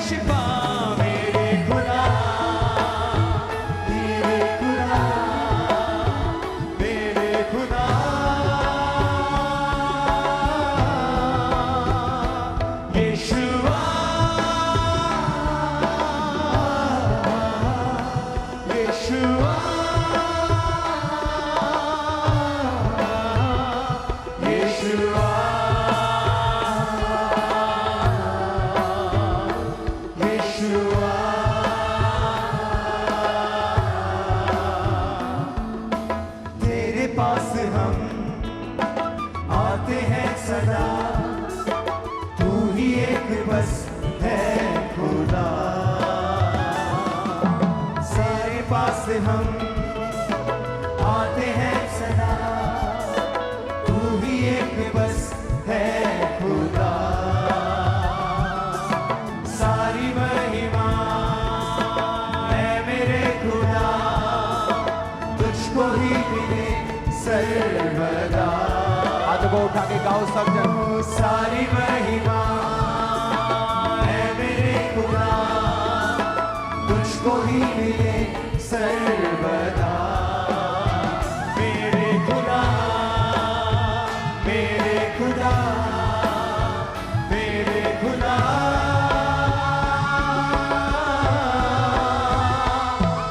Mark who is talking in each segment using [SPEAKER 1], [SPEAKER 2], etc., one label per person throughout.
[SPEAKER 1] शिफा मेरे खुदा, मेरे खुदा, मेरे खुदा, यीशुआ, यीशुआ, यीशुआ, यीशुआ, तेरे पास हम आते हैं सदा, तू ही एक बस है खुदा। सारे पास हम आते हैं सदा, तू ही एक बस है खुदा। सारी महिमा है मेरे खुदा, तुझको ही मिले सर्वदा।
[SPEAKER 2] हाथों को उठा के गाओ सब जन।
[SPEAKER 1] सारी महिमा है मेरे खुदा, तुझको ही मिले सर्वदा। मेरे खुदा, मेरे खुदा, मेरे खुदा,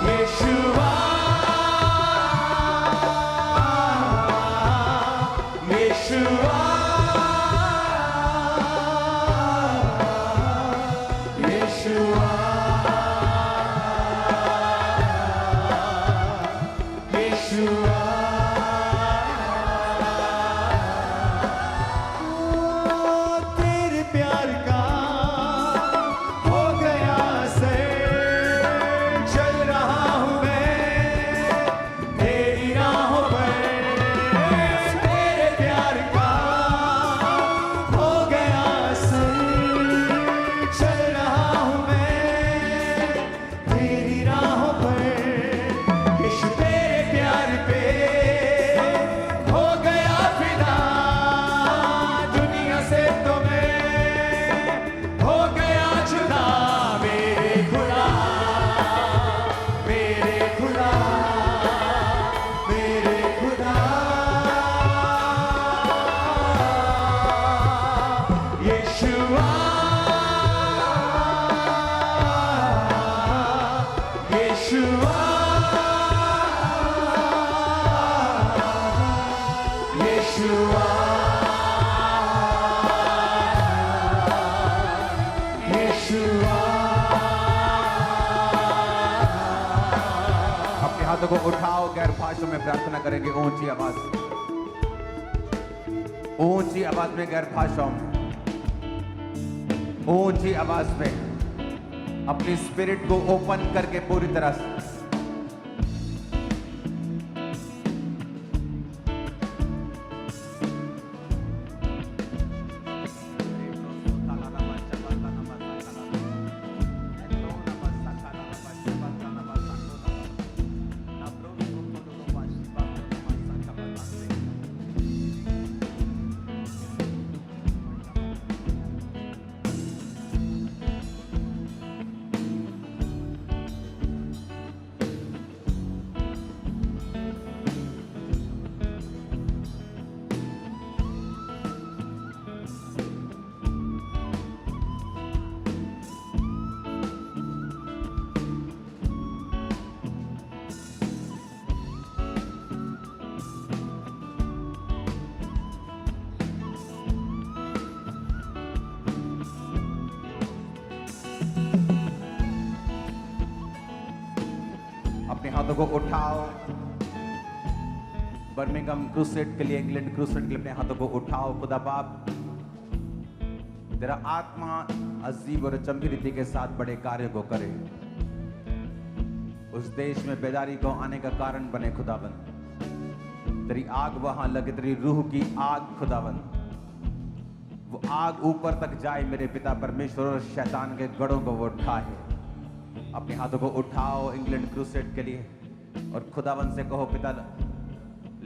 [SPEAKER 1] यीशुआ, यीशुआ, यीशुआ, यीशुआ। तेरे प्यार का हो गया असर, चल रहा हूँ मैं तेरी राहों पर। तेरे प्यार का हो गया असर, चल रहा हूँ मैं तेरी राहों पर। यीशु तेरे प्यार पे हो गया फिदा, दुनिया से तो मैं हो गया जुदा। मेरे खुदा, मेरे खुदा, मेरे खुदा, यीशुआ, यीशुआ, यीशुआ, यीशुआ।
[SPEAKER 2] अपने हाथों को उठाओ, गैर भाषा में प्रार्थना करेंगे ऊंची आवाज में। ऊंची आवाज में गैर भाषाओं में, ऊंची आवाज में अपनी स्पिरिट को ओपन करके पूरी तरह से। अपने हाथों को उठाओ। बर्मिंघम क्रूसेड के लिए, इंग्लैंड क्रूसेड के लिए अपने हाथों को उठाओ। खुदा बाप, तेरा आत्मा अजीब और अचंभी रीति के साथ बड़े कार्य को करे, उस देश में बेदारी को आने का कारण बने खुदावन। तेरी आग वहां लगे, तेरी रूह की आग खुदावन, वो आग ऊपर तक जाए मेरे पिता परमेश्वर, और शैतान के गढ़ों को वो उठाए। अपने हाथों को उठाओ इंग्लैंड क्रूसेड के लिए, और खुदावन से कहो पिता,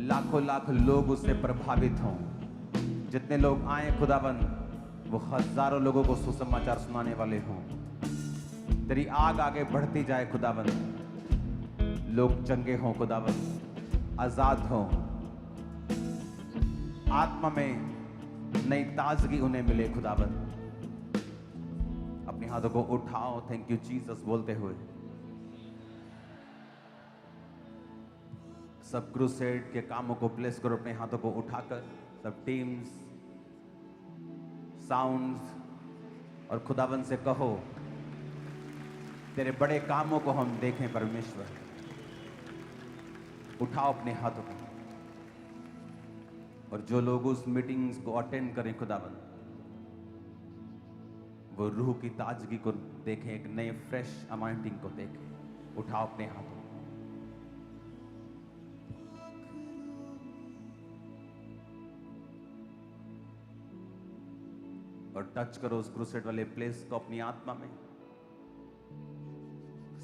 [SPEAKER 2] लाखों लाख लोग उससे प्रभावित हों। जितने लोग आए खुदावन, वो हजारों लोगों को सुसमाचार सुनाने वाले हों। तेरी आग आगे बढ़ती जाए खुदावन, लोग चंगे हों खुदावन, आजाद हों, आत्मा में नई ताजगी उन्हें मिले खुदावन। अपने हाथों को उठाओ, थैंक यू जीसस बोलते हुए। सब क्रूसेड के कामों को प्लेस करो अपने हाथों को उठाकर, सब टीम्स, साउंड्स, और खुदावन से कहो तेरे बड़े कामों को हम देखें परमेश्वर। उठाओ अपने हाथों को, और जो लोग उस मीटिंग्स को अटेंड करें खुदावन, वो रूह की ताजगी को देखें, एक नए फ्रेश अनॉइंटिंग को देखें। उठाओ अपने हाथों, और टच करो उस क्रूसेड वाले प्लेस को अपनी आत्मा में।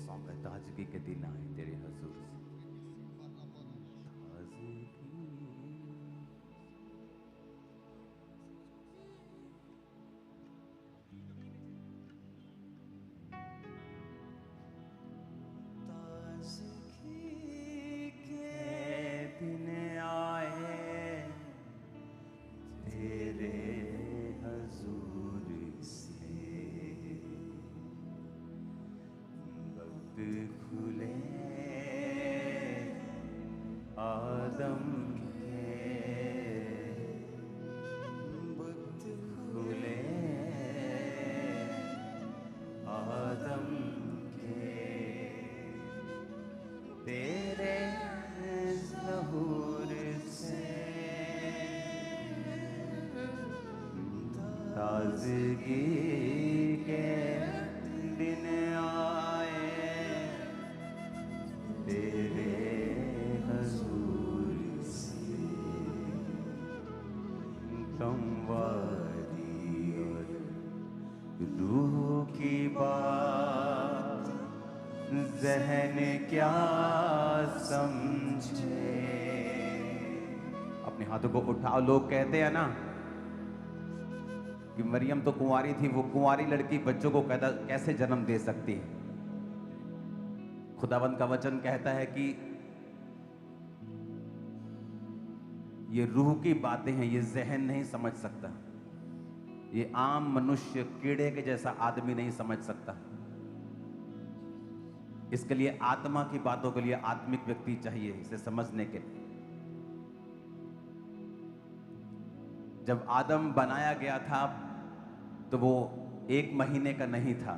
[SPEAKER 2] सौंपे ताजगी के दिन आए तेरे हुजूर से। जहन क्या समझे। अपने हाथों को उठाओ। लोग कहते हैं ना कि मरियम तो कुंवारी थी, वो कुंवारी लड़की बच्चों को कैसे जन्म दे सकती है। खुदावंद का वचन कहता है कि ये रूह की बातें हैं, ये जहन नहीं समझ सकता, ये आम मनुष्य कीड़े के जैसा आदमी नहीं समझ सकता। इसके लिए आत्मा की बातों के लिए आत्मिक व्यक्ति चाहिए इसे समझने के लिए। जब आदम बनाया गया था तो वो 1 महीने का नहीं था,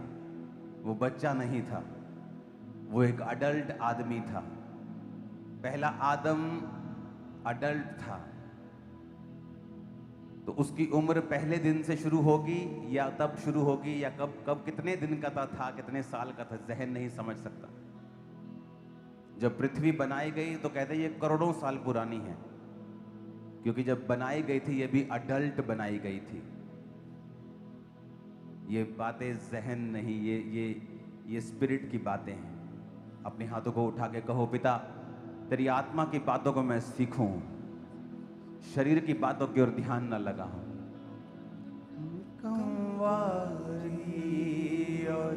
[SPEAKER 2] वो बच्चा नहीं था, वो एक अडल्ट आदमी था। पहला आदम अडल्ट था, तो उसकी उम्र पहले दिन से शुरू होगी या तब शुरू होगी या कब कितने दिन का था, कितने साल का था, जहन नहीं समझ सकता। जब पृथ्वी बनाई गई तो कहते ये करोड़ों साल पुरानी है, क्योंकि जब बनाई गई थी ये भी अडल्ट बनाई गई थी। ये बातें जहन नहीं, ये स्पिरिट की बातें हैं। अपने हाथों को उठा के कहो, पिता तेरी आत्मा की बातों को मैं सीखूं, शरीर की बातों की ओर ध्यान न लगाऊं। कंवारी और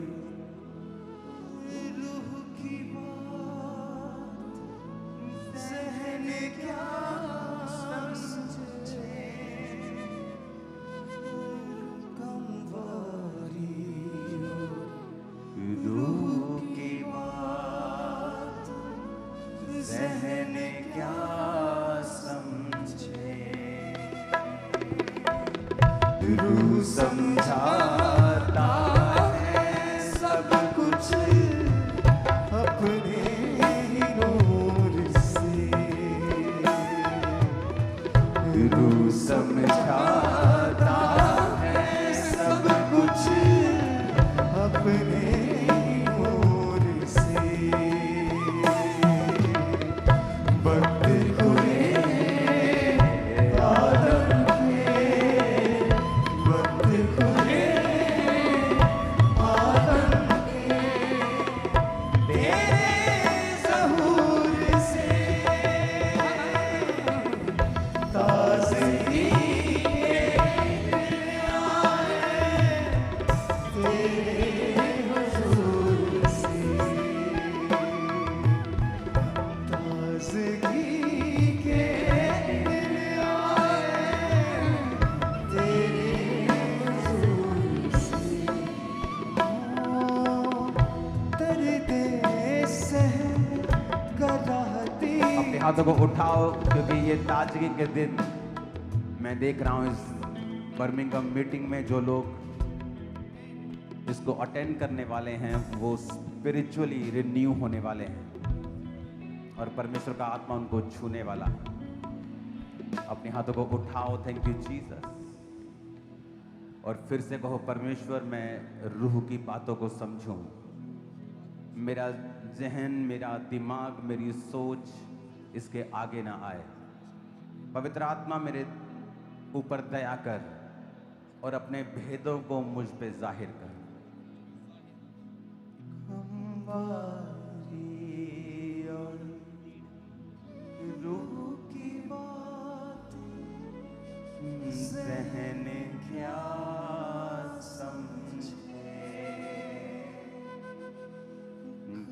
[SPEAKER 2] रूह की बात जहन क्या समझे। कंवारी और रूह की बात जहन क्या रूह समझाता है सब कुछ अपने ही नूर से। रूह समझाता है सब कुछ अपने ही नूर से। वक्त खुले हाथों को उठाओ, क्योंकि ये ताजगी के दिन मैं देख रहा हूं इस बर्मिंघम मीटिंग में जो लोग इसको अटेंड करने वाले हैं वो स्पिरिचुअली रिन्यू होने वाले हैं और परमेश्वर का आत्मा उनको छूने वाला है। अपने हाथों को उठाओ, थैंक यू जीसस, और फिर से कहो, परमेश्वर मैं रूह की बातों को समझूं, मेरा जहन, मेरा दिमाग, मेरी सोच इसके आगे ना आए। पवित्र आत्मा मेरे ऊपर दया कर और अपने भेदों को मुझ पे जाहिर कर। रूह की बात जहन क्या समझे,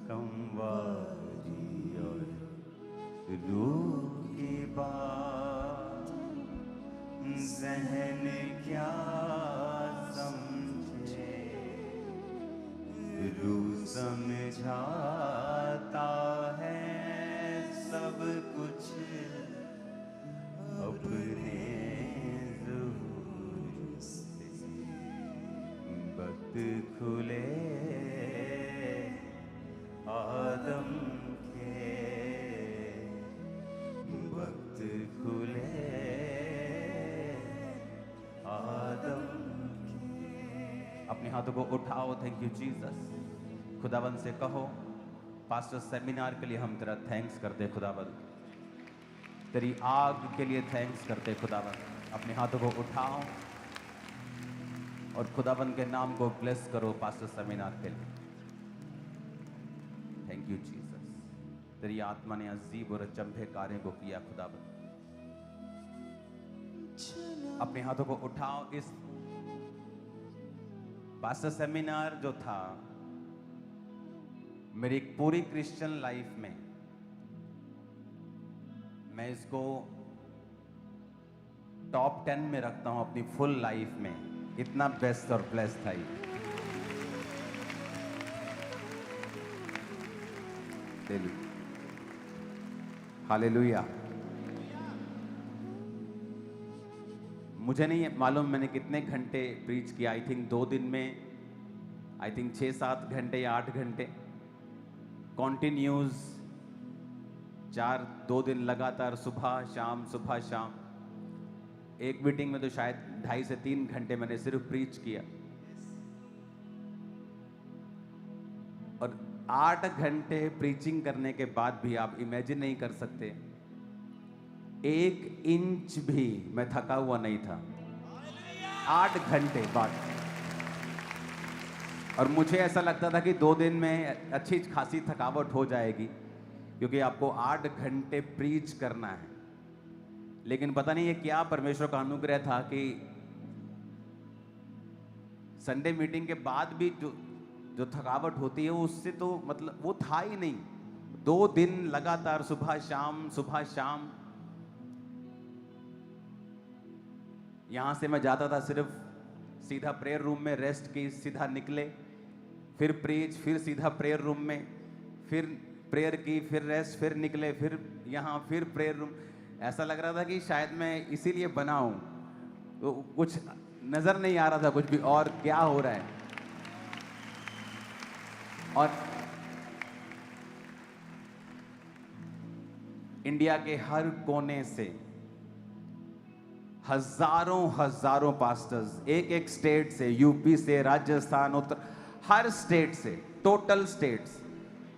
[SPEAKER 2] कमवारी और रूह की बात जहन क्या समझे, रूह समझाता है सब कुछ अपने ज़हूर से। वक्त खुले आदम के, वक्त खुले आदम के। अपने हाथों को उठाओ, थैंक यू जीसस। खुदावन से कहो, पास्टर सेमिनार के लिए हम तेरा थैंक्स करते खुदावन, तेरी आग के लिए थैंक्स करते खुदावन। अपने हाथों को उठाओ और खुदावन के नाम को ब्लेस करो पास्टर सेमिनार के लिए। थैंक यू जीसस, तेरी आत्मा ने अजीब और अचंभे कार्यों को किया खुदावन। अपने हाथों को उठाओ। इस पास्टर सेमिनार जो था मेरी पूरी क्रिश्चियन लाइफ में, मैं इसको टॉप 10 में रखता हूं अपनी फुल लाइफ में। इतना बेस्ट और ब्लेस था ये। हालेलुया। मुझे नहीं मालूम मैंने कितने घंटे प्रीच किया। आई थिंक 2 दिन में 6-7 घंटे या 8 घंटे कॉन्टिन्यूज, 2 दिन लगातार, सुबह शाम। एक मीटिंग में तो शायद 2.5 से 3 घंटे मैंने सिर्फ प्रीच किया। और 8 घंटे प्रीचिंग करने के बाद भी आप इमेजिन नहीं कर सकते, 1 इंच भी मैं थका हुआ नहीं था 8 घंटे बाद। और मुझे ऐसा लगता था कि 2 दिन में अच्छी खासी थकावट हो जाएगी, क्योंकि आपको 8 घंटे प्रीच करना है। लेकिन पता नहीं ये क्या परमेश्वर का अनुग्रह था कि संडे मीटिंग के बाद भी जो थकावट होती है उससे तो मतलब वो था ही नहीं। 2 दिन लगातार सुबह शाम। यहां से मैं जाता था सिर्फ सीधा प्रेयर रूम में रेस्ट की, सीधा निकले, फिर प्रीच, फिर सीधा प्रेयर रूम में, फिर प्रेयर की, फिर रेस्ट, फिर निकले, फिर यहाँ, फिर प्रेयर रूम। ऐसा लग रहा था कि शायद मैं इसीलिए बना हूं। तो कुछ नजर नहीं आ रहा था कुछ भी और क्या हो रहा है। और इंडिया के हर कोने से हजारों पास्टर्स, एक स्टेट से, यूपी से, राजस्थान, उत्तर, हर स्टेट से, total states,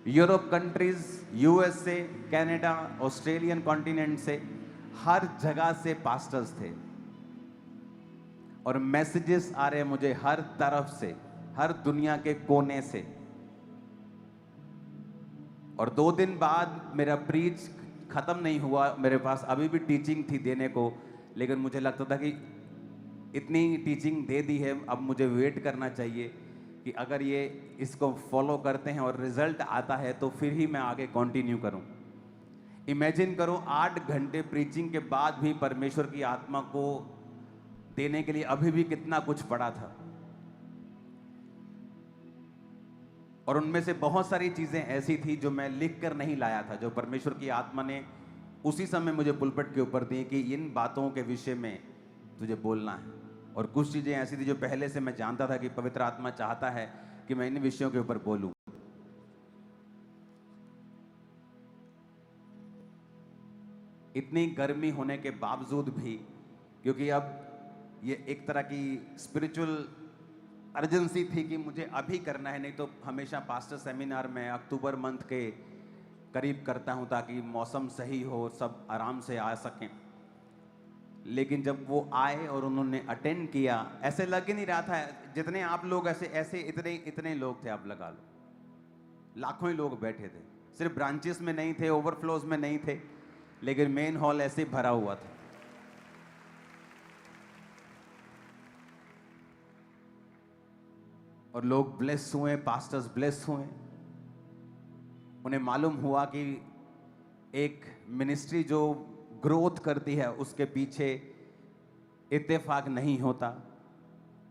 [SPEAKER 2] Europe countries, USA, Canada, Australian continent से, हर जगह से पास्टर्स थे। और मैसेजेस आ रहे मुझे हर तरफ से, हर दुनिया के कोने से। और 2 दिन बाद मेरा प्रीच खत्म नहीं हुआ, मेरे पास अभी भी टीचिंग थी देने को, लेकिन मुझे लगता था कि इतनी टीचिंग दे दी है, अब मुझे वेट करना चाहिए कि अगर ये इसको फॉलो करते हैं और रिजल्ट आता है तो फिर ही मैं आगे कंटिन्यू करूं। इमेजिन करो 8 घंटे प्रीचिंग के बाद भी परमेश्वर की आत्मा को देने के लिए अभी भी कितना कुछ पड़ा था। और उनमें से बहुत सारी चीजें ऐसी थी जो मैं लिख कर नहीं लाया था, जो परमेश्वर की आत्मा ने उसी समय मुझे पुलपट के ऊपर दी कि इन बातों के विषय में तुझे बोलना है। और कुछ चीज़ें ऐसी थी जो पहले से मैं जानता था कि पवित्र आत्मा चाहता है कि मैं इन विषयों के ऊपर बोलूं। इतनी गर्मी होने के बावजूद भी, क्योंकि अब ये एक तरह की स्पिरिचुअल अर्जेंसी थी कि मुझे अभी करना है, नहीं तो हमेशा पास्टर सेमिनार में अक्टूबर मंथ के करीब करता हूं ताकि मौसम सही हो, सब आराम से आ सकें। लेकिन जब वो आए और उन्होंने अटेंड किया, ऐसे लग ही नहीं रहा था जितने आप लोग ऐसे इतने इतने लोग थे, आप लगा लो लाखों ही लोग बैठे थे। सिर्फ ब्रांचेस में नहीं थे, ओवरफ्लोज में नहीं थे, लेकिन मेन हॉल ऐसे भरा हुआ था। और लोग ब्लेस हुए, पास्टर्स ब्लेस हुए। उन्हें मालूम हुआ कि एक मिनिस्ट्री जो ग्रोथ करती है उसके पीछे इत्तेफाक नहीं होता।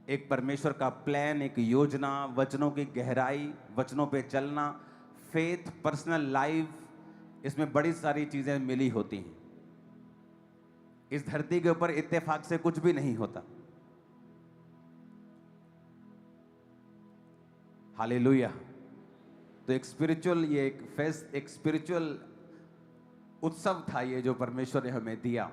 [SPEAKER 2] एक परमेश्वर का प्लान, एक योजना, वचनों की गहराई, वचनों पे चलना, फेथ, पर्सनल लाइफ, इसमें बड़ी सारी चीजें मिली होती हैं। इस धरती के ऊपर इत्तेफाक से कुछ भी नहीं होता। हालेलुया। तो एक स्पिरिचुअल, ये एक स्पिरिचुअल उत्सव था ये जो परमेश्वर ने हमें दिया।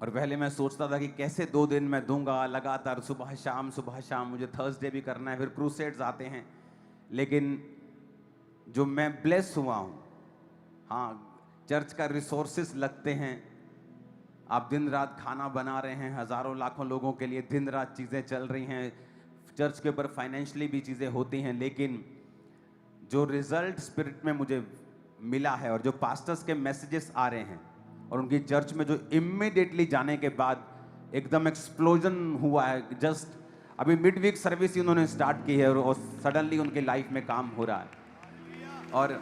[SPEAKER 2] और पहले मैं सोचता था कि कैसे 2 दिन मैं दूंगा लगातार, सुबह शाम, मुझे थर्सडे भी करना है, फिर क्रूसेड्स आते हैं। लेकिन जो मैं ब्लेस हुआ हूं, हाँ, चर्च का रिसोर्सेस लगते हैं, आप दिन रात खाना बना रहे हैं, हजारों लाखों लोगों के लिए दिन रात चीज़ें चल रही हैं, चर्च के ऊपर फाइनेंशियली भी चीज़ें होती हैं। लेकिन जो रिजल्ट स्पिरिट में मुझे मिला है और जो पास्टर्स के मैसेजेस आ रहे हैं और उनकी चर्च में जो इमीडिएटली जाने के बाद एकदम एक्सप्लोजन हुआ है। जस्ट अभी मिड वीक सर्विस ही उन्होंने स्टार्ट की है और सडनली उनके लाइफ में काम हो रहा है। और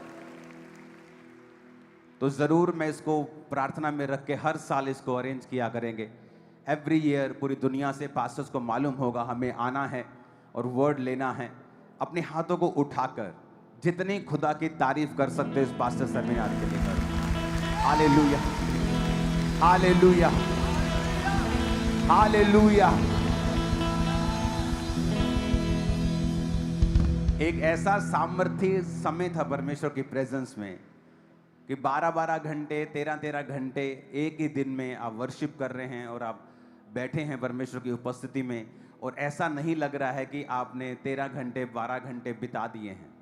[SPEAKER 2] तो ज़रूर मैं इसको प्रार्थना में रख के हर साल इसको अरेंज किया करेंगे। एवरी ईयर पूरी दुनिया से पास्टर्स को मालूम होगा हमें आना है और वर्ड लेना है। अपने हाथों को उठाकर जितनी खुदा की तारीफ कर सकते हो इस पास्टर सेमिनार के लिए कर। हालेलुया, हालेलुया, हालेलुया। एक ऐसा सामर्थ्य समय था परमेश्वर की प्रेजेंस में कि 12-12 घंटे, 13-13 घंटे एक ही दिन में आप वर्शिप कर रहे हैं और आप बैठे हैं परमेश्वर की उपस्थिति में, और ऐसा नहीं लग रहा है कि आपने 13 घंटे 12 घंटे बिता दिए हैं।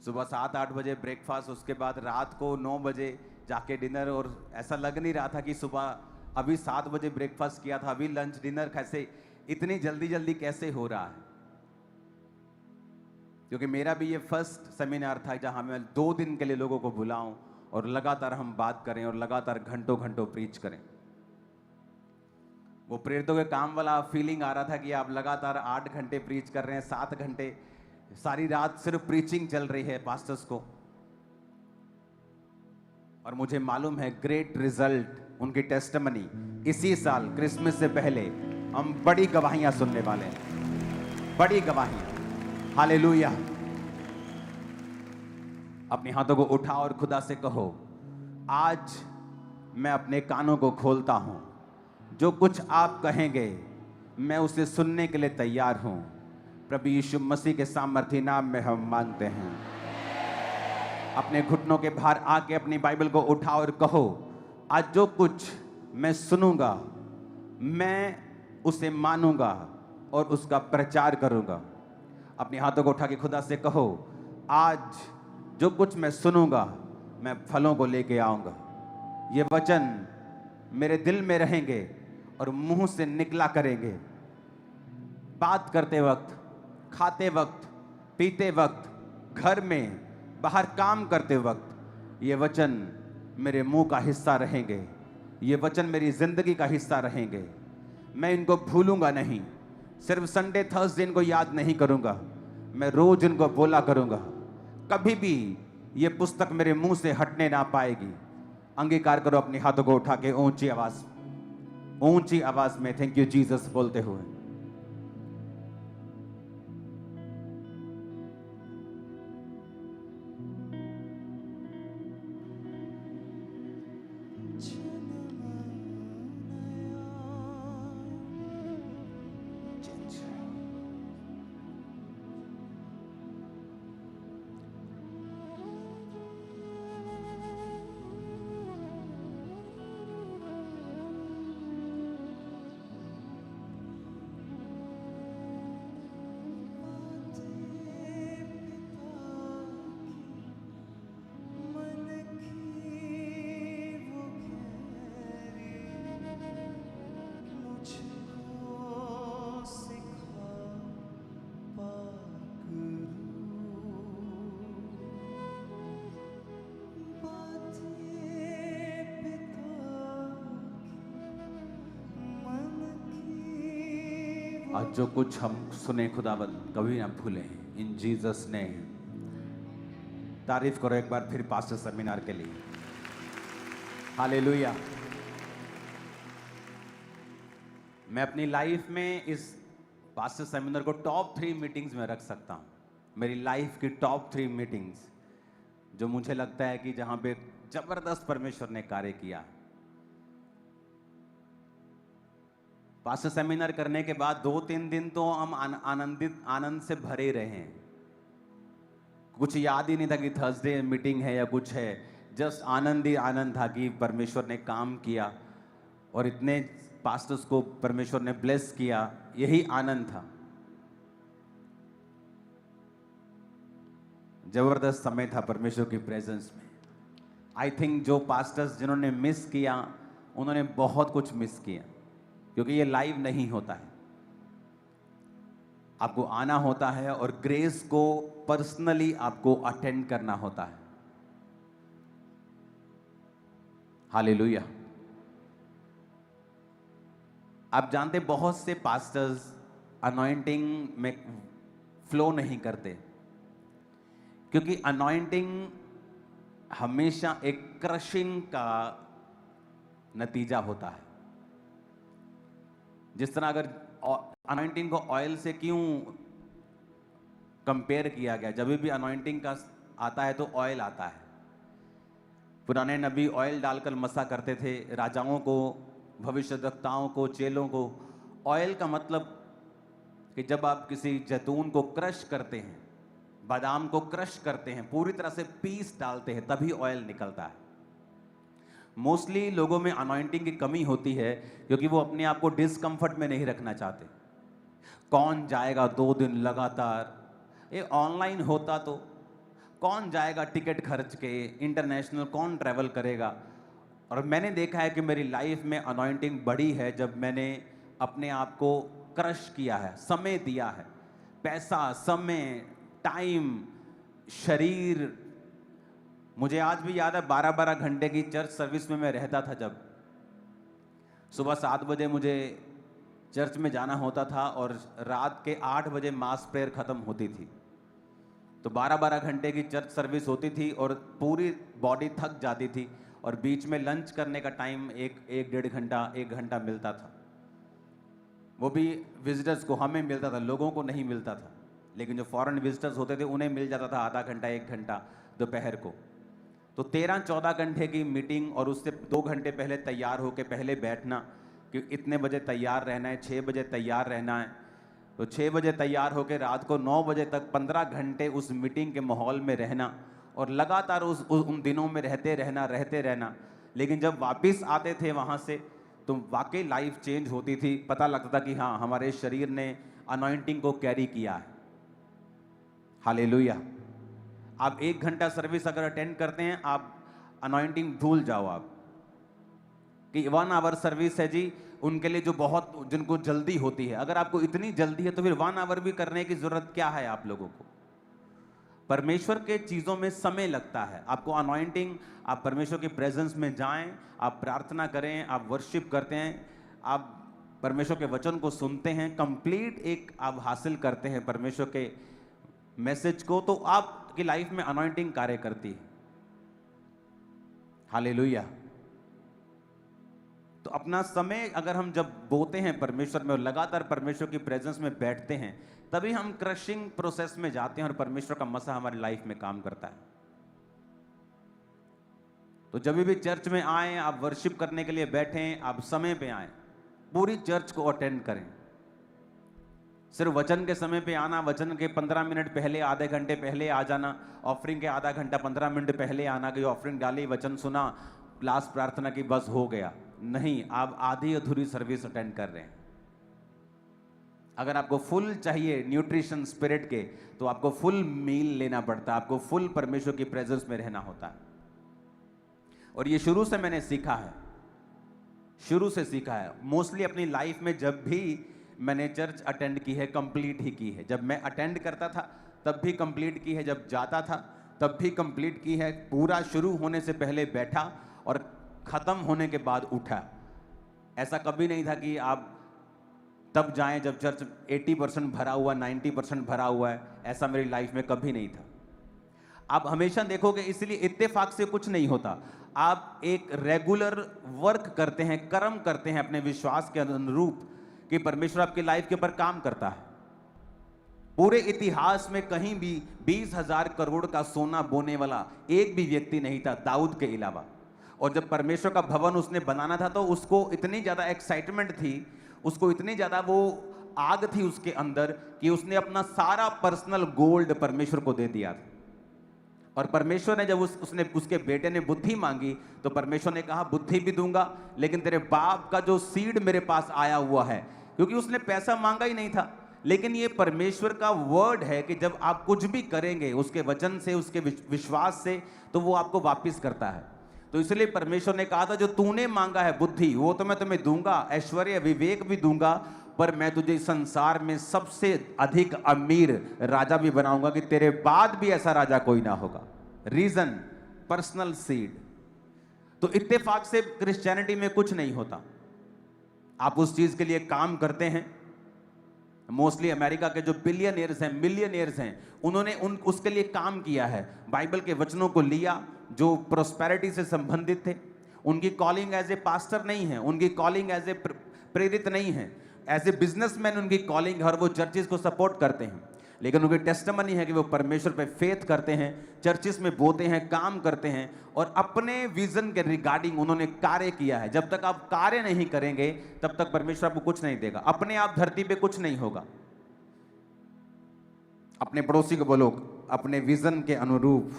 [SPEAKER 2] सुबह 7-8 बजे ब्रेकफास्ट, उसके बाद रात को 9 बजे जाके डिनर, और ऐसा लग नहीं रहा था कि सुबह अभी 7 बजे ब्रेकफास्ट किया था, अभी लंच डिनर, कैसे इतनी जल्दी जल्दी कैसे हो रहा है। क्योंकि मेरा भी ये फर्स्ट सेमिनार था जहां मैं 2 दिन के लिए लोगों को बुलाऊं और लगातार हम बात करें और लगातार घंटों घंटों प्रीच करें। वो प्रेरितों के काम वाला फीलिंग आ रहा था कि आप लगातार 8 घंटे प्रीच कर रहे हैं, 7 घंटे, सारी रात सिर्फ प्रीचिंग चल रही है पास्टर्स को। और मुझे मालूम है ग्रेट रिजल्ट, उनकी टेस्टिमनी इसी साल क्रिसमस से पहले हम बड़ी गवाहियां सुनने वाले हैं, बड़ी गवाहियां। हालेलुया। अपने हाथों को उठाओ और खुदा से कहो, आज मैं अपने कानों को खोलता हूं, जो कुछ आप कहेंगे मैं उसे सुनने के लिए तैयार हूं। प्रभु यीशु मसीह के सामर्थी नाम में हम मांगते हैं। अपने घुटनों के भार आके अपनी बाइबल को उठाओ और कहो, आज जो कुछ मैं सुनूंगा मैं उसे मानूंगा और उसका प्रचार करूंगा। अपने हाथों को उठा के खुदा से कहो, आज जो कुछ मैं सुनूंगा मैं फलों को लेके आऊंगा। ये वचन मेरे दिल में रहेंगे और मुंह से निकला करेंगे। बात करते वक्त, खाते वक्त, पीते वक्त, घर में, बाहर काम करते वक्त, ये वचन मेरे मुंह का हिस्सा रहेंगे। ये वचन मेरी जिंदगी का हिस्सा रहेंगे। मैं इनको भूलूंगा नहीं। सिर्फ संडे थर्सडे इनको याद नहीं करूंगा, मैं रोज इनको बोला करूंगा। कभी भी ये पुस्तक मेरे मुंह से हटने ना पाएगी। अंगीकार करो अपने हाथों को उठा के ऊंची आवाज में थैंक यू जीसस बोलते हुए। आज जो कुछ हम सुने खुदावंद कभी ना भूलें, इन जीसस ने। तारीफ करो एक बार फिर पास्टर सेमिनार के लिए। हालेलुया। मैं अपनी लाइफ में इस पास्टर सेमिनार को टॉप 3 मीटिंग्स में रख सकता हूं। मेरी लाइफ की टॉप 3 मीटिंग्स जो मुझे लगता है कि जहां पे जबरदस्त परमेश्वर ने कार्य किया। पास्टर सेमिनार करने के बाद 2-3 दिन तो हम आनंद से भरे रहे हैं। कुछ याद ही नहीं था कि थर्सडे मीटिंग है या कुछ है। जस्ट आनंद ही आनंद था कि परमेश्वर ने काम किया और इतने पास्टर्स को परमेश्वर ने ब्लेस किया, यही आनंद था। जबरदस्त समय था परमेश्वर की प्रेजेंस में। आई थिंक जो पास्टर्स जिन्होंने मिस किया उन्होंने बहुत कुछ मिस किया, क्योंकि ये लाइव नहीं होता है। आपको आना होता है और ग्रेस को पर्सनली आपको अटेंड करना होता है। हालेलुया। आप जानते बहुत से पास्टर्स अनॉइंटिंग में फ्लो नहीं करते, क्योंकि अनॉइंटिंग हमेशा एक क्रशिंग का नतीजा होता है। जिस तरह अगर अनॉइंटिंग को ऑयल से क्यों कंपेयर किया गया, जब भी अनॉइंटिंग का आता है तो ऑयल आता है। पुराने नबी ऑयल डालकर मसा करते थे, राजाओं को, भविष्यवक्ताओं को, चेलों को। ऑयल का मतलब कि जब आप किसी जैतून को क्रश करते हैं, बादाम को क्रश करते हैं, पूरी तरह से पीस डालते हैं, तभी ऑयल निकलता है। मोस्टली लोगों में अनॉइंटिंग की कमी होती है क्योंकि वो अपने आप को डिस्कम्फर्ट में नहीं रखना चाहते। कौन जाएगा 2 दिन लगातार, ये ऑनलाइन होता तो कौन जाएगा टिकट खर्च के, इंटरनेशनल कौन ट्रैवल करेगा। और मैंने देखा है कि मेरी लाइफ में अनॉइंटिंग बढ़ी है जब मैंने अपने आप को क्रश किया है, समय दिया है, पैसा, समय, टाइम, शरीर। मुझे आज भी याद है 12-12 घंटे की चर्च सर्विस में मैं रहता था। जब सुबह 7 बजे मुझे चर्च में जाना होता था और रात के 8 बजे मास प्रेयर खत्म होती थी, तो 12-12 घंटे की चर्च सर्विस होती थी और पूरी बॉडी थक जाती थी। और बीच में लंच करने का टाइम 1-1.5 घंटा, 1 घंटा मिलता था। वो भी विजिटर्स को, हमें मिलता था, लोगों को नहीं मिलता था। लेकिन जो फॉरेन विजिटर्स होते थे उन्हें मिल जाता था आधा घंटा, 1 घंटा दोपहर को। तो 13-14 घंटे की मीटिंग, और उससे 2 घंटे पहले तैयार होकर पहले बैठना कि इतने बजे तैयार रहना है, 6 बजे तैयार रहना है। तो 6 बजे तैयार होकर रात को 9 बजे तक 15 घंटे उस मीटिंग के माहौल में रहना और लगातार उन दिनों में रहते रहना। लेकिन जब वापस आते थे वहाँ से तो वाकई लाइफ चेंज होती थी। पता लगता था कि हाँ, हमारे शरीर ने अनॉइंटिंग को कैरी किया है। हालेलुया। आप 1 घंटा सर्विस अगर अटेंड करते हैं, आप अनॉइंटिंग भूल जाओ। आप कि 1 आवर सर्विस है जी, उनके लिए जो बहुत, जिनको जल्दी होती है। अगर आपको इतनी जल्दी है तो फिर 1 आवर भी करने की जरूरत क्या है आप लोगों को। परमेश्वर के चीजों में समय लगता है। आपको अनॉइंटिंग, आप परमेश्वर के प्रेजेंस में जाएं, आप प्रार्थना करें, आप वर्शिप करते हैं, आप परमेश्वर के वचन को सुनते हैं, कंप्लीट एक आप हासिल करते हैं परमेश्वर के मैसेज को, तो आपकी लाइफ में अनॉइंटिंग कार्य करती है। हालेलुया। तो अपना समय अगर हम जब बोते हैं परमेश्वर में और लगातार परमेश्वर की प्रेजेंस में बैठते हैं, तभी हम क्रशिंग प्रोसेस में जाते हैं और परमेश्वर का मसा हमारी लाइफ में काम करता है। तो जब भी चर्च में आए, आप वर्शिप करने के लिए बैठें, आप समय पे आए, पूरी चर्च को अटेंड करें। सिर्फ वचन के समय पे आना, वचन के 15 मिनट पहले, आधे घंटे पहले आ जाना, ऑफरिंग के आधा घंटा 15 मिनट पहले आना कि ऑफरिंग डाली, वचन सुना, लास्ट प्रार्थना की, बस हो गया। नहीं, आप आधी अधूरी सर्विस अटेंड कर रहे हैं। अगर आपको फुल चाहिए न्यूट्रिशन स्पिरिट के, तो आपको फुल मील लेना पड़ता है, आपको फुल परमेश्वर की प्रेजेंस में रहना होता है। और ये शुरू से मैंने सीखा है, शुरू से सीखा है। मोस्टली अपनी लाइफ में जब भी मैंने चर्च अटेंड की है, कंप्लीट ही की है। जब मैं अटेंड करता था तब भी कंप्लीट की है, जब जाता था तब भी कंप्लीट की है। पूरा शुरू होने से पहले बैठा और खत्म होने के बाद उठा। ऐसा कभी नहीं था कि आप तब जाएं जब चर्च 80% भरा हुआ, 90% भरा हुआ है। ऐसा मेरी लाइफ में कभी नहीं था। आप हमेशा देखोगे, इसलिए इत्तेफाक से कुछ नहीं होता। आप एक रेगुलर वर्क करते हैं, कर्म करते हैं अपने विश्वास के अनुरूप कि परमेश्वर आपकी लाइफ के ऊपर काम करता है। पूरे इतिहास में कहीं भी 20,000 करोड़ का सोना बोने वाला एक भी व्यक्ति नहीं था, दाऊद के अलावा। और जब परमेश्वर का भवन उसने बनाना था तो उसको इतनी ज्यादा एक्साइटमेंट थी, उसको इतनी ज्यादा वो आग थी उसके अंदर कि उसने अपना सारा पर्सनल गोल्ड परमेश्वर को दे दिया था। और परमेश्वर ने जब उसने उसके बेटे ने बुद्धि मांगी तो परमेश्वर ने कहा बुद्धि भी दूंगा, लेकिन तेरे बाप का जो सीड मेरे पास आया हुआ है, क्योंकि उसने पैसा मांगा ही नहीं था। लेकिन ये परमेश्वर का वर्ड है कि जब आप कुछ भी करेंगे उसके वचन से, उसके विश्वास से, तो वो आपको वापस करता है। तो इसलिए परमेश्वर ने कहा था जो तूने मांगा है बुद्धि, वो तो मैं तुम्हें दूंगा, ऐश्वर्य विवेक भी दूंगा, पर मैं तुझे संसार में सबसे अधिक अमीर राजा भी बनाऊंगा कि तेरे बाद भी ऐसा राजा कोई ना होगा। Reason, personal seed. तो इत्तेफाक से क्रिश्चियनिटी में कुछ नहीं होता। आप उस चीज के लिए काम करते हैं। मोस्टली अमेरिका के जो बिलियनियर्स हैं, मिलियनियर्स हैं, उन्होंने उसके लिए काम किया है। बाइबल के वचनों को लिया जो प्रोस्पेरिटी से संबंधित थे। उनकी कॉलिंग एज ए पास्टर नहीं है, उनकी कॉलिंग एज ए प्रेरित नहीं है, एज ए बिजनेसमैन उनकी कॉलिंग है और वो चर्चिस को सपोर्ट करते हैं। लेकिन उनकी टेस्टिमनी है कि वो परमेश्वर पे फेथ करते हैं, चर्चिस में बोते हैं, काम करते हैं और अपने विजन के रिगार्डिंग उन्होंने कार्य किया है। जब तक आप कार्य नहीं करेंगे तब तक परमेश्वर आपको कुछ नहीं देगा। अपने आप धरती पे कुछ नहीं होगा। अपने पड़ोसी को बोलो, अपने विजन के अनुरूप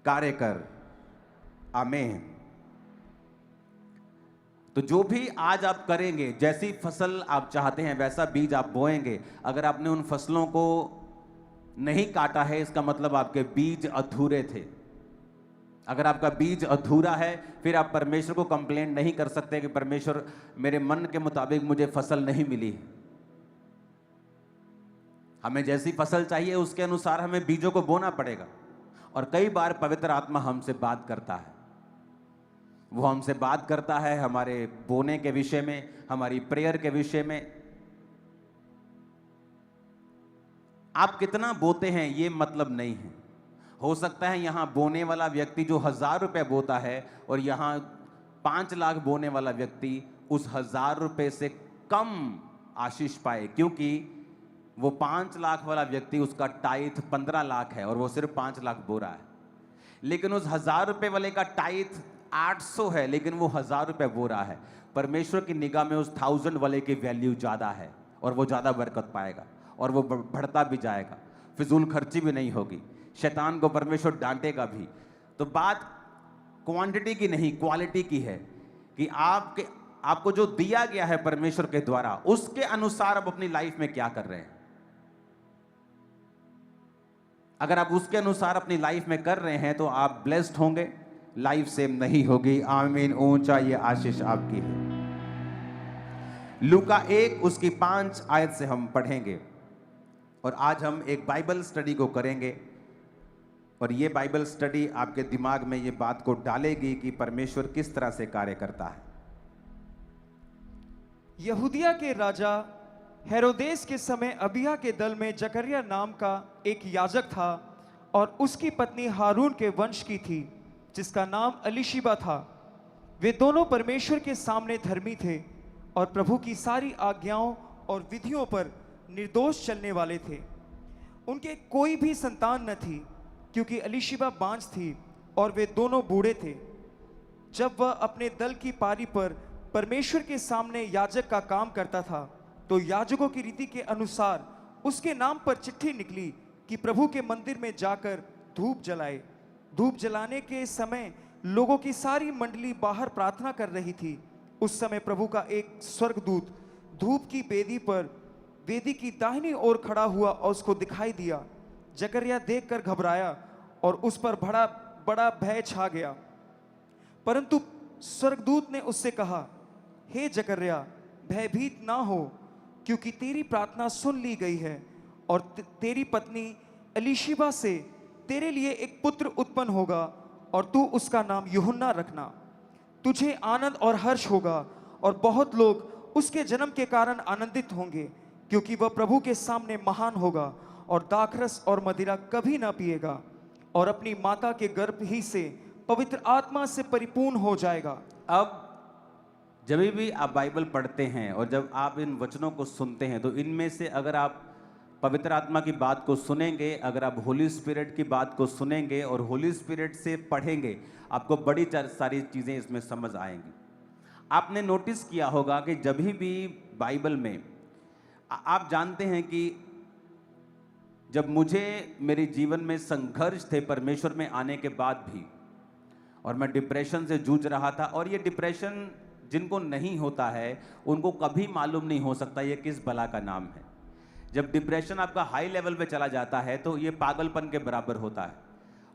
[SPEAKER 2] कार्य कर। आमीन। तो जो भी आज आप करेंगे, जैसी फसल आप चाहते हैं वैसा बीज आप बोएंगे। अगर आपने उन फसलों को नहीं काटा है, इसका मतलब आपके बीज अधूरे थे। अगर आपका बीज अधूरा है, फिर आप परमेश्वर को कंप्लेंट नहीं कर सकते कि परमेश्वर मेरे मन के मुताबिक मुझे फसल नहीं मिली। हमें जैसी फसल चाहिए उसके अनुसार हमें बीजों को बोना पड़ेगा। और कई बार पवित्र आत्मा हमसे बात करता है। वो हमसे बात करता है हमारे बोने के विषय में, हमारी प्रेयर के विषय में। आप कितना बोते हैं ये मतलब नहीं है। हो सकता है यहां बोने वाला व्यक्ति जो 1,000 रुपए बोता है और यहां 5 लाख बोने वाला व्यक्ति उस 1,000 रुपए से कम आशीष पाए, क्योंकि वो 5 लाख वाला व्यक्ति उसका टाइथ 15 लाख है और वो सिर्फ 5 लाख बो रहा है। लेकिन उस 1,000 रुपए वाले का टाइथ 800 है, लेकिन वो 1,000 रुपए बो रहा है। परमेश्वर की निगाह में उस 1000 वाले की वैल्यू ज्यादा है और वो ज्यादा बरकत पाएगा और वो बढ़ता भी जाएगा। फिजूल खर्ची भी नहीं होगी। शैतान को परमेश्वर डांटेगा भी। तो बात क्वांटिटी की नहीं, क्वालिटी की है कि आपको जो दिया गया है परमेश्वर के द्वारा, उसके अनुसार आप अपनी लाइफ में क्या कर रहे हैं। अगर आप उसके अनुसार अपनी लाइफ में कर रहे हैं तो आप ब्लेस्ड होंगे, लाइफ सेम नहीं होगी। आमीन। ऊंचा ये आशीष आपकी है। लूका 1 उसकी 5 आयत से हम पढ़ेंगे और आज हम एक बाइबल स्टडी को करेंगे और ये बाइबल स्टडी आपके दिमाग में ये बात को डालेगी कि परमेश्वर किस तरह से कार्य करता है।
[SPEAKER 3] यहूदिया के राजा हेरोदेस के समय अबिया के दल में जकरिया नाम का एक याजक था और उसकी पत्नी हारून के वंश की थी जिसका नाम अलीशिबा था। वे दोनों परमेश्वर के सामने धर्मी थे और प्रभु की सारी आज्ञाओं और विधियों पर निर्दोष चलने वाले थे। उनके कोई भी संतान न थी क्योंकि अलीशिबा बांझ थी और वे दोनों बूढ़े थे। जब वह अपने दल की पारी पर परमेश्वर के सामने याजक का काम करता था तो याजकों की रीति के अनुसार उसके नाम पर चिट्ठी निकली कि प्रभु के मंदिर में जाकर धूप जलाए। धूप जलाने के समय लोगों की सारी मंडली बाहर प्रार्थना कर रही थी। उस समय प्रभु का एक स्वर्गदूत धूप की वेदी पर वेदी की दाहिनी ओर खड़ा हुआ और उसको दिखाई दिया। जकरिया देखकर घबराया और उस पर बड़ा बड़ा भय छा गया। परंतु स्वर्गदूत ने उससे कहा, हे जकरिया, भयभीत ना हो, क्योंकि तेरी प्रार्थना सुन ली गई है और तेरी पत्नी एलीशिबा से तेरे लिए एक पुत्र उत्पन्न होगा और तू उसका नाम यूहन्ना रखना। तुझे आनंद और हर्ष होगा और बहुत लोग उसके जन्म के कारण आनंदित होंगे, क्योंकि वह प्रभु के सामने महान होगा और दाखरस और मदिरा कभी ना पिएगा, और अपनी माता के गर्भ ही से पवित्र आत्मा से परिपूर्ण हो जाएगा।
[SPEAKER 2] अब जब भी आप बाइबल पढ़ते हैं और जब आप इन वचनों को सुनते हैं, तो इनमें से अगर आप पवित्र आत्मा की बात को सुनेंगे, अगर आप होली स्पिरिट की बात को सुनेंगे और होली स्पिरिट से पढ़ेंगे, आपको बड़ी सारी चीज़ें इसमें समझ आएंगी। आपने नोटिस किया होगा कि जब भी बाइबल में आप जानते हैं कि जब मुझे मेरे जीवन में संघर्ष थे परमेश्वर में आने के बाद भी, और मैं डिप्रेशन से जूझ रहा था, और ये डिप्रेशन जिनको नहीं होता है उनको कभी मालूम नहीं हो सकता ये किस बला का नाम है। जब डिप्रेशन आपका हाई लेवल पे चला जाता है तो ये पागलपन के बराबर होता है,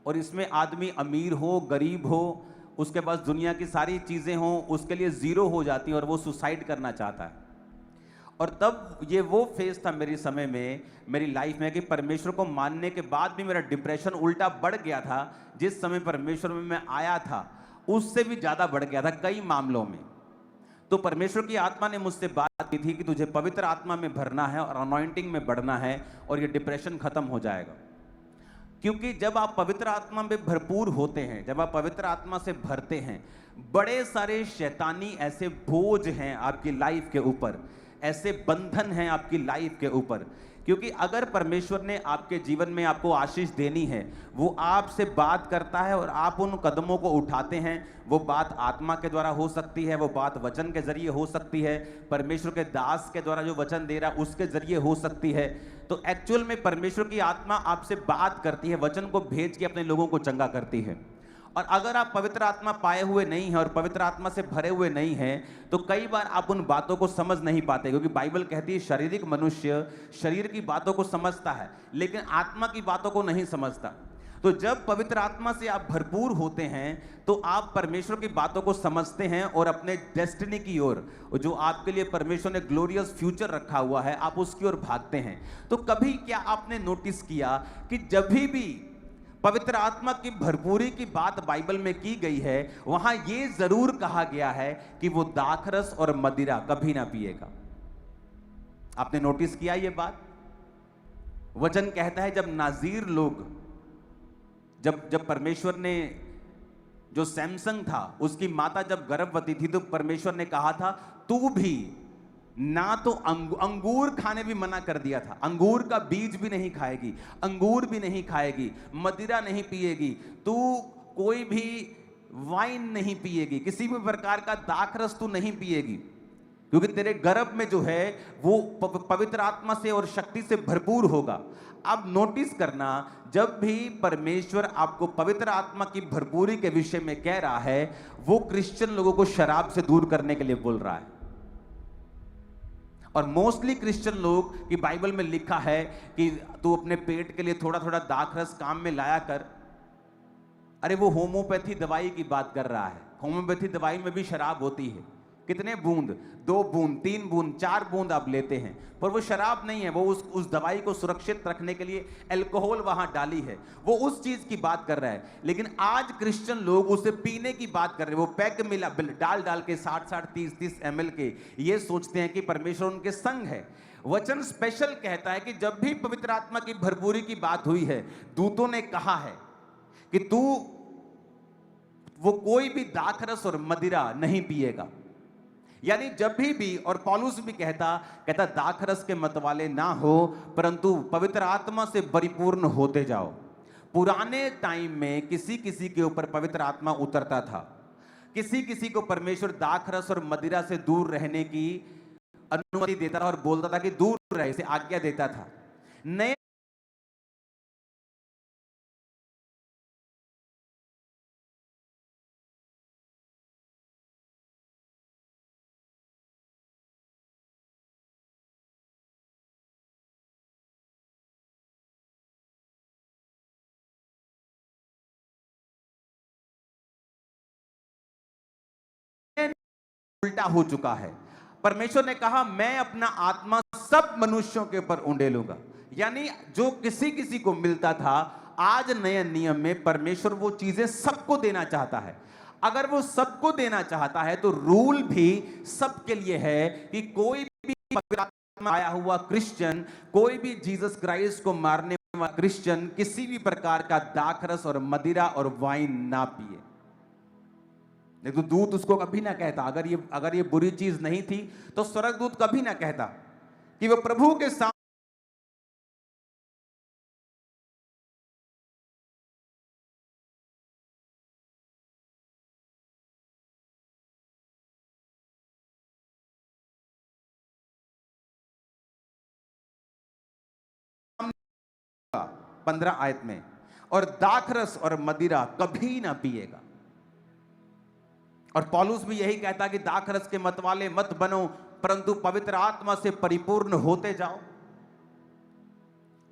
[SPEAKER 2] और इसमें आदमी अमीर हो गरीब हो, उसके पास दुनिया की सारी चीज़ें हों, उसके लिए ज़ीरो हो जाती हैं और वो सुसाइड करना चाहता है। और तब ये वो फेज था मेरे समय में, मेरी लाइफ में, कि परमेश्वर को मानने के बाद भी मेरा डिप्रेशन उल्टा बढ़ गया था। जिस समय परमेश्वर में मैं आया था उससे भी ज़्यादा बढ़ गया था कई मामलों में। तो परमेश्वर की आत्मा ने मुझसे बात की थी कि तुझे पवित्र आत्मा में भरना है और अनॉइंटिंग में बढ़ना है, और ये डिप्रेशन खत्म हो जाएगा। क्योंकि जब आप पवित्र आत्मा में भरपूर होते हैं, जब आप पवित्र आत्मा से भरते हैं, बड़े सारे शैतानी ऐसे बोझ हैं आपकी लाइफ के ऊपर, ऐसे बंधन हैं आपकी लाइफ के ऊपर। क्योंकि अगर परमेश्वर ने आपके जीवन में आपको आशीष देनी है, वो आपसे बात करता है और आप उन कदमों को उठाते हैं। वो बात आत्मा के द्वारा हो सकती है, वो बात वचन के जरिए हो सकती है, परमेश्वर के दास के द्वारा जो वचन दे रहा है उसके जरिए हो सकती है। तो एक्चुअल में परमेश्वर की आत्मा आपसे बात करती है, वचन को भेज के अपने लोगों को चंगा करती है। और अगर आप पवित्र आत्मा पाए हुए नहीं हैं और पवित्र आत्मा से भरे हुए नहीं हैं, तो कई बार आप उन बातों को समझ नहीं पाते, क्योंकि बाइबल कहती है शारीरिक मनुष्य शरीर की बातों को समझता है लेकिन आत्मा की बातों को नहीं समझता। तो जब पवित्र आत्मा से आप भरपूर होते हैं तो आप परमेश्वर की बातों को समझते हैं और अपने डेस्टिनी की ओर, जो आपके लिए परमेश्वर ने ग्लोरियस फ्यूचर रखा हुआ है, आप उसकी ओर भागते हैं। तो कभी क्या आपने नोटिस किया कि जब भी पवित्र आत्मा की भरपूरी की बात बाइबल में की गई है, वहां यह जरूर कहा गया है कि वो दाखरस और मदिरा कभी ना पिएगा। आपने नोटिस किया ये बात? वचन कहता है जब नाजीर लोग, जब परमेश्वर ने, जो सैमसंग था उसकी माता जब गर्भवती थी, तो परमेश्वर ने कहा था तू भी ना तो अंगूर खाने भी मना कर दिया था, अंगूर का बीज भी नहीं खाएगी, अंगूर भी नहीं खाएगी, मदिरा नहीं पिएगी, तू कोई भी वाइन नहीं पिएगी, किसी भी प्रकार का दाखरस तू नहीं पिएगी, क्योंकि तेरे गर्भ में जो है वो पवित्र आत्मा से और शक्ति से भरपूर होगा। अब नोटिस करना, जब भी परमेश्वर आपको पवित्र आत्मा की भरपूरी के विषय में कह रहा है, वो क्रिश्चियन लोगों को शराब से दूर करने के लिए बोल रहा है। और मोस्टली क्रिश्चियन लोग की बाइबल में लिखा है कि तू अपने पेट के लिए थोड़ा थोड़ा दाखरस काम में लाया कर। अरे वो होम्योपैथी दवाई की बात कर रहा है। होम्योपैथी दवाई में भी शराब होती है। कितने बूंद, 2 बूंद, 3 बूंद, 4 बूंद आप लेते हैं, पर वो शराब नहीं है। वो उस दवाई को सुरक्षित रखने के लिए अल्कोहल वहां डाली है, वो उस चीज की बात कर रहा है। लेकिन आज क्रिश्चियन लोग उसे पीने की बात कर रहे हैं। वो पैक मिला डाल के 60-60, 30-30 ml के, ये सोचते हैं कि परमेश्वर उनके संग है। वचन स्पेशल कहता है कि जब भी पवित्र आत्मा की भरपूरी की बात हुई है, दूतों ने कहा है कि तू वो कोई भी दाखरस और मदिरा नहीं पिएगा। यानी जब भी, और पौलुस भी कहता दाखरस के मतवाले ना हो, परंतु पवित्र आत्मा से परिपूर्ण होते जाओ। पुराने टाइम में किसी किसी के ऊपर पवित्र आत्मा उतरता था, किसी किसी को परमेश्वर दाखरस और मदिरा से दूर रहने की अनुमति देता था और बोलता था कि दूर रहे, से आज्ञा देता था। नए उल्टा हो चुका है। परमेश्वर ने कहा मैं अपना आत्मा सब मनुष्यों के ऊपर उंडेलूंगा। यानी जो किसी किसी को मिलता था, आज नए नियम में परमेश्वर वो चीजें सबको देना चाहता है। अगर वो सबको देना चाहता है तो रूल भी सबके लिए है कि कोई भी पवित्र आत्मा आया हुआ क्रिश्चियन, कोई भी जीसस क्राइस्ट को मारने वाला क्रिश्चियन किसी भी प्रकार का दाखरस और मदिरा और वाइन ना पिए। नहीं तो दूत उसको कभी ना कहता, अगर ये बुरी चीज नहीं थी तो स्वर्गदूत कभी ना कहता कि वो प्रभु के सामने का 15 आयत में, और दाखरस और मदिरा कभी ना पिएगा। और पौलुस भी यही कहता कि दाखरस के मतवाले मत बनो, परंतु पवित्र आत्मा से परिपूर्ण होते जाओ।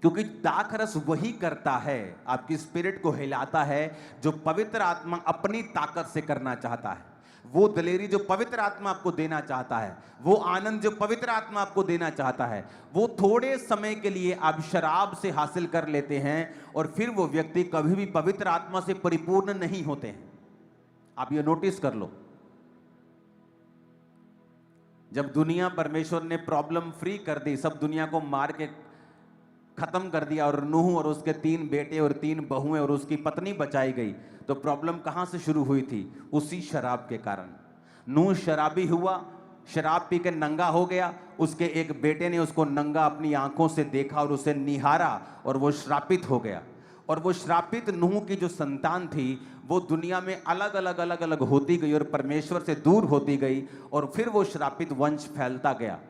[SPEAKER 2] क्योंकि दाखरस वही करता है, आपकी स्पिरिट को हिलाता है जो पवित्र आत्मा अपनी ताकत से करना चाहता है। वो दलेरी जो पवित्र आत्मा आपको देना चाहता है, वो आनंद जो पवित्र आत्मा आपको देना चाहता है, वो थोड़े समय के लिए आप शराब से हासिल कर लेते हैं और फिर वो व्यक्ति कभी भी पवित्र आत्मा से परिपूर्ण नहीं होते हैं। आप ये नोटिस कर लो। जब दुनिया परमेश्वर ने प्रॉब्लम फ्री कर दी, सब दुनिया को मार के खत्म कर दिया और नूह और उसके 3 बेटे और 3 बहुएं और उसकी पत्नी बचाई गई, तो प्रॉब्लम कहां से शुरू हुई थी? उसी शराब के कारण। नूह शराबी हुआ, शराब पी के नंगा हो गया, उसके एक बेटे ने उसको नंगा अपनी आंखों से देखा और उसे निहारा और वो श्रापित हो गया। और वो श्रापित नूह की जो संतान थी वो दुनिया में अलग अलग होती गई और परमेश्वर से दूर होती गई, और फिर वो श्रापित वंश फैलता गया।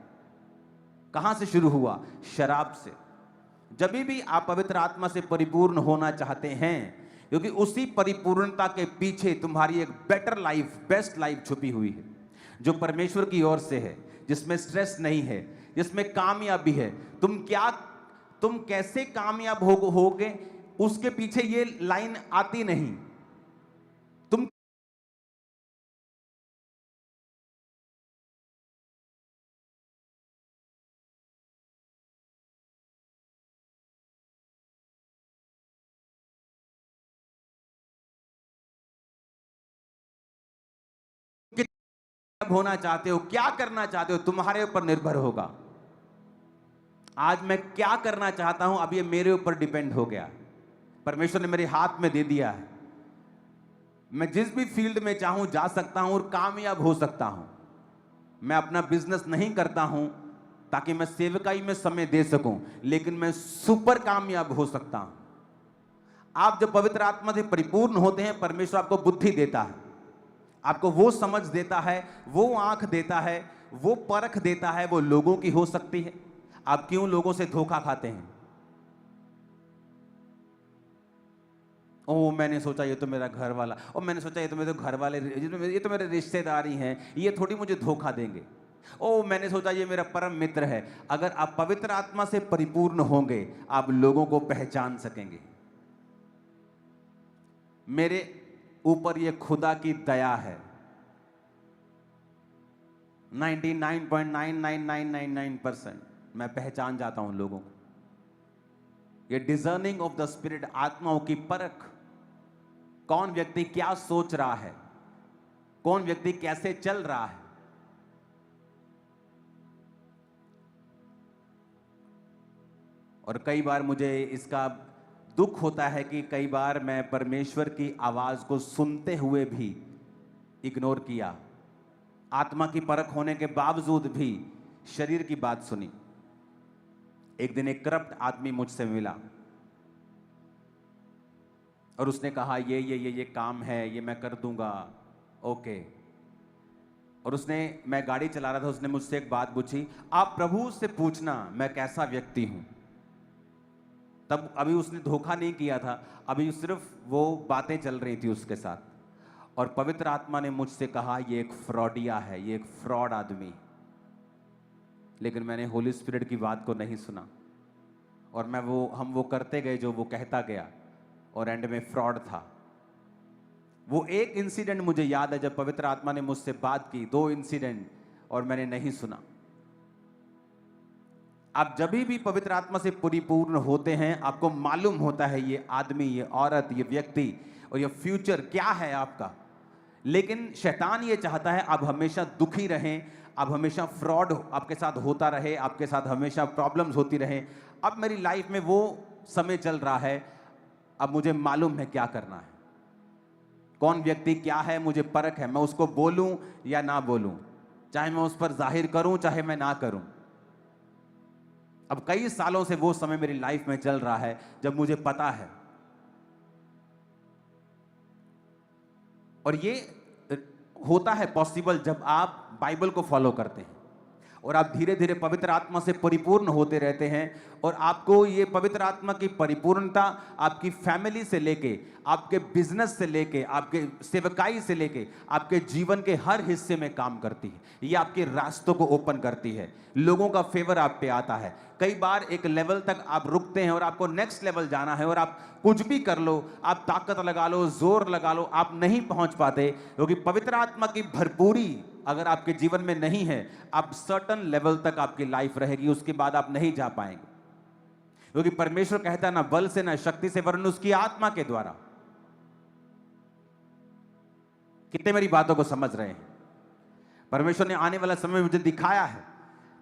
[SPEAKER 2] कहां से शुरू हुआ? शराब से। जब भी आप पवित्र आत्मा से परिपूर्ण होना चाहते हैं, क्योंकि उसी परिपूर्णता के पीछे तुम्हारी एक बेटर लाइफ, बेस्ट लाइफ छुपी हुई है, जो परमेश्वर की ओर से है, जिसमें स्ट्रेस नहीं है, जिसमें कामयाबी है। तुम कैसे कामयाब होगे उसके पीछे ये लाइन आती नहीं। तुम होना चाहते हो, क्या करना चाहते हो, तुम्हारे ऊपर निर्भर होगा। आज मैं क्या करना चाहता हूं, अब ये मेरे ऊपर डिपेंड हो गया। परमेश्वर ने मेरे हाथ में दे दिया है। मैं जिस भी फील्ड में चाहूं जा सकता हूं और कामयाब हो सकता हूं। मैं अपना बिजनेस नहीं करता हूं ताकि मैं सेवकाई में समय दे सकूं, लेकिन मैं सुपर कामयाब हो सकता हूं। आप जब पवित्र आत्मा से परिपूर्ण होते हैं, परमेश्वर आपको बुद्धि देता है, आपको वो समझ देता है, वो आंख देता है, वो परख देता है। वो लोगों की हो सकती है। आप क्यों लोगों से धोखा खाते हैं? ओ मैंने सोचा ये तो मेरा घर वाला, और मैंने सोचा ये तो मेरे घर वाले, ये तो मेरे रिश्तेदारी हैं, ये थोड़ी मुझे धोखा देंगे। ओ मैंने सोचा ये मेरा परम मित्र है। अगर आप पवित्र आत्मा से परिपूर्ण होंगे, आप लोगों को पहचान सकेंगे। मेरे ऊपर ये खुदा की दया है। 99.99999% मैं पहचान जाता हूं लोगों को। ये डिजर्निंग ऑफ द स्पिरिट, आत्माओं की परख। कौन व्यक्ति क्या सोच रहा है, कौन व्यक्ति कैसे चल रहा है। और कई बार मुझे इसका दुख होता है कि कई बार मैं परमेश्वर की आवाज को सुनते हुए भी इग्नोर किया। आत्मा की परख होने के बावजूद भी शरीर की बात सुनी। एक दिन एक करप्ट आदमी मुझसे मिला और उसने कहा ये काम है, ये मैं कर दूंगा, ओके। और मैं गाड़ी चला रहा था, उसने मुझसे एक बात पूछी, आप प्रभु से पूछना मैं कैसा व्यक्ति हूं। तब अभी उसने धोखा नहीं किया था, अभी सिर्फ वो बातें चल रही थी उसके साथ। और पवित्र आत्मा ने मुझसे कहा ये एक फ्रॉडिया है, ये एक फ्रॉड आदमी। लेकिन मैंने होली स्पिरिट की बात को नहीं सुना और हम वो करते गए जो वो कहता गया, और एंड में फ्रॉड था। वो एक इंसिडेंट मुझे याद है जब पवित्र आत्मा ने मुझसे बात की, 2 इंसिडेंट, और मैंने नहीं सुना। आप जब भी पवित्र आत्मा से परिपूर्ण होते हैं, आपको मालूम होता है ये आदमी, ये औरत, ये व्यक्ति और ये फ्यूचर क्या है आपका। लेकिन शैतान ये चाहता है आप हमेशा दुखी रहें, आप हमेशा फ्रॉड आपके साथ होता रहे, आपके साथ हमेशा प्रॉब्लम्स होती रहे। अब मेरी लाइफ में वो समय चल रहा है, अब मुझे मालूम है क्या करना है, कौन व्यक्ति क्या है मुझे परख है, मैं उसको बोलूं या ना बोलूं, चाहे मैं उस पर जाहिर करूं चाहे मैं ना करूं। अब कई सालों से वो समय मेरी लाइफ में चल रहा है जब मुझे पता है। और ये होता है पॉसिबल जब आप बाइबल को फॉलो करते हैं और आप धीरे धीरे पवित्र आत्मा से परिपूर्ण होते रहते हैं। और आपको ये पवित्र आत्मा की परिपूर्णता आपकी फैमिली से लेके, आपके बिजनेस से लेके, आपके सेवकाई से लेके, आपके जीवन के हर हिस्से में काम करती है। ये आपके रास्तों को ओपन करती है, लोगों का फेवर आप पे आता है। कई बार एक लेवल तक आप रुकते हैं और आपको नेक्स्ट लेवल जाना है और आप कुछ भी कर लो, आप ताकत लगा लो, जोर लगा लो, आप नहीं पहुंच पाते, क्योंकि पवित्र आत्मा की भरपूरी अगर आपके जीवन में नहीं है, आप सर्टन लेवल तक आपकी लाइफ रहेगी, उसके बाद आप नहीं जा पाएंगे। क्योंकि परमेश्वर कहता है ना बल से ना शक्ति से वरन उसकी आत्मा के द्वारा। कितने मेरी बातों को समझ रहे हैं? परमेश्वर ने आने वाला समय मुझे दिखाया है,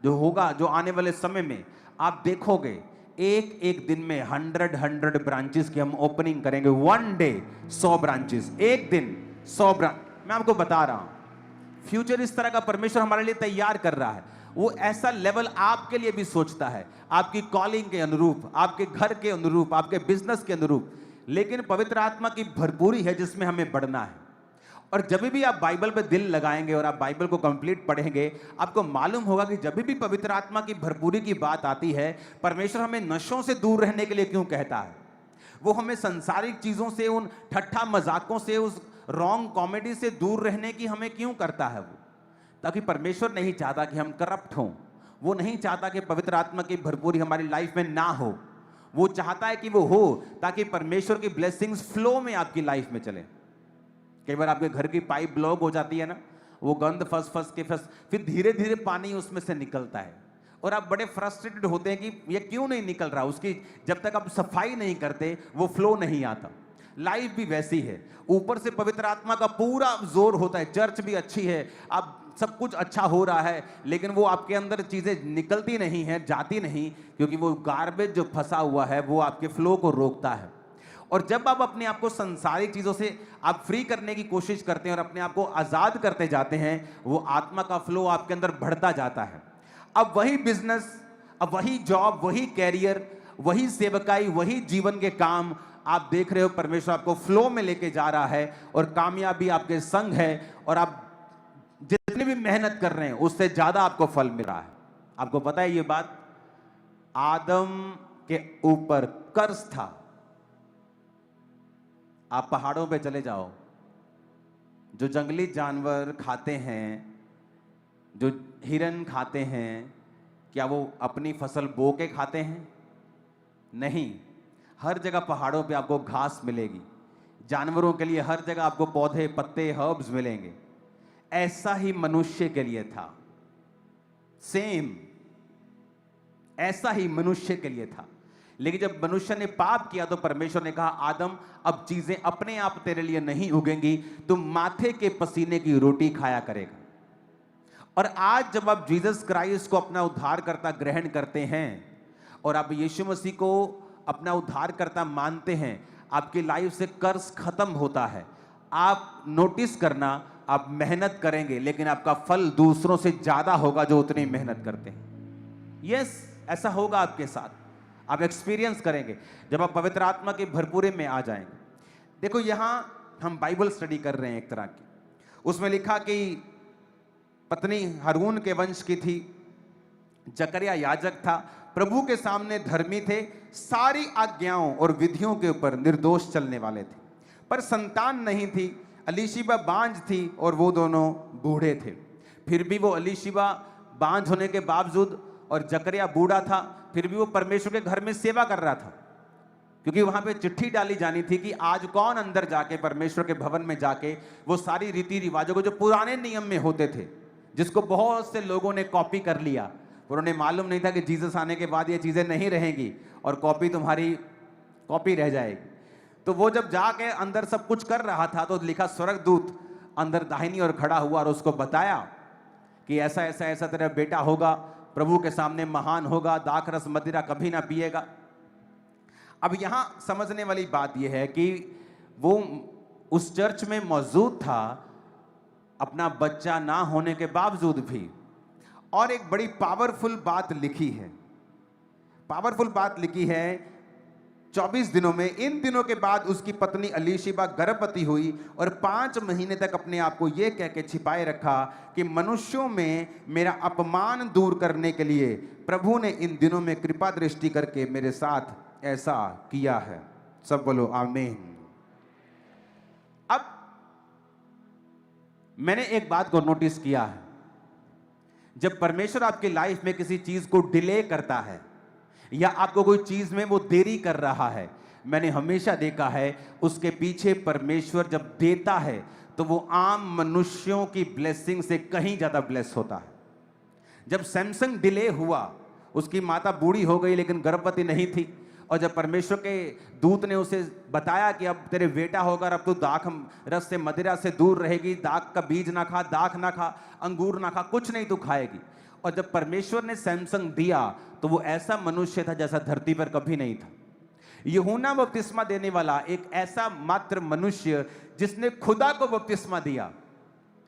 [SPEAKER 2] जो होगा, जो आने वाले समय में आप देखोगे एक एक दिन में 100 ब्रांचेस की हम ओपनिंग करेंगे। वन डे 100 ब्रांचेस, एक दिन 100 ब्रांच। मैं आपको बता रहा हूं फ्यूचर इस तरह का परमेश्वर हमारे लिए तैयार कर रहा है। वो ऐसा लेवल आपके लिए भी सोचता है, आपकी कॉलिंग के अनुरूप, आपके घर के अनुरूप, आपके बिजनेस के अनुरूप। लेकिन पवित्र आत्मा की भरपूरी है जिसमें हमें बढ़ना है। और जब भी आप बाइबल पे दिल लगाएंगे और आप बाइबल को कंप्लीट पढ़ेंगे, आपको मालूम होगा कि जब भी पवित्र आत्मा की भरपूरी की बात आती है, परमेश्वर हमें नशों से दूर रहने के लिए क्यों कहता है, वो हमें संसारिक चीजों से, उन ठट्ठा मजाकों से, उस रॉन्ग कॉमेडी से दूर रहने की हमें क्यों करता है वो? ताकि परमेश्वर नहीं चाहता कि हम करप्ट हों, वो नहीं चाहता कि पवित्र आत्मा की भरपूरी हमारी लाइफ में ना हो। वो चाहता है कि वो हो ताकि परमेश्वर की ब्लेसिंग्स फ्लो में आपकी लाइफ में चले। कई बार आपके घर की पाइप ब्लॉक हो जाती है ना, वो गंद फंस के फिर धीरे धीरे पानी उसमें से निकलता है और आप बड़े फ्रस्ट्रेटेड होते हैं कि ये क्यों नहीं निकल रहा। उसकी जब तक आप सफाई नहीं करते वो फ्लो नहीं आता। लाइफ भी वैसी है, ऊपर से पवित्र आत्मा का पूरा जोर होता है, चर्च भी अच्छी है, आप सब कुछ अच्छा हो रहा है, लेकिन वो आपके अंदर चीजें निकलती नहीं है, जाती नहीं, क्योंकि वो गार्बेज जो फंसा हुआ है वो आपके फ्लो को रोकता है। और जब आप अपने आप को संसारिक चीजों से आप फ्री करने की कोशिश करते हैं और अपने आप को आजाद करते जाते हैं, वो आत्मा का फ्लो आपके अंदर बढ़ता जाता है। अब वही बिजनेस, अब वही जॉब, वही कैरियर, वही सेवकाई, वही जीवन के काम आप देख रहे हो, परमेश्वर आपको फ्लो में लेके जा रहा है और कामयाबी आपके संग है। और आप जितनी भी मेहनत कर रहे हैं उससे ज्यादा आपको फल मिल रहा है। आपको पता है ये बात? आदम के ऊपर कर्ज था। आप पहाड़ों पे चले जाओ, जो जंगली जानवर खाते हैं, जो हिरन खाते हैं, क्या वो अपनी फसल बो के खाते हैं? नहीं। हर जगह पहाड़ों पे आपको घास मिलेगी, जानवरों के लिए हर जगह आपको पौधे, पत्ते, हर्ब्स मिलेंगे। ऐसा ही मनुष्य के लिए था, सेम ऐसा ही मनुष्य के लिए था। लेकिन जब मनुष्य ने पाप किया तो परमेश्वर ने कहा, आदम अब चीजें अपने आप तेरे लिए नहीं उगेंगी, तुम माथे के पसीने की रोटी खाया करेगा। और आज जब आप जीसस क्राइस्ट को अपना उद्धारकर्ता ग्रहण करते हैं और आप यीशु मसीह को अपना उद्धारकर्ता मानते हैं, आपकी लाइफ से कर्ज खत्म होता है। आप नोटिस करना, आप मेहनत करेंगे लेकिन आपका फल दूसरों से ज्यादा होगा जो उतनी मेहनत करते हैं। यस, ऐसा होगा आपके साथ, आप एक्सपीरियंस करेंगे जब आप पवित्र आत्मा के भरपूरे में आ जाएंगे। देखो यहां हम बाइबल स्टडी कर रहे हैं एक तरह की, उसमें लिखा कि पत्नी हारून के वंश की थी, जकरिया याजक था, प्रभु के सामने धर्मी थे, सारी आज्ञाओं और विधियों के ऊपर निर्दोष चलने वाले थे, पर संतान नहीं थी। अलीशिबा बांझ थी और वो दोनों बूढ़े थे। फिर भी वो अलीशिबा बांझ होने के बावजूद और जकरिया बूढ़ा था, फिर भी वो परमेश्वर के घर में सेवा कर रहा था, क्योंकि वहां पे चिट्ठी डाली जानी थी कि आज कौन अंदर जाके परमेश्वर के भवन में जाके वो सारी रीति रिवाजों को जो पुराने नियम में होते थे, जिसको बहुत से लोगों ने कॉपी कर लिया। उन्होंने मालूम नहीं था कि जीसस आने के बाद ये चीजें नहीं रहेंगी और कॉपी तुम्हारी कॉपी रह जाएगी। तो वो जब जाके अंदर सब कुछ कर रहा था तो लिखा, स्वर्गदूत अंदर दाहिनी ओर खड़ा हुआ और उसको बताया कि ऐसा ऐसा ऐसा तेरा बेटा होगा, प्रभु के सामने महान होगा, दाखरस मदिरा कभी ना पिएगा। अब यहां समझने वाली बात यह है कि वो उस चर्च में मौजूद था अपना बच्चा ना होने के बावजूद भी। और एक बड़ी पावरफुल बात लिखी है, पावरफुल बात लिखी है 24 दिनों में। इन दिनों के बाद उसकी पत्नी अलीशिबा गर्भवती हुई और 5 महीने तक अपने आप को यह कह के छिपाए रखा कि मनुष्यों में मेरा अपमान दूर करने के लिए प्रभु ने इन दिनों में कृपा दृष्टि करके मेरे साथ ऐसा किया है। सब बोलो आमीन। अब मैंने एक बात को नोटिस किया है, जब परमेश्वर आपकी लाइफ में किसी चीज को डिले करता है या आपको कोई चीज में वो देरी कर रहा है, मैंने हमेशा देखा है उसके पीछे परमेश्वर जब देता है तो वो आम मनुष्यों की ब्लेसिंग से कहीं ज्यादा ब्लेस होता है। जब सैमसंग डिले हुआ, उसकी माता बूढ़ी हो गई लेकिन गर्भवती नहीं थी, और जब परमेश्वर के दूत ने उसे बताया कि अब तेरे बेटा होगा, अब तू दाख रस से मदिरा से दूर रहेगी, दाख का बीज ना खा, दाख ना खा, अंगूर ना खा, कुछ नहीं तू खाएगी। और जब परमेश्वर ने सैमसंग दिया तो वो ऐसा मनुष्य था जैसा धरती पर कभी नहीं था। यूहन्ना बपतिस्मा देने वाला एक ऐसा मात्र मनुष्य जिसने खुदा को बपतिस्मा दिया,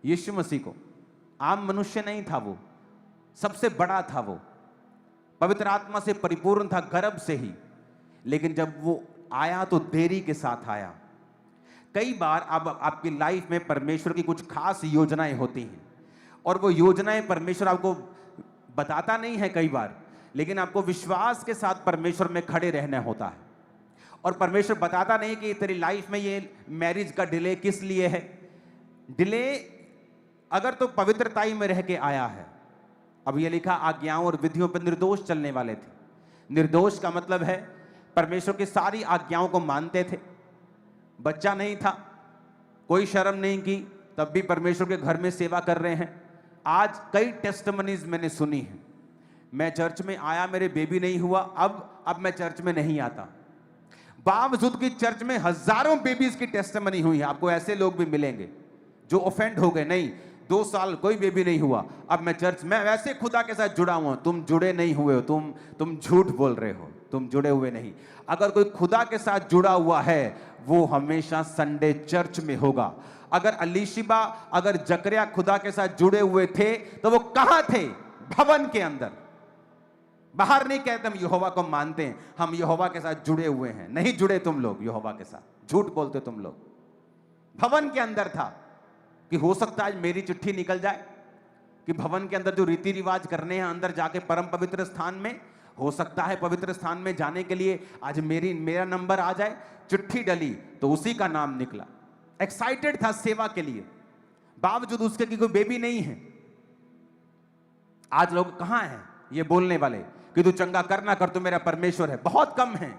[SPEAKER 2] यीशु मसीह को। आम मनुष्य नहीं था वो, सबसे बड़ा था वो, पवित्र आत्मा से परिपूर्ण था गर्भ से ही। लेकिन जब वो आया तो देरी के साथ आया। कई बार अब आपकी लाइफ में परमेश्वर की कुछ खास योजनाएं होती हैं और वो योजनाएं परमेश्वर आपको बताता नहीं है कई बार, लेकिन आपको विश्वास के साथ परमेश्वर में खड़े रहना होता है। और परमेश्वर बताता नहीं कि तेरी लाइफ में ये मैरिज का डिले किस लिए है। डिले अगर तो पवित्रताई में रह के आया है। अब ये लिखा आज्ञाओं और विधियों पर निर्दोष चलने वाले थे। निर्दोष का मतलब है परमेश्वर की सारी आज्ञाओं को मानते थे, बच्चा नहीं था, कोई शर्म नहीं की, तब भी परमेश्वर के घर में सेवा कर रहे हैं। आज कई टेस्टिमनीज मैंने सुनी है, मैं चर्च में आया, मेरे बेबी नहीं हुआ, अब मैं चर्च में नहीं आता। बावजूद कि चर्च में हजारों बेबीज की टेस्टिमनी हुई है। आपको ऐसे लोग भी मिलेंगे जो ऑफेंड हो गए, नहीं 2 साल कोई बेबी नहीं हुआ, अब मैं चर्च में वैसे खुदा के साथ जुड़ा हुआ। तुम जुड़े नहीं हुए हो, तुम झूठ बोल रहे हो, तुम जुड़े हुए नहीं। अगर कोई खुदा के साथ जुड़ा हुआ है वो हमेशा संडे चर्च में होगा। अगर अलीशिबा, अगर जकरिया खुदा के साथ जुड़े हुए थे तो वो कहां थे? भवन के अंदर। बाहर नहीं कहते हम यहोवा को मानते हैं, हम यहोवा के साथ जुड़े हुए हैं। नहीं जुड़े तुम लोग यहोवा के साथ, झूठ बोलते तुम लोग। भवन के अंदर था कि हो सकता है आज मेरी चिट्ठी निकल जाए कि भवन के अंदर जो रीति रिवाज करने हैं अंदर जाके परम पवित्र स्थान में, हो सकता है पवित्र स्थान में जाने के लिए आज मेरा नंबर आ जाए। चिट्ठी डली तो उसी का नाम निकला। एक्साइटेड था सेवा के लिए, बावजूद उसके कि कोई बेबी नहीं है। आज लोग कहां हैं ये बोलने वाले कि तू चंगा कर ना कर, तू मेरा परमेश्वर है? बहुत कम है।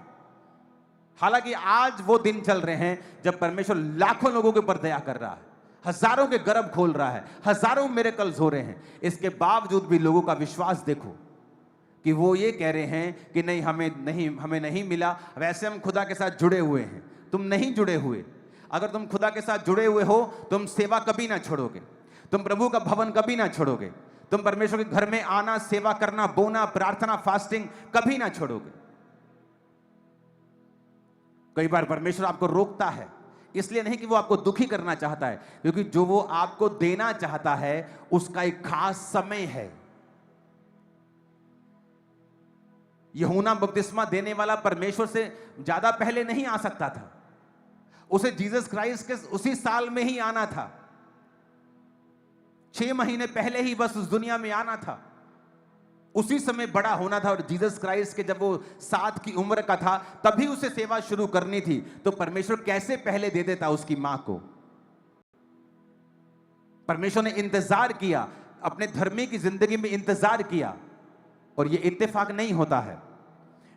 [SPEAKER 2] हालांकि आज वो दिन चल रहे हैं जब परमेश्वर लाखों लोगों के ऊपर दया कर रहा है, हजारों के गर्भ खोल रहा है, हजारों मिरेकल्स हो रहे हैं। इसके बावजूद भी लोगों का विश्वास देखो कि वो ये कह रहे हैं कि नहीं हमें नहीं मिला। वैसे हम खुदा के साथ जुड़े हुए हैं। तुम नहीं जुड़े हुए। अगर तुम खुदा के साथ जुड़े हुए हो तुम सेवा कभी ना छोड़ोगे, तुम प्रभु का भवन कभी ना छोड़ोगे, तुम परमेश्वर के घर में आना, सेवा करना, बोना, प्रार्थना, फास्टिंग कभी ना छोड़ोगे। कई बार परमेश्वर आपको रोकता है, इसलिए नहीं कि वो आपको दुखी करना चाहता है, क्योंकि जो वो आपको देना चाहता है उसका एक खास समय है। यूहन्ना बपतिस्मा देने वाला परमेश्वर से ज्यादा पहले नहीं आ सकता था। उसे जीसस क्राइस्ट के उसी साल में ही आना था। 6 महीने पहले ही बस उस दुनिया में आना था, उसी समय बड़ा होना था। और जीसस क्राइस्ट के जब वो 7 की उम्र का था तभी उसे सेवा शुरू करनी थी। तो परमेश्वर कैसे पहले दे देता उसकी मां को? परमेश्वर ने इंतजार किया, अपने धर्मी की जिंदगी में इंतजार किया। और ये इत्तेफाक नहीं होता है।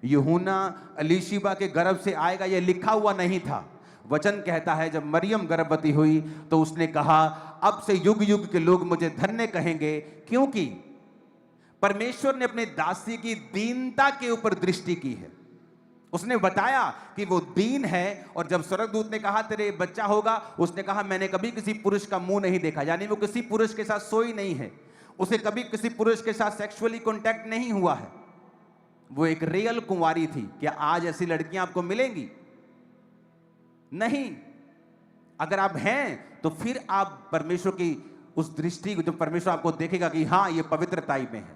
[SPEAKER 2] यूहन्ना अलीशिबा के गर्भ से आएगा यह लिखा हुआ नहीं था। वचन कहता है जब मरियम गर्भवती हुई तो उसने कहा अब से युग युग के लोग मुझे धन्य कहेंगे, क्योंकि परमेश्वर ने अपने दासी की दीनता के ऊपर दृष्टि की है। उसने बताया कि वो दीन है, और जब स्वर्गदूत ने कहा तेरे बच्चा होगा, उसने कहा मैंने कभी किसी पुरुष का मुंह नहीं देखा, यानी वो किसी पुरुष के साथ सोई नहीं है, उसे कभी किसी पुरुष के साथ सेक्सुअली कॉन्टैक्ट नहीं हुआ है, वो एक रियल कुंवारी थी। क्या आज ऐसी लड़कियां आपको मिलेंगी? नहीं। अगर आप हैं तो फिर आप परमेश्वर की उस दृष्टि को, जो परमेश्वर आपको देखेगा कि हां ये पवित्रताई में है,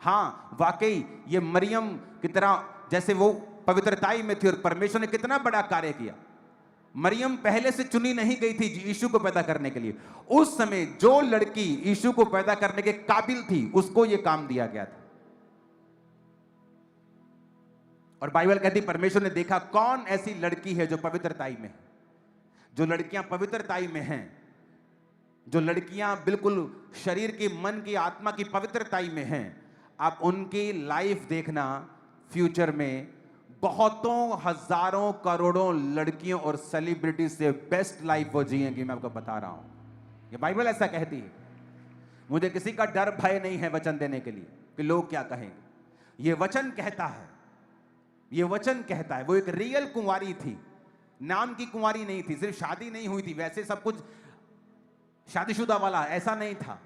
[SPEAKER 2] हां वाकई ये मरियम की तरह जैसे वो पवित्रताई में थी, और परमेश्वर ने कितना बड़ा कार्य किया। मरियम पहले से चुनी नहीं गई थी यीशु को पैदा करने के लिए, उस समय जो लड़की यीशु को पैदा करने के काबिल थी उसको यह काम दिया गया था। और बाइबल कहती परमेश्वर ने देखा कौन ऐसी लड़की है जो पवित्रताई में है। जो लड़कियां पवित्रताई में हैं, जो लड़कियां बिल्कुल शरीर की, मन की, आत्मा की पवित्रताई में हैं, आप उनकी लाइफ देखना, फ्यूचर में बहुतों हजारों करोड़ों लड़कियों और सेलिब्रिटी से बेस्ट लाइफ वो जिएंगी। मैं आपको बता रहा हूं, ये बाइबल ऐसा कहती है। मुझे किसी का डर भय नहीं है वचन देने के लिए कि लोग क्या कहेंगे। ये वचन कहता है, ये वचन कहता है। वो एक रियल कुंवारी थी, नाम की कुंवारी नहीं थी, सिर्फ शादी नहीं हुई थी, वैसे सब कुछ शादीशुदा वाला ऐसा नहीं था।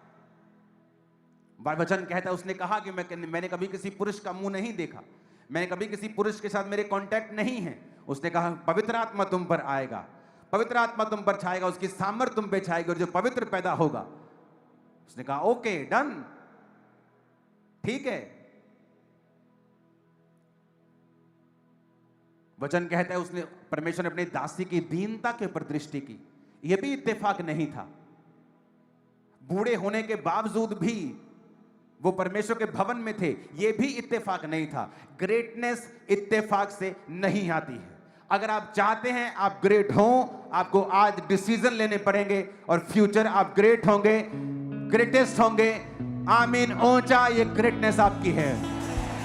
[SPEAKER 2] वचन कहता है, उसने कहा कि मैंने कभी किसी पुरुष का मुंह नहीं देखा, मैंने कभी किसी पुरुष के साथ मेरे कांटेक्ट नहीं है। उसने कहा पवित्र आत्मा तुम पर आएगा, पवित्र आत्मा तुम पर छाएगा, उसकी सामर्थ तुम पे छाएगी, और जो पवित्र पैदा होगा। उसने कहा ओके डन, ठीक है। वचन कहता है उसने, परमेश्वर ने अपनी दासी की दीनता के ऊपर दृष्टि की। यह भी इत्तेफाक नहीं था, बूढ़े होने के बावजूद भी वो परमेश्वर के भवन में थे, यह भी इत्तेफाक नहीं था। ग्रेटनेस इत्तेफाक से नहीं आती है। अगर आप चाहते हैं आप ग्रेट हो, आपको आज डिसीजन लेने पड़ेंगे, और फ्यूचर आप ग्रेट होंगे, ग्रेटेस्ट होंगे। आमीन। ऊंचा ये ग्रेटनेस आपकी है,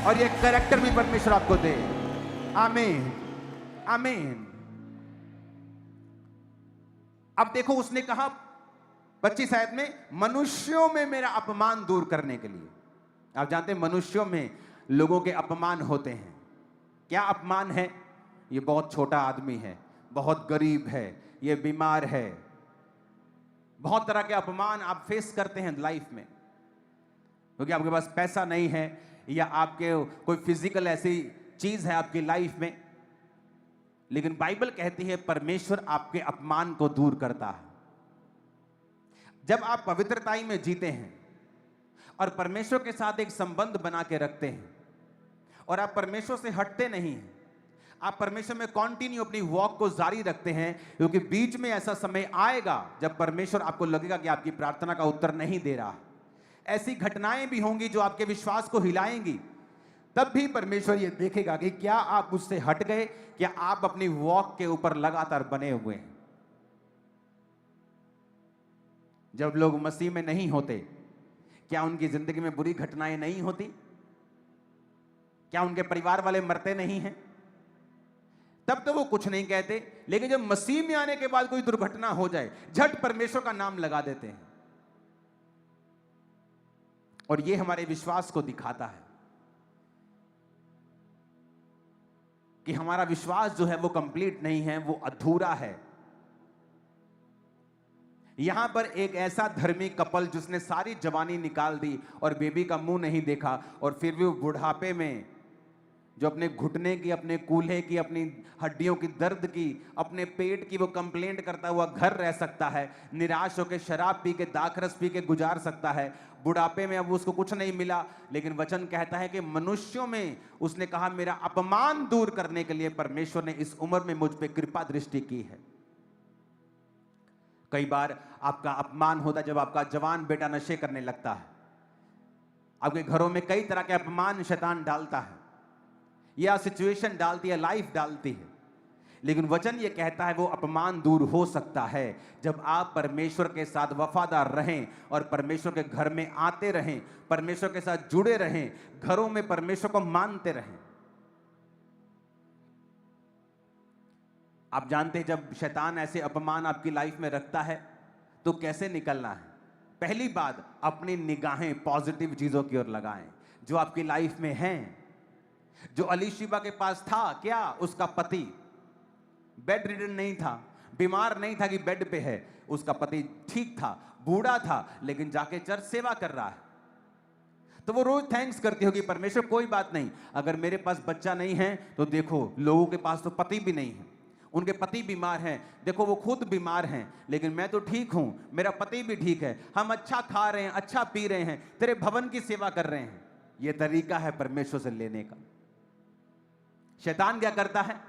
[SPEAKER 2] और ये कैरेक्टर भी परमेश्वर आपको दे। आमीन, आमीन। अब देखो उसने कहा 25 आयत में, मनुष्यों में मेरा अपमान दूर करने के लिए। आप जानते हैं मनुष्यों में लोगों के अपमान होते हैं। क्या अपमान है? ये बहुत छोटा आदमी है, बहुत गरीब है, ये बीमार है। बहुत तरह के अपमान आप फेस करते हैं लाइफ में, क्योंकि आपके पास पैसा नहीं है, या आपके कोई फिजिकल ऐसी चीज है आपकी लाइफ में। लेकिन बाइबल कहती है परमेश्वर आपके अपमान को दूर करता है। जब आप पवित्रताई में जीते हैं और परमेश्वर के साथ एक संबंध बना के रखते हैं, और आप परमेश्वर से हटते नहीं हैं, आप परमेश्वर में कंटिन्यू अपनी वॉक को जारी रखते हैं, क्योंकि बीच में ऐसा समय आएगा जब परमेश्वर आपको लगेगा कि आपकी प्रार्थना का उत्तर नहीं दे रहा। ऐसी घटनाएं भी होंगी जो आपके विश्वास को हिलाएंगी। तब भी परमेश्वर ये देखेगा कि क्या आप उससे हट गए, क्या आप अपनी वॉक के ऊपर लगातार बने हुए हैं। जब लोग मसीह में नहीं होते, क्या उनकी जिंदगी में बुरी घटनाएं नहीं होती? क्या उनके परिवार वाले मरते नहीं हैं? तब तो वो कुछ नहीं कहते, लेकिन जब मसीह में आने के बाद कोई दुर्घटना हो जाए, झट परमेश्वर का नाम लगा देते हैं। और ये हमारे विश्वास को दिखाता है कि हमारा विश्वास जो है वो कंप्लीट नहीं है, वो अधूरा है। यहां पर एक ऐसा धर्मी कपल जिसने सारी जवानी निकाल दी और बेबी का मुंह नहीं देखा, और फिर भी वो बुढ़ापे में जो अपने घुटने की, अपने कूल्हे की, अपनी हड्डियों की दर्द की, अपने पेट की वो कंप्लेंट करता हुआ घर रह सकता है, निराश होकर शराब पी के, दाखरस पी के गुजार सकता है। बुढ़ापे में अब उसको कुछ नहीं मिला, लेकिन वचन कहता है कि मनुष्यों में उसने कहा मेरा अपमान दूर करने के लिए परमेश्वर ने इस उम्र में मुझ पे कृपा दृष्टि की है। कई बार आपका अपमान होता है जब आपका जवान बेटा नशे करने लगता है। आपके घरों में कई तरह के अपमान शैतान डालता है, या सिचुएशन डालती है, लाइफ डालती है। लेकिन वचन ये कहता है वो अपमान दूर हो सकता है जब आप परमेश्वर के साथ वफादार रहें और परमेश्वर के घर में आते रहें, परमेश्वर के साथ जुड़े रहें, घरों में परमेश्वर को मानते रहें। आप जानते हैं जब शैतान ऐसे अपमान आपकी लाइफ में रखता है तो कैसे निकलना है। पहली बात, अपनी निगाहें पॉजिटिव चीजों की ओर लगाएं जो आपकी लाइफ में हैं। जो अलीशिबा के पास था क्या? उसका पति बेड रिडन नहीं था, बीमार नहीं था कि बेड पे है। उसका पति ठीक था, बूढ़ा था, लेकिन जाके चर्च सेवा कर रहा है। तो वो रोज थैंक्स करती होगी, परमेश्वर कोई बात नहीं, अगर मेरे पास बच्चा नहीं है तो देखो लोगों के पास तो पति भी नहीं है, उनके पति बीमार हैं, देखो वो खुद बीमार हैं, लेकिन मैं तो ठीक हूं, मेरा पति भी ठीक है, हम अच्छा खा रहे हैं, अच्छा पी रहे हैं, तेरे भवन की सेवा कर रहे हैं। यह तरीका है परमेश्वर से लेने का। शैतान क्या करता है?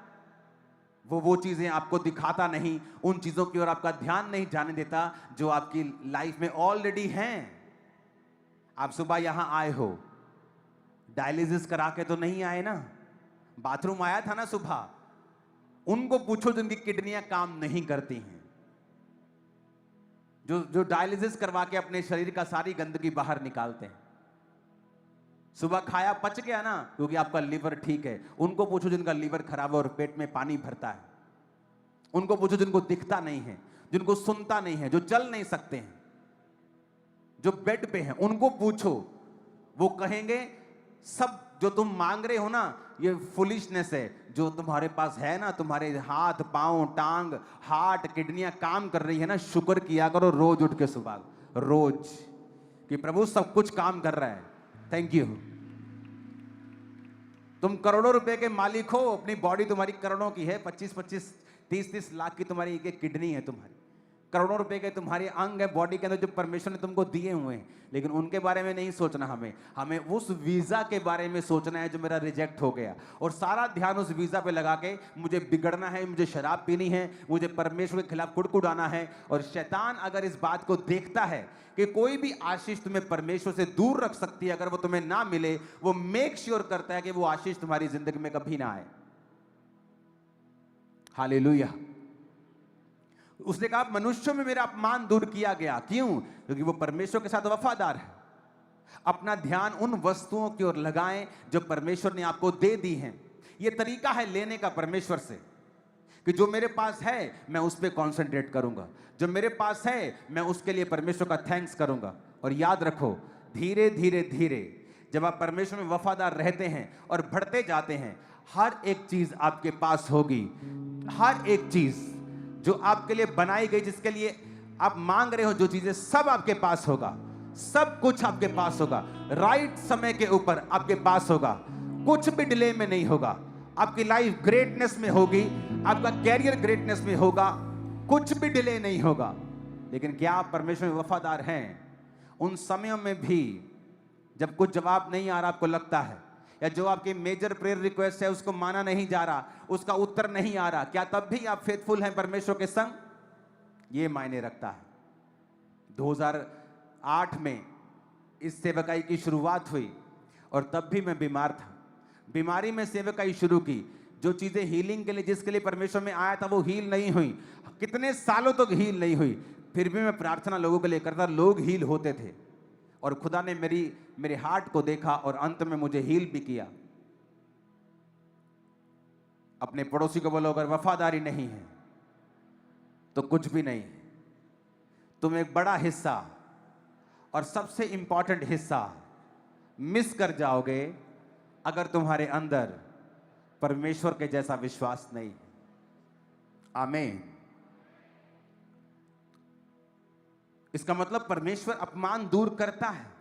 [SPEAKER 2] वो चीजें आपको दिखाता नहीं, उन चीजों की ओर आपका ध्यान नहीं जाने देता जो आपकी लाइफ में ऑलरेडी हैं। आप सुबह यहां आए हो, डायलिसिस करा के तो नहीं आए ना, बाथरूम आया था ना सुबह। उनको पूछो जिनकी किडनियां काम नहीं करती हैं, जो डायलिसिस करवा के अपने शरीर का सारी गंदगी बाहर निकालते हैं। सुबह खाया पच गया ना, क्योंकि आपका लीवर ठीक है। उनको पूछो जिनका लीवर खराब है और पेट में पानी भरता है। उनको पूछो जिनको दिखता नहीं है, जिनको सुनता नहीं है, जो चल नहीं सकते हैं, जो बेड पे हैं, उनको पूछो, वो कहेंगे सब जो तुम मांग रहे हो ना ये फुलिशनेस है। जो तुम्हारे पास है ना, तुम्हारे हाथ पांव टांग हार्ट किडनियां काम कर रही है ना, शुक्र किया करो रोज उठ के सुबह, रोज, कि प्रभु सब कुछ काम कर रहा है, थैंक यू। तुम करोड़ों रुपए के मालिक हो, अपनी बॉडी तुम्हारी करोड़ों की है, 25-25 30-30 लाख की तुम्हारी एक किडनी है, तुम्हारी करोड़ों रुपए के तुम्हारे अंग है बॉडी के अंदर जो परमेश्वर ने तुमको दिए हुए हैं। लेकिन उनके बारे में नहीं सोचना, हमें उस वीजा के बारे में सोचना है जो मेरा रिजेक्ट हो गया, और सारा ध्यान उस वीजा पे लगा के मुझे बिगड़ना है, मुझे शराब पीनी है, मुझे परमेश्वर के खिलाफ कुड़कुड़ाना है। और शैतान अगर इस बात को देखता है कि कोई भी आशीष तुम्हें परमेश्वर से दूर रख सकती है, अगर वो तुम्हें ना मिले, वो मेक श्योर करता है कि वो आशीष तुम्हारी जिंदगी में कभी ना आए। हालेलुया। उसने कहा मनुष्यों में मेरा अपमान दूर किया गया, क्यों? क्योंकि वो परमेश्वर के साथ वफादार है। अपना ध्यान उन वस्तुओं की ओर लगाएं जो परमेश्वर ने आपको दे दी हैं। यह तरीका है लेने का परमेश्वर से, कि जो मेरे पास है मैं उस पर कॉन्सेंट्रेट करूंगा, जो मेरे पास है मैं उसके लिए परमेश्वर का थैंक्स करूंगा। और याद रखो, धीरे धीरे धीरे जब आप परमेश्वर में वफादार रहते हैं और बढ़ते जाते हैं, हर एक चीज आपके पास होगी। हर एक चीज जो आपके लिए बनाई गई, जिसके लिए आप मांग रहे हो, जो चीजें सब आपके पास होगा, सब कुछ आपके पास होगा, राइट समय के ऊपर आपके पास होगा, कुछ भी डिले में नहीं होगा। आपकी लाइफ ग्रेटनेस में होगी, आपका कैरियर ग्रेटनेस में होगा, कुछ भी डिले नहीं होगा। लेकिन क्या आप परमेश्वर में वफादार हैं? उन समयों में भी जब कुछ जवाब नहीं आ रहा, आपको लगता है, या जो आपकी मेजर प्रेयर रिक्वेस्ट है उसको माना नहीं जा रहा, उसका उत्तर नहीं आ रहा, क्या तब भी आप फेथफुल हैं परमेश्वर के संग? ये मायने रखता है। 2008 में इस सेवकाई की शुरुआत हुई और तब भी मैं बीमार था। बीमारी में सेवकाई शुरू की, जो चीजें हीलिंग के लिए, जिसके लिए परमेश्वर में आया था, वो हील नहीं हुई। कितने सालों तक हील नहीं हुई। फिर भी मैं प्रार्थना लोगों के लिए करता, लोग हील होते थे, और खुदा ने मेरे हार्ट को देखा और अंत में मुझे हील भी किया। अपने पड़ोसी को बोलो, अगर वफादारी नहीं है तो कुछ भी नहीं है। तुम एक बड़ा हिस्सा और सबसे इंपॉर्टेंट हिस्सा मिस कर जाओगे अगर तुम्हारे अंदर परमेश्वर के जैसा विश्वास नहीं है। आमीन। इसका मतलब परमेश्वर अपमान दूर करता है।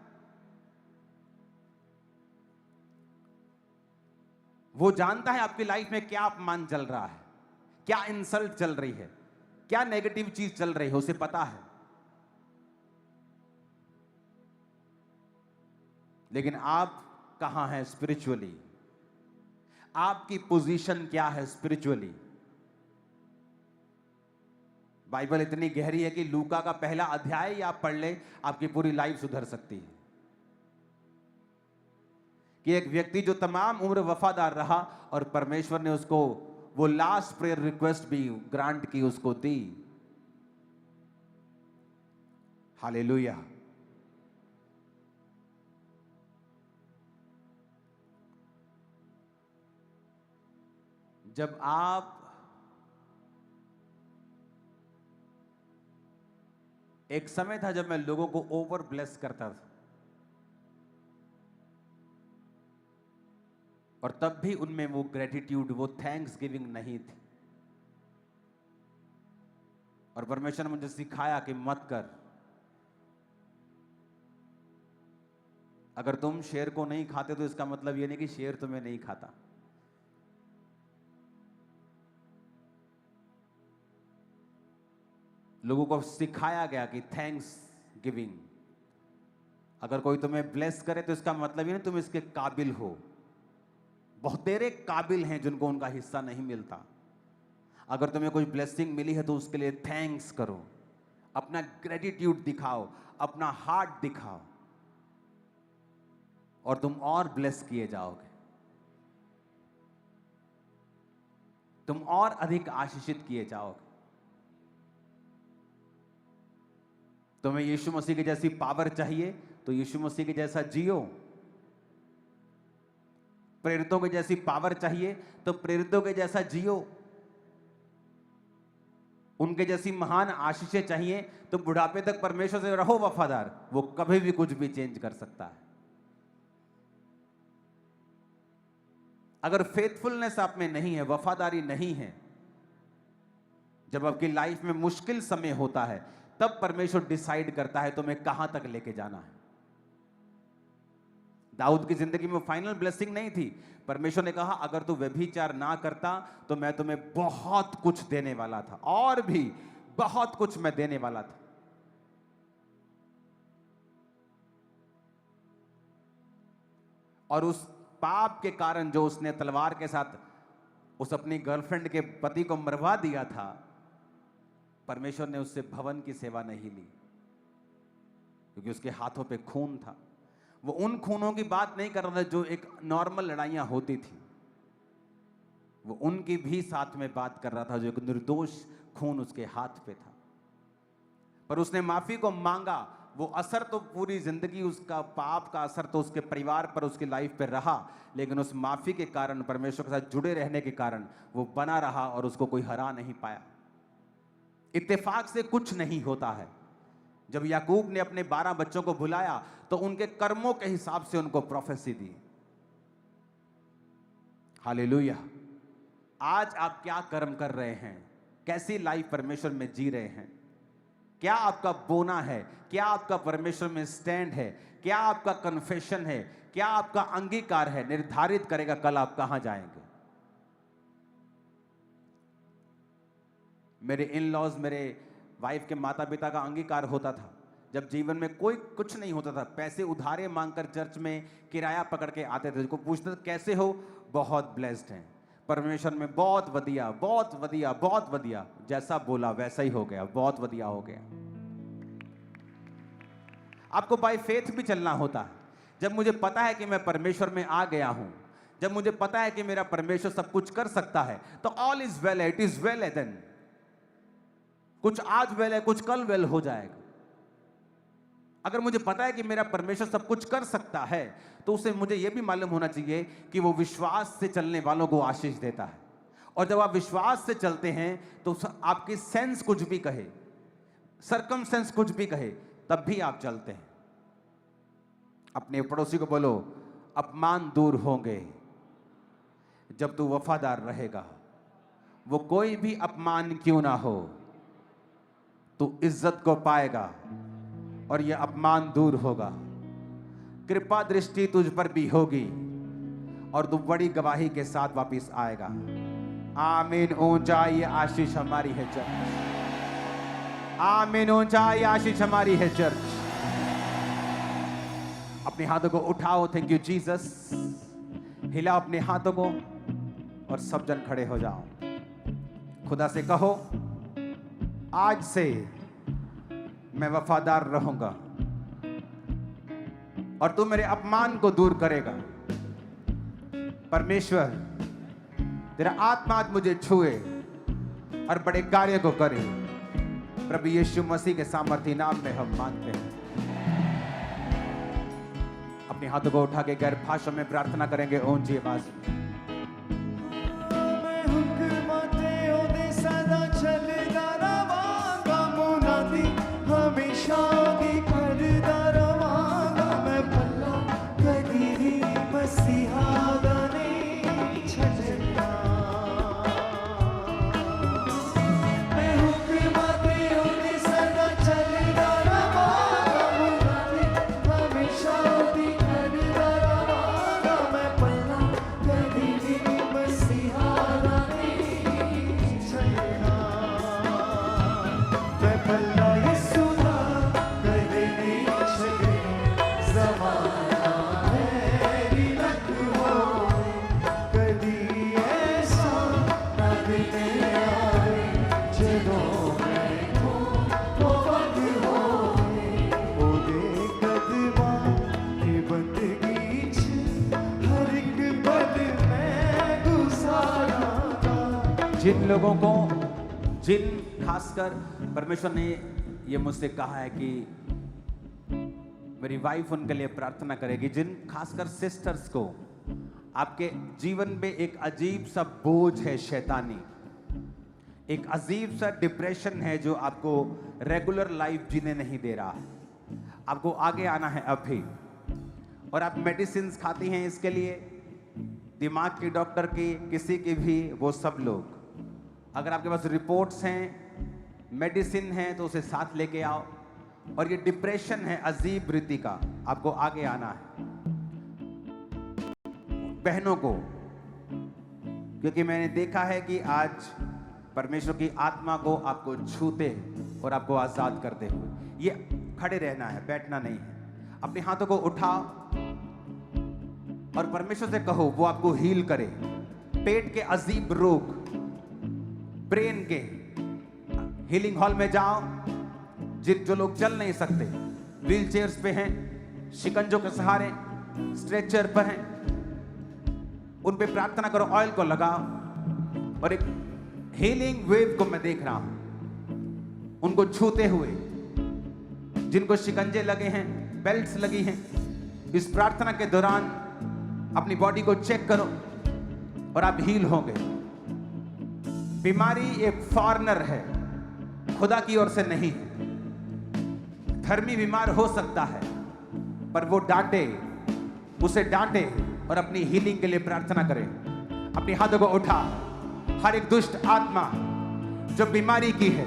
[SPEAKER 2] वो जानता है आपकी लाइफ में क्या अपमान चल रहा है, क्या इंसल्ट चल रही है, क्या नेगेटिव चीज चल रही है, उसे पता है। लेकिन आप कहां हैं स्पिरिचुअली? आपकी पोजीशन क्या है स्पिरिचुअली? बाइबल इतनी गहरी है कि लूका का पहला अध्याय ही आप पढ़ ले, आपकी पूरी लाइफ सुधर सकती है। कि एक व्यक्ति जो तमाम उम्र वफादार रहा और परमेश्वर ने उसको वो लास्ट प्रेयर रिक्वेस्ट भी ग्रांट की, उसको दी। हालेलुया। जब आप एक समय था जब मैं लोगों को ओवर ब्लेस करता था, और तब भी उनमें वो ग्रेटिट्यूड, वो थैंक्स गिविंग नहीं थी। और परमेश्वर ने मुझे सिखाया कि मत कर। अगर तुम शेर को नहीं खाते तो इसका मतलब ये नहीं कि शेर तुम्हें नहीं खाता। लोगों को सिखाया गया कि थैंक्स गिविंग, अगर कोई तुम्हें ब्लेस करे तो इसका मतलब ये नहीं तुम इसके काबिल हो। बहुत तेरे काबिल हैं जिनको उनका हिस्सा नहीं मिलता। अगर तुम्हें कोई ब्लेसिंग मिली है तो उसके लिए थैंक्स करो, अपना ग्रेटिट्यूड दिखाओ, अपना हार्ट दिखाओ, और तुम और ब्लेस किए जाओगे, तुम और अधिक आशीषित किए जाओगे। तुम्हें यीशु मसीह की जैसी पावर चाहिए तो यीशु मसीह के जैसा जियो। प्रेरितों की जैसी पावर चाहिए तो प्रेरितों के जैसा जियो। उनके जैसी महान आशीषें चाहिए तो बुढ़ापे तक परमेश्वर से रहो वफादार। वो कभी भी कुछ भी चेंज कर सकता है। अगर फेथफुलनेस आप में नहीं है, वफादारी नहीं है, जब आपकी लाइफ में मुश्किल समय होता है तब परमेश्वर डिसाइड करता है तुम्हें कहां तक लेके जाना है। दाऊद की जिंदगी में फाइनल ब्लेसिंग नहीं थी। परमेश्वर ने कहा अगर तू व्यभिचार ना करता तो मैं तुम्हें बहुत कुछ देने वाला था, और भी बहुत कुछ मैं देने वाला था। और उस पाप के कारण जो उसने तलवार के साथ उस अपनी गर्लफ्रेंड के पति को मरवा दिया था, परमेश्वर ने उससे भवन की सेवा नहीं ली क्योंकि उसके हाथों पे खून था। वो उन खूनों की बात नहीं कर रहा था जो एक नॉर्मल लड़ाइयां होती थी, वो उनकी भी साथ में बात कर रहा था जो एक निर्दोष खून उसके हाथ पे था। पर उसने माफी को मांगा। वो असर तो पूरी जिंदगी, उसका पाप का असर तो उसके परिवार पर, उसकी लाइफ पे रहा, लेकिन उस माफी के कारण, परमेश्वर के साथ जुड़े रहने के कारण वो बना रहा और उसको कोई हरा नहीं पाया। इत्तेफाक से कुछ नहीं होता है। जब याकूब ने अपने 12 बच्चों को बुलाया तो उनके कर्मों के हिसाब से उनको प्रोफेसी दी। हालेलुया। आज आप क्या कर्म कर रहे हैं? कैसी लाइफ परमेश्वर में जी रहे हैं? क्या आपका बोना है? क्या आपका परमेश्वर में स्टैंड है? क्या आपका कन्फेशन है? क्या आपका अंगीकार है? निर्धारित करेगा कल आप कहां जाएंगे। मेरे इन लॉज, मेरे वाइफ के माता पिता का अंगीकार होता था। जब जीवन में कोई कुछ नहीं होता था, पैसे उधारे मांगकर चर्च में किराया पकड़ के आते थे। को पूछते थे कैसे हो? बहुत ब्लेस्ड हैं परमेश्वर में, बहुत वधिया, बहुत वधिया, बहुत वधिया। जैसा बोला वैसा ही हो गया, बहुत वधिया हो गया। आपको बाय फेथ भी चलना होता है। जब मुझे पता है कि मैं परमेश्वर में आ गया हूं, जब मुझे पता है कि मेरा परमेश्वर सब कुछ कर सकता है, तो all is well, it is well. Then कुछ आज वेल है, कुछ कल वेल हो जाएगा। अगर मुझे पता है कि मेरा परमेश्वर सब कुछ कर सकता है तो उसे मुझे यह भी मालूम होना चाहिए कि वो विश्वास से चलने वालों को आशीष देता है। और जब आप विश्वास से चलते हैं तो आपकी सेंस कुछ भी कहे, सरकमस्टेंस कुछ भी कहे, तब भी आप चलते हैं। अपने पड़ोसी को बोलो, अपमान दूर होंगे जब तू वफादार रहेगा। वो कोई भी अपमान क्यों ना हो, तू इज्जत को पाएगा और यह अपमान दूर होगा। कृपा दृष्टि तुझ पर भी होगी और तू बड़ी गवाही के साथ वापस आएगा। आमीन। ऊंचाई आशीष हमारी है चर्च। आमीन। ऊंचाई आशीष हमारी है चर्च। अपने हाथों को उठाओ। Thank you Jesus. हिलाओ अपने हाथों को और सब जन खड़े हो जाओ। खुदा से कहो, आज से मैं वफादार रहूंगा और तू मेरे अपमान को दूर करेगा। परमेश्वर, तेरा आत्मा आज मुझे छुए और बड़े कार्य को करे। प्रभु यीशु मसीह के सामर्थी नाम में हम मांगते हैं। अपने हाथों को उठा के गैर भाषा में प्रार्थना करेंगे ऊंची आवाज में। जिन लोगों को जिन खासकर परमेश्वर ने ये मुझसे कहा है कि मेरी वाइफ उनके लिए प्रार्थना करेगी, जिन खासकर सिस्टर्स को आपके जीवन में एक अजीब सा बोझ है शैतानी, एक अजीब सा डिप्रेशन है जो आपको रेगुलर लाइफ जीने नहीं दे रहा, आपको आगे आना है अभी, और आप मेडिसिन खाती हैं इसके लिए, दिमाग की डॉक्टर की, किसी की भी, वो सब लोग, अगर आपके पास रिपोर्ट्स हैं, मेडिसिन है, तो उसे साथ लेके आओ। और ये डिप्रेशन है अजीब रीति का, आपको आगे आना है। बहनों को, क्योंकि मैंने देखा है कि आज परमेश्वर की आत्मा को आपको छूते और आपको आजाद करते हुए, ये खड़े रहना है, बैठना नहीं है। अपने हाथों को उठाओ और परमेश्वर से कहो वो आपको हील करे। पेट के अजीब रोग, ब्रेन के, हीलिंग हॉल में जाओ, जो लोग चल नहीं सकते, व्हील चेयर्स पे हैं, शिकंजों के सहारे, स्ट्रेचर पर हैं, उन पे प्रार्थना करो, ऑयल को लगाओ, और एक हीलिंग वेव को मैं देख रहा हूं उनको छूते हुए। जिनको शिकंजे लगे हैं, बेल्ट्स लगी हैं, इस प्रार्थना के दौरान अपनी बॉडी को चेक करो और आप हील होंगे। बीमारी एक फॉरेनर है, खुदा की ओर से नहीं है। धर्मी बीमार हो सकता है, पर वो डांटे, उसे डांटे और अपनी हीलिंग के लिए प्रार्थना करें। अपने हाथों को उठा। हर एक दुष्ट आत्मा जो बीमारी की है,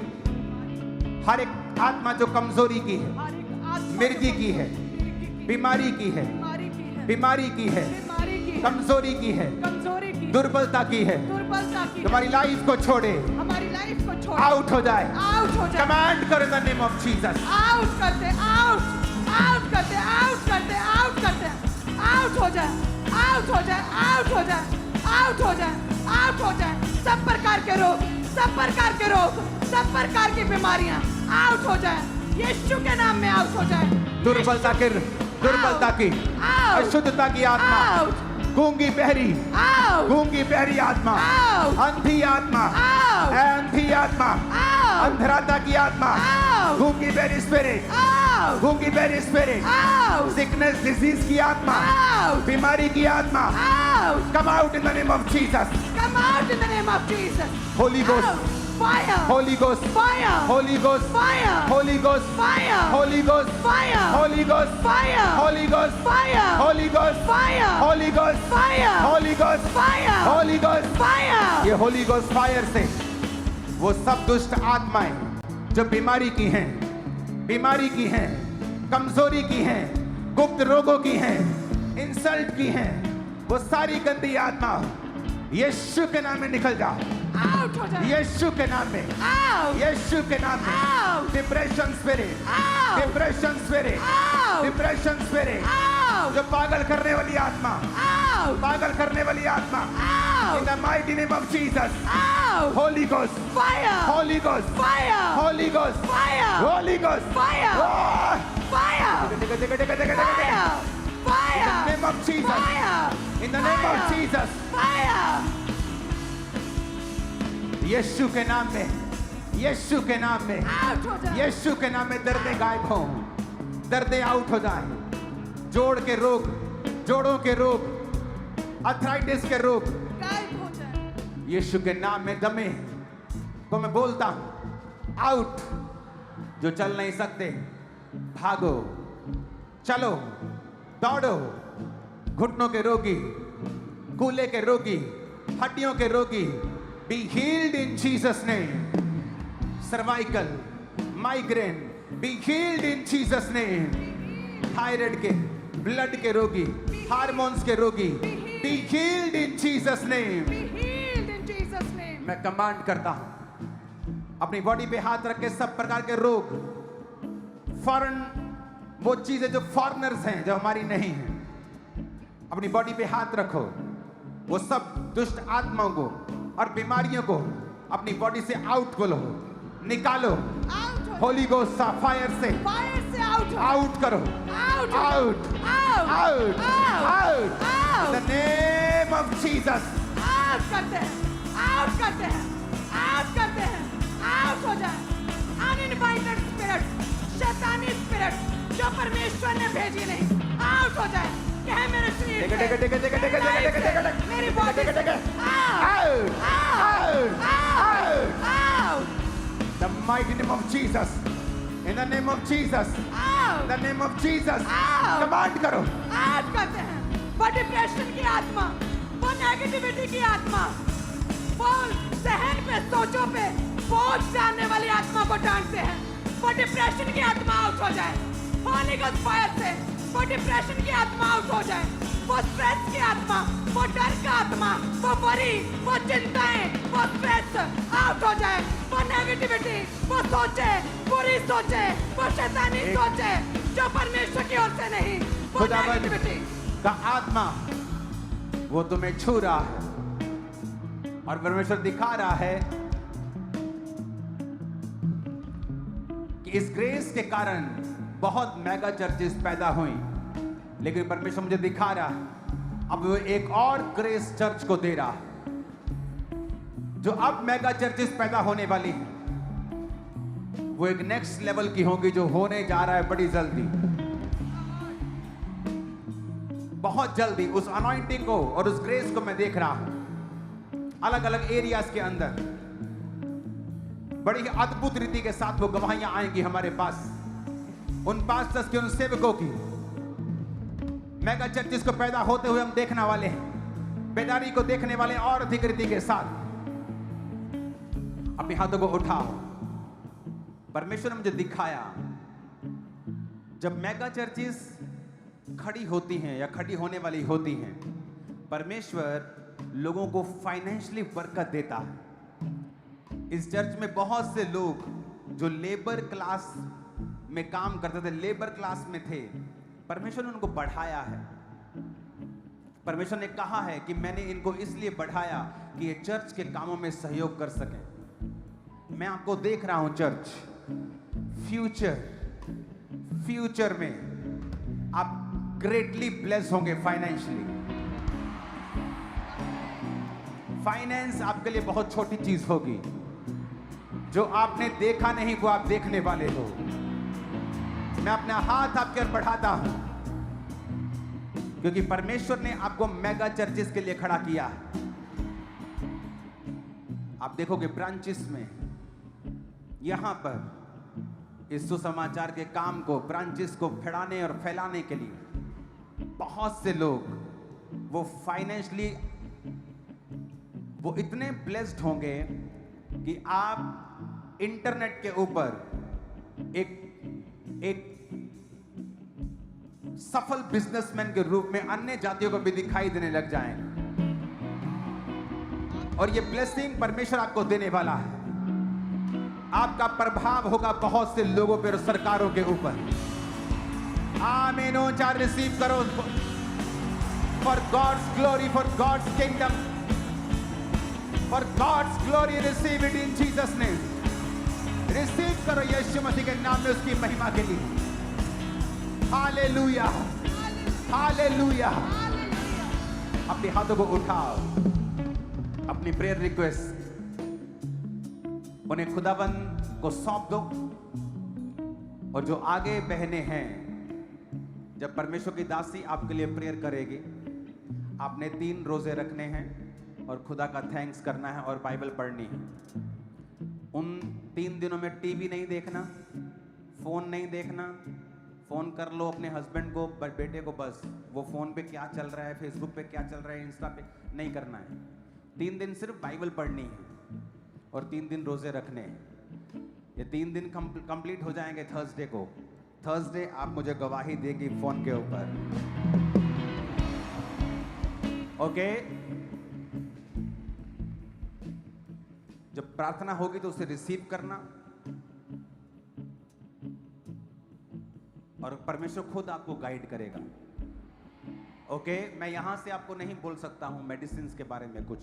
[SPEAKER 2] हर एक आत्मा जो कमजोरी की है, मिर्गी की है, बीमारी की है, बीमारी की है, कमजोरी की है, दुर्बलता की है, तुम्हारी लाइफ को छोड़े, आउट हो जाए, कमांड करो in the name of Jesus.
[SPEAKER 4] Out करते, आउट करते, आउट करते, आउट करते, आउट हो जाए, आउट हो जाए, आउट हो जाए, आउट हो जाए, आउट हो जाए। सब प्रकार के रोग, सब प्रकार के रोग, सब प्रकार की बीमारियां आउट हो जाए, यीशु के नाम में आउट हो जाए।
[SPEAKER 2] दुर्बलता की, अशुद्धता की आत्मा, गूंगी बहरी, गूंगी बहरी आत्मा, अंधी आत्मा, अंधी आत्मा, अंधराता की आत्मा, गूंगी बहरी स्पिरिट, गूंगी बहरी स्पिरिट, सिकनेस डिजीज की आत्मा, बीमारी की आत्मा, come out in the name of Jesus,
[SPEAKER 4] come out in the name of Jesus,
[SPEAKER 2] Holy Ghost,
[SPEAKER 4] fire,
[SPEAKER 2] Holy Ghost,
[SPEAKER 4] fire,
[SPEAKER 2] Holy Ghost,
[SPEAKER 4] fire,
[SPEAKER 2] Holy Ghost,
[SPEAKER 4] fire,
[SPEAKER 2] Holy Ghost,
[SPEAKER 4] fire,
[SPEAKER 2] Holy Ghost,
[SPEAKER 4] fire,
[SPEAKER 2] Holy Ghost,
[SPEAKER 4] fire,
[SPEAKER 2] Holy Ghost,
[SPEAKER 4] fire,
[SPEAKER 2] Holy Ghost,
[SPEAKER 4] fire,
[SPEAKER 2] Holy Ghost,
[SPEAKER 4] fire,
[SPEAKER 2] Holy Ghost,
[SPEAKER 4] fire।
[SPEAKER 2] ये Holi ghost fire से वो सब दुष्ट आत्माएं जो बीमारी की हैं, बीमारी की हैं, कमजोरी की हैं, गुप्त रोगों की हैं, इंसल्ट की हैं, वो सारी गंदी आत्मा यीशु के नाम में निकल जाओ,
[SPEAKER 4] आउट हो जाए,
[SPEAKER 2] यीशु के नाम में,
[SPEAKER 4] आउट,
[SPEAKER 2] यीशु के नाम में।
[SPEAKER 4] Out,
[SPEAKER 2] depression spirit,
[SPEAKER 4] out,
[SPEAKER 2] depression spirit,
[SPEAKER 4] out,
[SPEAKER 2] depression spirit,
[SPEAKER 4] out,
[SPEAKER 2] जो पागल करने वाली आत्मा,
[SPEAKER 4] आउट,
[SPEAKER 2] पागल करने वाली आत्मा,
[SPEAKER 4] out,
[SPEAKER 2] in the mighty name of Jesus,
[SPEAKER 4] out,
[SPEAKER 2] Holy Ghost,
[SPEAKER 4] fire,
[SPEAKER 2] Holy Ghost,
[SPEAKER 4] fire,
[SPEAKER 2] Holy Ghost,
[SPEAKER 4] fire,
[SPEAKER 2] Holy Ghost,
[SPEAKER 4] fire,
[SPEAKER 2] Oh!
[SPEAKER 4] fire,
[SPEAKER 2] In the
[SPEAKER 4] fire, fire,
[SPEAKER 2] name of Jesus,
[SPEAKER 4] fire,
[SPEAKER 2] in the name of Jesus,
[SPEAKER 4] fire,
[SPEAKER 2] यीशु के नाम में, यीशु के नाम में,
[SPEAKER 4] out हो जाए,
[SPEAKER 2] यीशु के नाम में दर्दें गायब हों, दर्दें आउट हो जाएं, जोड़ के रोग, जोड़ों के रोग, अर्थराइटिस के रोग,
[SPEAKER 4] गायब हो जाए,
[SPEAKER 2] यीशु के नाम में दमे को मैं बोलता हूं, आउट। जो चल नहीं सकते, भागो, चलो, दौड़ो, घुटनों के रोगी, कूल्हे के रोगी, हड्डियों के रोगी, be healed in Jesus name. Cervical, migraine, be healed in Jesus name. Thyroid के, ब्लड के रोगी, हार्मोन्स के रोगी, be healed in Jesus name.
[SPEAKER 4] be healed in Jesus name।
[SPEAKER 2] मैं कमांड करता हूं, अपनी बॉडी पे हाथ रख के सब प्रकार के रोग, फॉरेन, वो चीजें जो फॉरेनर्स हैं, जो हमारी नहीं हैं, अपनी बॉडी पे हाथ रखो, वो सब दुष्ट आत्माओं को और बीमारियों को अपनी बॉडी से आउट करो, निकालो,
[SPEAKER 4] आउट हो,
[SPEAKER 2] होली गोस्ट फायर से
[SPEAKER 4] फायर से आउट हो,
[SPEAKER 2] आउट करो,
[SPEAKER 4] आउट हो,
[SPEAKER 2] out,
[SPEAKER 4] out,
[SPEAKER 2] out, out,
[SPEAKER 4] out,
[SPEAKER 2] in the name of Jesus.
[SPEAKER 4] Out करते हैं, आउट करते हैं, आउट हो जाए अनइनवाइटेड स्पिरिट, शैतानी स्पिरिट जो परमेश्वर ने भेजी नहीं, आउट हो जाए। कहे मेरे शरीर से, मेरी बॉडी से, out, out, out, out,
[SPEAKER 2] The mighty name of Jesus. In the name of Jesus.
[SPEAKER 4] Out,
[SPEAKER 2] In the name of Jesus.
[SPEAKER 4] Out.
[SPEAKER 2] Command करो.
[SPEAKER 4] आउट करते हैं। वो डिप्रेशन की आत्मा, वो नेगेटिविटी की आत्मा, वो जहन पे, सोचों पे बोझ डालने वाली आत्मा को डांटते हैं। वो डिप्रेशन की आत्मा आउट हो जाए होली गोस्ट फायर से। वो डिप्रेशन की आत्मा आउट हो जाए, वो स्ट्रेस की आत्मा, वो डर का आत्मा, वो वरी, वो चिंताएं, वो स्ट्रेस आउट हो जाए। वो नेगेटिविटी, वो सोचे, बुरी सोचे, वो शैतानी सोचे जो परमेश्वर की ओर से नहीं, वो
[SPEAKER 2] खुदावंद
[SPEAKER 4] नेगेटिविटी
[SPEAKER 2] का आत्मा वो तुम्हें छू रहा है और परमेश्वर दिखा रहा है कि इस ग्रेस के कारण बहुत मेगा चर्चेस पैदा हुई, लेकिन परमेश्वर मुझे दिखा रहा है अब वो एक और ग्रेस चर्च को दे रहा है जो अब मेगा चर्चेस पैदा होने वाली है। वो एक नेक्स्ट लेवल की होंगी जो होने जा रहा है बड़ी जल्दी, बहुत जल्दी। उस अनॉइंटिंग को और उस ग्रेस को मैं देख रहा हूं अलग अलग एरियाज के अंदर। बड़ी ही अद्भुत रीति के साथ वो गवाहियां आएंगी हमारे पास, उन पास्टर्स के, उन सेवकों की। मेगा चर्चेस को पैदा होते हुए हम देखने वाले हैं, बेदारी को देखने वाले और अधिक रीति के साथ। अपने हाथों को उठाओ। परमेश्वर ने मुझे दिखाया जब मेगा चर्चेस खड़ी होती हैं या खड़ी होने वाली होती हैं, परमेश्वर लोगों को फाइनेंशियली बरकत देता है। इस चर्च में बहुत से लोग जो लेबर क्लास में काम करते थे, लेबर क्लास में थे, परमेश्वर ने उनको बढ़ाया है। परमेश्वर ने कहा है कि मैंने इनको इसलिए बढ़ाया कि ये चर्च के कामों में सहयोग कर सकें। मैं आपको देख रहा हूं चर्च, फ्यूचर में आप ग्रेटली ब्लेस होंगे फाइनेंशियली। फाइनेंस आपके लिए बहुत छोटी चीज होगी, जो आपने देखा नहीं वो आप देखने वाले हो। मैं अपना हाथ आपके ओर बढ़ाता हूं क्योंकि परमेश्वर ने आपको मेगा चर्चेस के लिए खड़ा किया है। आप देखोगे ब्रांचेस में, यहां पर इस सुसमाचार के काम को, ब्रांचेस को फैलाने और फैलाने के लिए बहुत से लोग वो फाइनेंशियली वो इतने ब्लेस्ड होंगे कि आप इंटरनेट के ऊपर एक सफल बिजनेसमैन के रूप में अन्य जातियों को भी दिखाई देने लग जाएंगे। और ये ब्लेसिंग परमेश्वर आपको देने वाला है। आपका प्रभाव होगा बहुत से लोगों पर और सरकारों के ऊपर। आमीन। चार रिसीव करो for God's glory, for God's kingdom, for God's glory. Receive it in Jesus name. Receive करो यीशु मसीह के नाम में उसकी महिमा के लिए। Hallelujah, hallelujah. अपने हाथों को उठाओ, अपनी प्रेयर रिक्वेस्ट उन्हें खुदाबंद को सौंप दो। और जो आगे बहने हैं, जब परमेश्वर की दासी आपके लिए प्रेयर करेगी, आपने 3 रोजे रखने हैं और खुदा का थैंक्स करना है और बाइबल पढ़नी है। उन 3 दिनों में टीवी नहीं देखना, फोन नहीं देखना। फोन कर लो अपने हस्बैंड को, बेटे को, बस वो फोन पे क्या चल रहा है, फेसबुक पे क्या चल रहा है, इंस्टा पे नहीं करना है। 3 दिन सिर्फ बाइबल पढ़नी है और 3 दिन रोजे रखने हैं। ये 3 दिन कंप्लीट हो जाएंगे थर्सडे को। थर्सडे आप मुझे गवाही देगी फोन के ऊपर, ओके? जब प्रार्थना होगी तो उसे रिसीव करना और परमेश्वर खुद आपको गाइड करेगा, ओके? मैं यहां से आपको नहीं बोल सकता हूं मेडिसिन के बारे में कुछ।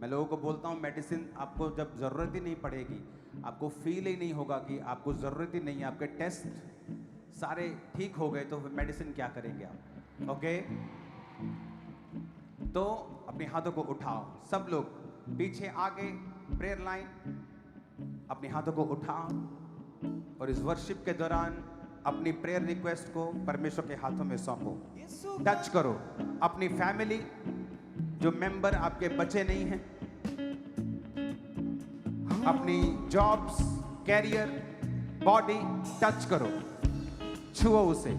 [SPEAKER 2] मैं लोगों को बोलता हूं मेडिसिन आपको जब जरूरत ही नहीं पड़ेगी, आपको फील ही नहीं होगा कि आपको जरूरत ही नहीं है, आपके टेस्ट सारे ठीक हो गए, तो मेडिसिन क्या करेंगे आप, ओके? तो अपने हाथों को उठाओ, सब लोग पीछे आगे, प्रेयर लाइन। अपने हाथों को उठाओ और इस वर्शिप के दौरान अपनी प्रेयर रिक्वेस्ट को परमेश्वर के हाथों में सौंपो। टच करो अपनी फैमिली, जो मेंबर आपके बचे नहीं हैं, अपनी जॉब्स, कैरियर, बॉडी टच करो, छुओ उसे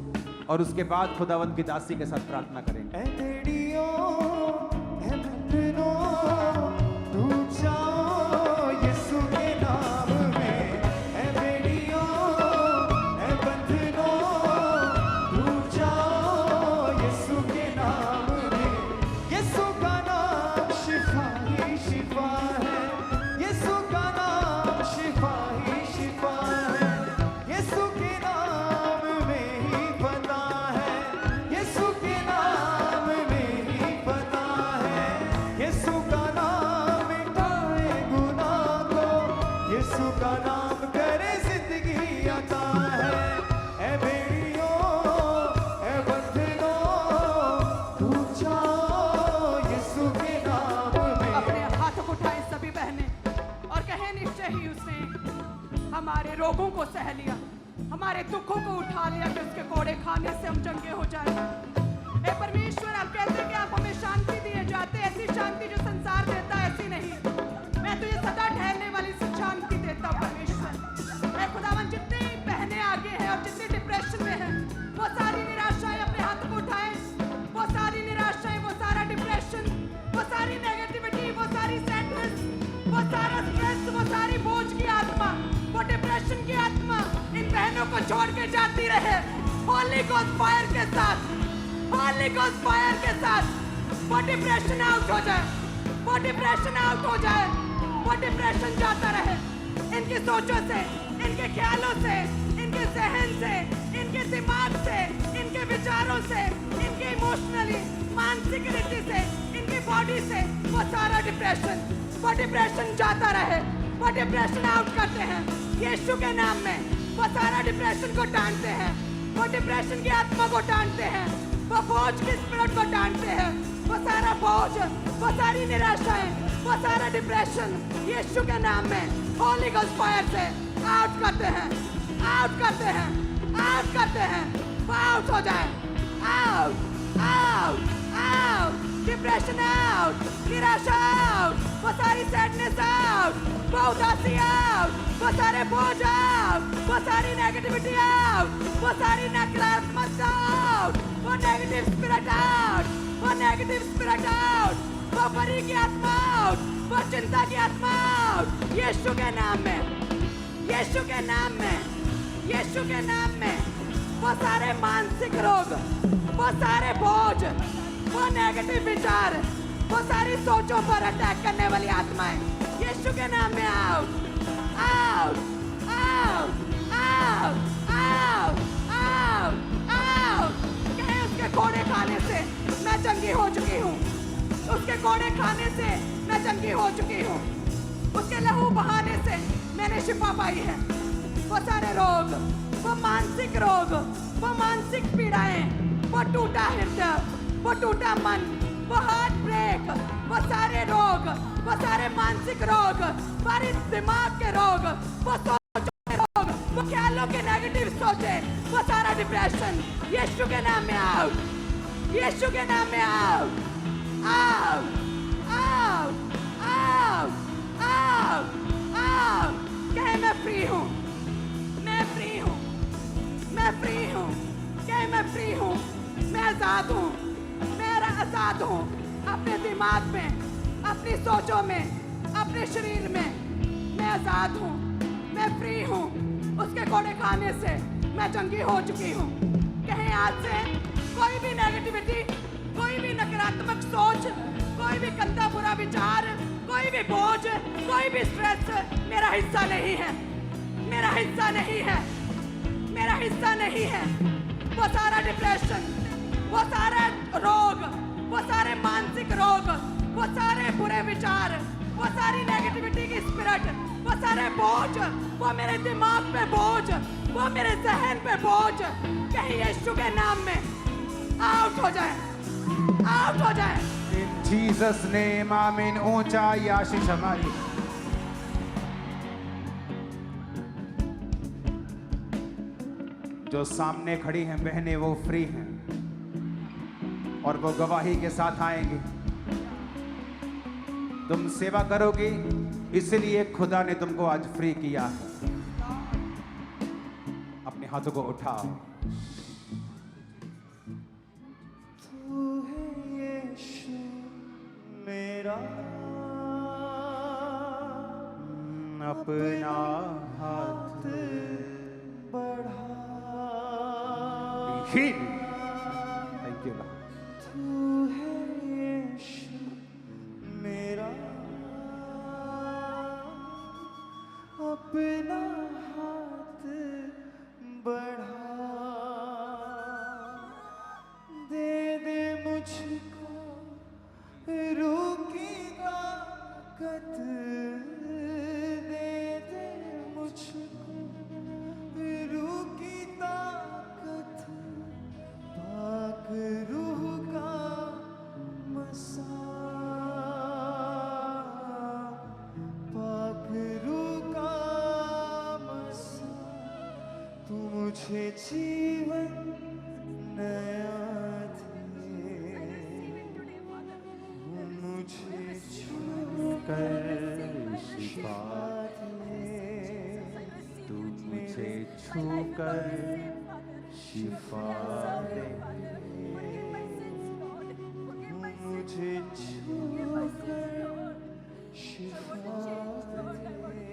[SPEAKER 2] और उसके बाद खुदावंत की दासी के साथ प्रार्थना करेंगे।
[SPEAKER 4] हमारे रोगों को सह लिया, हमारे दुखों को उठा लिया कि उसके कोड़े खाने से हम चंगे हो जाए। हे परमेश्वर, आप कहते हैं कि आप हमें शांति दिए जाते, ऐसी शांति जो संसार देता है ऐसी नहीं। मैं तुझे सदा ठहरने वाली शांति देता हूँ परमेश्वर। मैं खुदावन, जितनी बहनें आगे हैं और जितनी डिप्रेशन में हैं, वो सारी निराशाएं अपने हाथ को उठाएं, वो सारी निराशाएं, वो सारा डिप्रेशन, वो सारी नेगेटिविटी, वो सारी सैडनेस, वो सारा स्ट्रेस, वो सारी बोझ की आत्मा, वो डिप्रेशन की आत्मा इन बहनों को छोड़ के जाती रहे। होली गोस्ट फायर के साथ, होली गोस्ट फायर के साथ वो डिप्रेशन आउट हो जाए, वो डिप्रेशन आउट हो जाए, वो डिप्रेशन जाता रहे इनकी सोचों से, इनके ख्यालों से, इनके जहन से, इनके दिमाग से, इनके विचारों से, इनके इमोशनली मानसिक रीति से, इनकी बॉडी से वो सारा डिप्रेशन, वो डिप्रेशन जाता रहे। वो डिप्रेशन आउट करते हैं यीशु के नाम में। वो सारा डिप्रेशन को डांटते हैं, वो डिप्रेशन की आत्मा को डांटते हैं, वो बोझ की स्पिरिट को डांटते हैं। वो सारा बोझ, वो सारी निराशाएं, वो सारा डिप्रेशन यीशु के नाम में होली गोस्ट फायर से आउट करते हैं, आउट करते हैं, आउट करते हैं। वो आउट हो जाए, out, out, out, depression out, निराशा आउट, वो सारी सैडनेस आउट, वो उदासी आउट, वो सारे बोझ आउट, वो सारी नेगेटिविटी आउट, वो सारी नकारात्मकता आउट, वो नेगेटिव स्पिरिट आउट, वो नेगेटिव स्पिरिट आउट, वो परी की आत्मा आउट, वो चिंता की आत्मा आउट, यीशु के नाम में, यीशु के नाम में, यीशु के नाम में। वो सारे मानसिक रोग, वो सारे बोझ, वो नेगेटिव विचार, वो सारी सोचों पर अटैक करने वाली आत्माएं यीशु के नाम में out, out, out, out, out, out, out. कहे उसके कोड़े खाने से मैं चंगी हो चुकी हूँ, उसके कोड़े खाने से मैं चंगी हो चुकी हूँ, उसके लहू बहाने से मैंने शिफा पाई है। वो सारे रोग, वो मानसिक रोग, वो मानसिक पीड़ाएं, वो टूटा हृदय, वो टूटा मन, वो हार्ट ब्रेक, वो सारे रोग, वो सारे मानसिक रोग, सारे दिमाग के रोग, वो सोचों के रोग, वो ख्यालों के नेगेटिव सोचे, वो सारा डिप्रेशन यीशु के नाम में आउट, यीशु के नाम में out, out, out, out, out, out. कहे मैं फ्री हूँ, मैं फ्री हूँ, मैं फ्री हूँ, कहे मैं फ्री हूँ, मैं आजाद हूँ, मैं आजाद हूँ। अपने दिमाग में, अपनी सोचों में, अपने शरीर में मैं आजाद हूँ, मैं फ्री हूँ। उसके कोड़े खाने से मैं चंगी हो चुकी हूँ। कहीं आज से कोई भी नेगेटिविटी, कोई भी नकारात्मक सोच, कोई भी गंदा बुरा विचार, कोई भी बोझ, कोई भी स्ट्रेस मेरा हिस्सा नहीं है, मेरा हिस्सा नहीं है, मेरा हिस्सा नहीं है। वो सारा डिप्रेशन, वो सारा रोग, वो सारे मानसिक रोग, वो सारे बुरे विचार, वो सारी नेगेटिविटी की स्पिरिट, वो सारे बोझ, वो मेरे दिमाग पे बोझ, वो मेरे जहन पे बोझ कहीं यीशु के नाम में आउट हो जाए, आउट हो जाए।
[SPEAKER 2] In Jesus name, आमीन। ऊंचा आशीष हमारी। जो सामने खड़ी हैं बहनें वो फ्री हैं और वो गवाही के साथ आएंगी। तुम सेवा करोगी, इसलिए खुदा ने तुमको आज फ्री किया है। अपने हाथों को उठाओ।
[SPEAKER 3] तू है यीशु मेरा,
[SPEAKER 2] अपना हाथ
[SPEAKER 3] बढ़ा।
[SPEAKER 2] Thank you Lord.
[SPEAKER 3] तू है यीशु मेरा, अपना हाथ बढ़ा। दे दे मुझको रूह की ताकत, दे दे मुझको रूह की ताकत, पाक रूह का मसा, पाक रूह का मसा। तू मुझे जीवन नया दे, मुझे छूकर शिफा दे,
[SPEAKER 2] तू मुझे छूकर शिफा दे।
[SPEAKER 3] मुझे छूकर शिफा दे।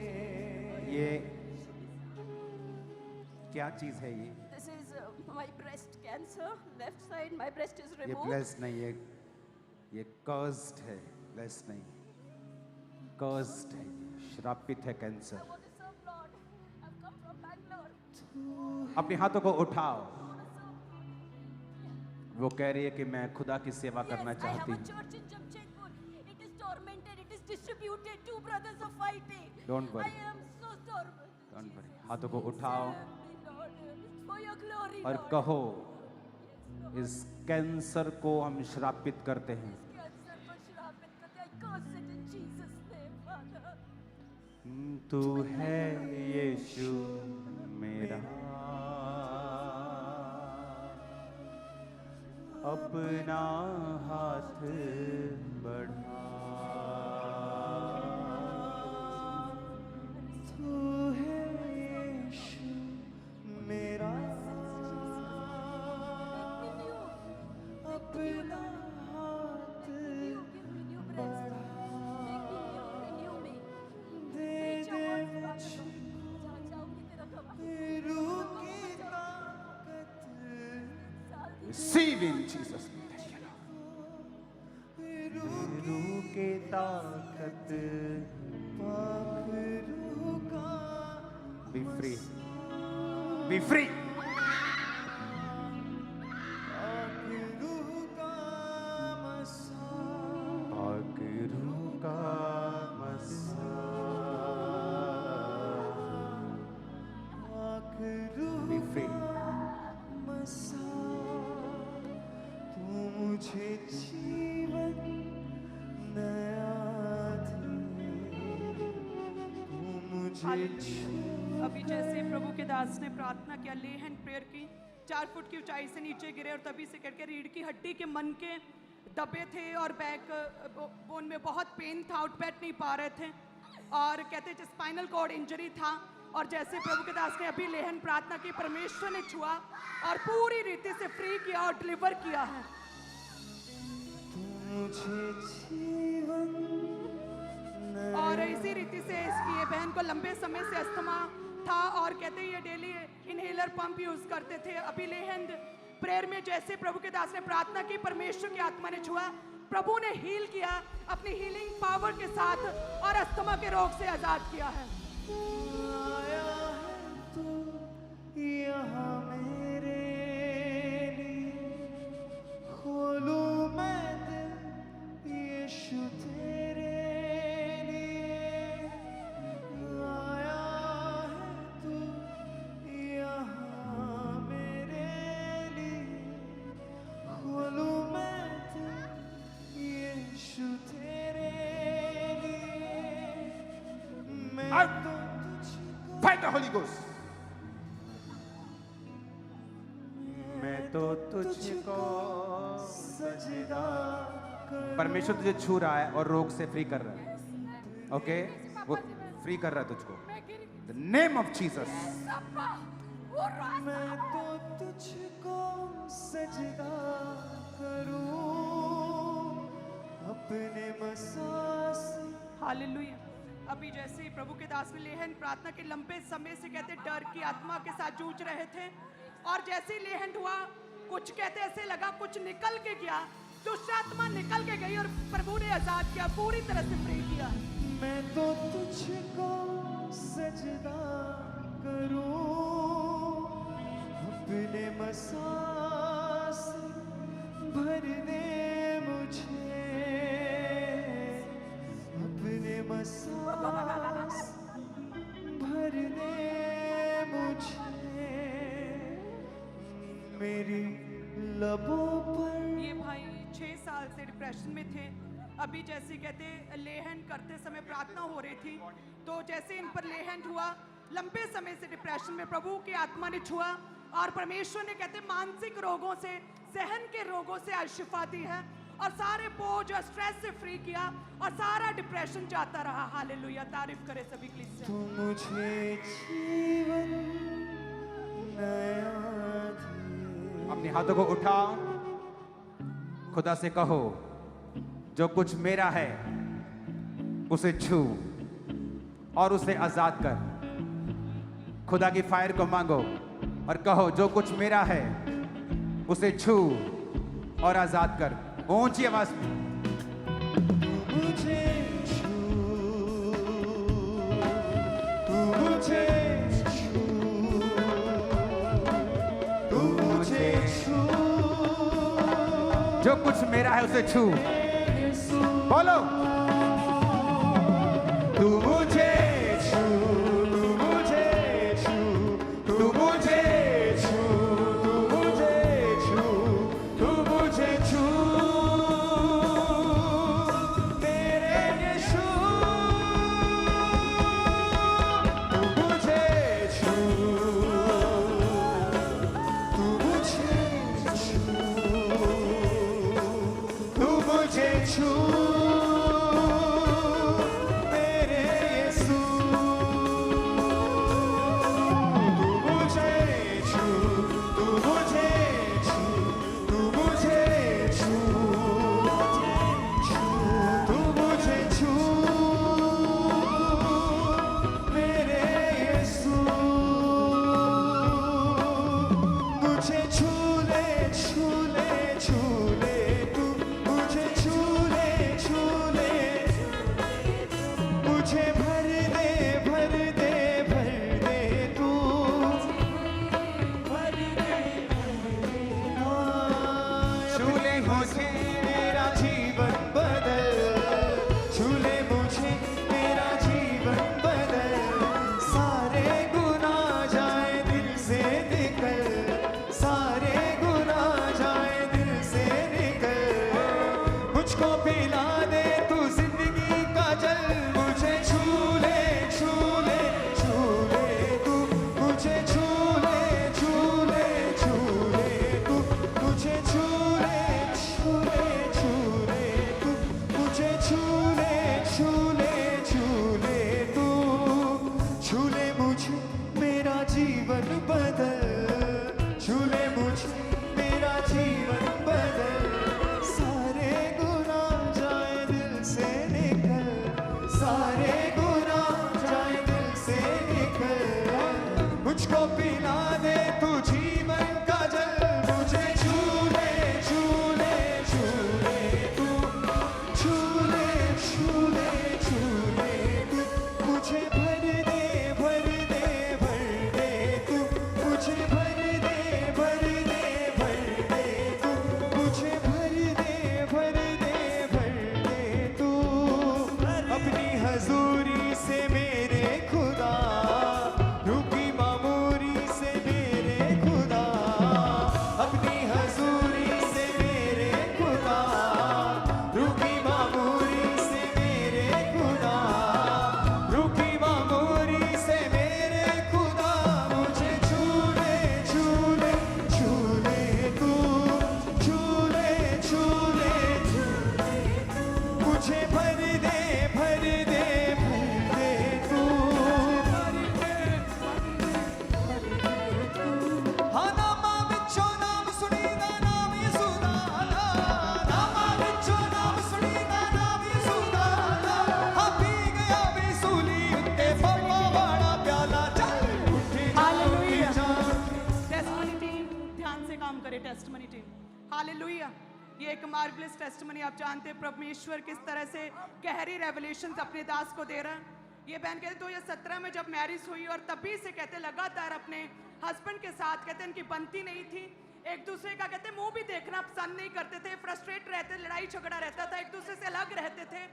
[SPEAKER 2] ये क्या चीज है?
[SPEAKER 5] This is my breast cancer. Left side, my breast is
[SPEAKER 2] ये
[SPEAKER 5] removed.
[SPEAKER 2] ब्लेस नहीं है, ये कर्स्ड है। ब्लेस नहीं, कर्स्ड है, श्रापित है cancer.
[SPEAKER 5] I want to serve Lord. I've come from Bangalore.
[SPEAKER 2] अपने हाथों को उठाओ। वो कह रही है कि मैं खुदा की सेवा करना
[SPEAKER 5] Yes, I
[SPEAKER 2] चाहती
[SPEAKER 5] have a
[SPEAKER 2] हूँ।
[SPEAKER 5] church in Jamshedpur. It is tormented. It is distributed. Two brothers are fighting.
[SPEAKER 2] Don't worry.
[SPEAKER 5] I am so tormented.
[SPEAKER 2] Don't worry. हाथों को उठाओ
[SPEAKER 5] Save me, Lord. For your glory,
[SPEAKER 2] और
[SPEAKER 5] Lord.
[SPEAKER 2] कहो, इस cancer को हम श्रापित करते हैं।
[SPEAKER 5] Cancer को श्रापित करते हैं. I curse it in Jesus' name, Father.
[SPEAKER 2] तू है यीशु मेरा, अपना हाथ बढ़ा।
[SPEAKER 3] तू है यीशु मेरा, अपना हाथ बढ़ा। दे दे मुझको रूह की ताकत,
[SPEAKER 2] Receive in Jesus' name. Thank you, Lord. रूह की ताकत,
[SPEAKER 3] पाक रूह का
[SPEAKER 2] be free, be free.
[SPEAKER 3] पाक रूह का मसा,
[SPEAKER 2] पाक रूह का मसा,
[SPEAKER 3] पाक रूह
[SPEAKER 2] be free.
[SPEAKER 3] मसा। तू मुझे जीवन नया दे, तू मुझे छू।
[SPEAKER 4] अभी जैसे प्रभु के दास ने प्रार्थना किया, ले हैंड प्रेयर की, 4 फुट की ऊंचाई से नीचे गिरे और तभी से करके रीढ़ की हड्डी के मन के दबे थे और बैक बोन में बहुत पेन था, उठ बैठ नहीं पा रहे थे और कहते स्पाइनल कॉर्ड इंजरी था। और जैसे प्रभु के दास ने अभी लेहन प्रार्थना की, परमेश्वर ने छुआ और पूरी रीति से फ्री किया और डिलीवर किया है।
[SPEAKER 3] तू मुझे जीवन नया
[SPEAKER 4] और इसी रीति से इसकी ये बहन को लंबे समय से अस्थमा था और कहते ये डेली इनहेलर पंप यूज करते थे। अभी लेहन प्रेयर में जैसे प्रभु के दास ने प्रार्थना की, परमेश्वर की आत्मा ने छुआ, प्रभु ने हील किया अपनी हीलिंग पावर के साथ और अस्थमा के रोग से आजाद किया है।
[SPEAKER 3] आया है तू यहाँ मेरे लिए, खोलूं मैं दिल यीशु तेरे लिए। आया है तू यहाँ मेरे लिए, खोलूं मैं दिल यीशु तेरे लिए। मैं
[SPEAKER 2] Out.
[SPEAKER 3] तो तुझको
[SPEAKER 2] Fight the Holy Ghost. तुझको
[SPEAKER 3] सजदा करूं।
[SPEAKER 2] परमेश्वर तुझे छू रहा है और रोग से फ्री कर रहा है। ओके, वो फ्री कर रहा है तुझको। The name of Jesus.
[SPEAKER 3] मैं तो तुझको सजदा करूं अपने मसास।
[SPEAKER 4] हालेलुया। अभी जैसे ही प्रभु के दास ने लेहन प्रार्थना के लंबे समय से कहते डर की आत्मा के साथ जूझ रहे थे, और जैसे ही लेहन हुआ कुछ कहते ऐसे लगा कुछ निकल के गया, दुष्ट आत्मा निकल के गई और प्रभु ने आजाद किया, पूरी तरह से फ्री किया।
[SPEAKER 3] मैं तो तुझको सजदा करूं अपने मसास भर दे मुझे, अपने मसास भर दे मुझे, मेरी लबों पर।
[SPEAKER 4] ये भाई 6 साल से डिप्रेशन में थे। अभी जैसे कहते लेहन करते समय प्रार्थना हो रही थी, तो जैसे इन पर लेहन हुआ, लंबे समय से डिप्रेशन में प्रभु की आत्मा ने छुआ और परमेश्वर ने कहते मानसिक रोगों से, सहन के रोगों से आज शिफा दी है और सारे बोझ और स्ट्रेस से फ्री किया और सारा डिप्रेशन जाता रहा। हालेलुया, तारीफ करे सभी कलीसिया।
[SPEAKER 3] तू मुझे जीवन नया दे।
[SPEAKER 2] अपने हाथों को उठाओ, खुदा से कहो जो कुछ मेरा है उसे छू और उसे आजाद कर। खुदा की फायर को मांगो और कहो जो कुछ मेरा है उसे छू और आजाद कर। ऊंची आवाज में
[SPEAKER 3] मुझे छू, तू मुझे छू, तू मुझे छू,
[SPEAKER 2] जो कुछ मेरा है उसे छू। बोलो,
[SPEAKER 3] तू मुझे छू, तू मुझे छू, तू मुझे छू, तू मुझे छू, तू मुझे छू, तेरे यीशु, तू मुझे छू, तू मुझे छू, तू मुझे छू, मेरे यीशु, तू मुझे छू, तू मुझे छू, तू मुझे छू, तू मुझे छू, मेरे यीशु, मुझे छू ले, छू ले, छू ले, तू मुझे छू ले, छू ले, मुझे भर दे, भर दे, भर दे तू, भर दे, छू ले मुझे, मेरा जीवन बदल, छू ले मुझे, मेरा जीवन बदल, सारे गुनाह जाए दिल से निकल, सारे गुनाह जाए दिल से निकल, मुझको पिला दे तू जिंदगी का जल, मुझे छू
[SPEAKER 4] मार्वलस टेस्टिमनी आप जानते हैं परमेश्वर किस तरह से गहरी रेवलेशंस अपने दास को दे रहा है। ये बहन कहते 2017 में जब मैरिज हुई और तभी से कहते लगातार अपने हस्बैंड के साथ कहते इनकी बनती नहीं थी, एक दूसरे का कहते मुंह भी देखना पसंद नहीं करते थे, फ्रस्ट्रेट रहते, लड़ाई झगड़ा रहता था, एक दूसरे से अलग रहते थे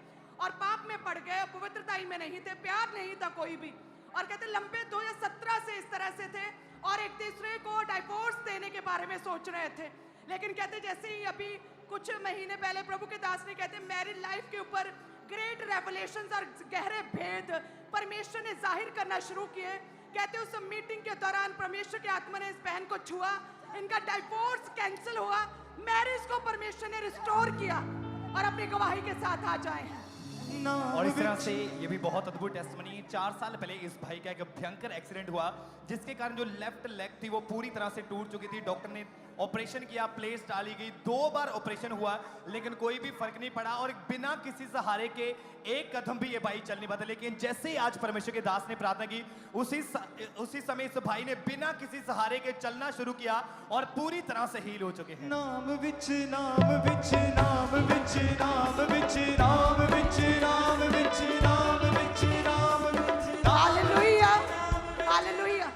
[SPEAKER 4] और पाप में पड़ गए, पवित्रता ही में नहीं थे, प्यार नहीं था कोई भी। और कहते लंबे 2017 से इस तरह से थे और एक दूसरे को डाइवोर्स देने के बारे में सोच रहे थे। लेकिन कहते जैसे ही अभी कुछ महीने पहले प्रभु के दास ने कहते मैरिड लाइफ के ऊपर ग्रेट रेवलेशंस और गहरे भेद परमेश्वर ने जाहिर करना शुरू किए। कहते उस मीटिंग के दौरान परमेश्वर की आत्मा ने इस बहन को छुआ, इनका डाइवोर्स कैंसिल हुआ, मैरिज को परमेश्वर ने रिस्टोर किया और अपनी गवाही के साथ आ जाए हैं।
[SPEAKER 6] और इस तरह से ये भी बहुत अद्भुत टेस्टिमनी। 4 साल पहले इस भाई का एक भयंकर एक्सीडेंट हुआ जिसके कारण जो लेफ्ट लेग थी वो पूरी तरह से टूट चुकी थी। डॉक्टर ने ऑपरेशन किया, प्लेट्स डाली गई, 2 बार ऑपरेशन हुआ लेकिन कोई भी फर्क नहीं पड़ा और बिना किसी सहारे के एक कदम भी ये भाई चल नहीं पाता। लेकिन जैसे ही आज परमेश्वर के दास ने प्रार्थना की उसी समय इस भाई ने बिना किसी सहारे के चलना शुरू किया और पूरी तरह से हील हो चुके हैं।
[SPEAKER 1] नाम विच नाम विच नाम विच नाम विच नाम विच नाम विच नाम विच नाम विच
[SPEAKER 4] हालेलुया, हालेलुया।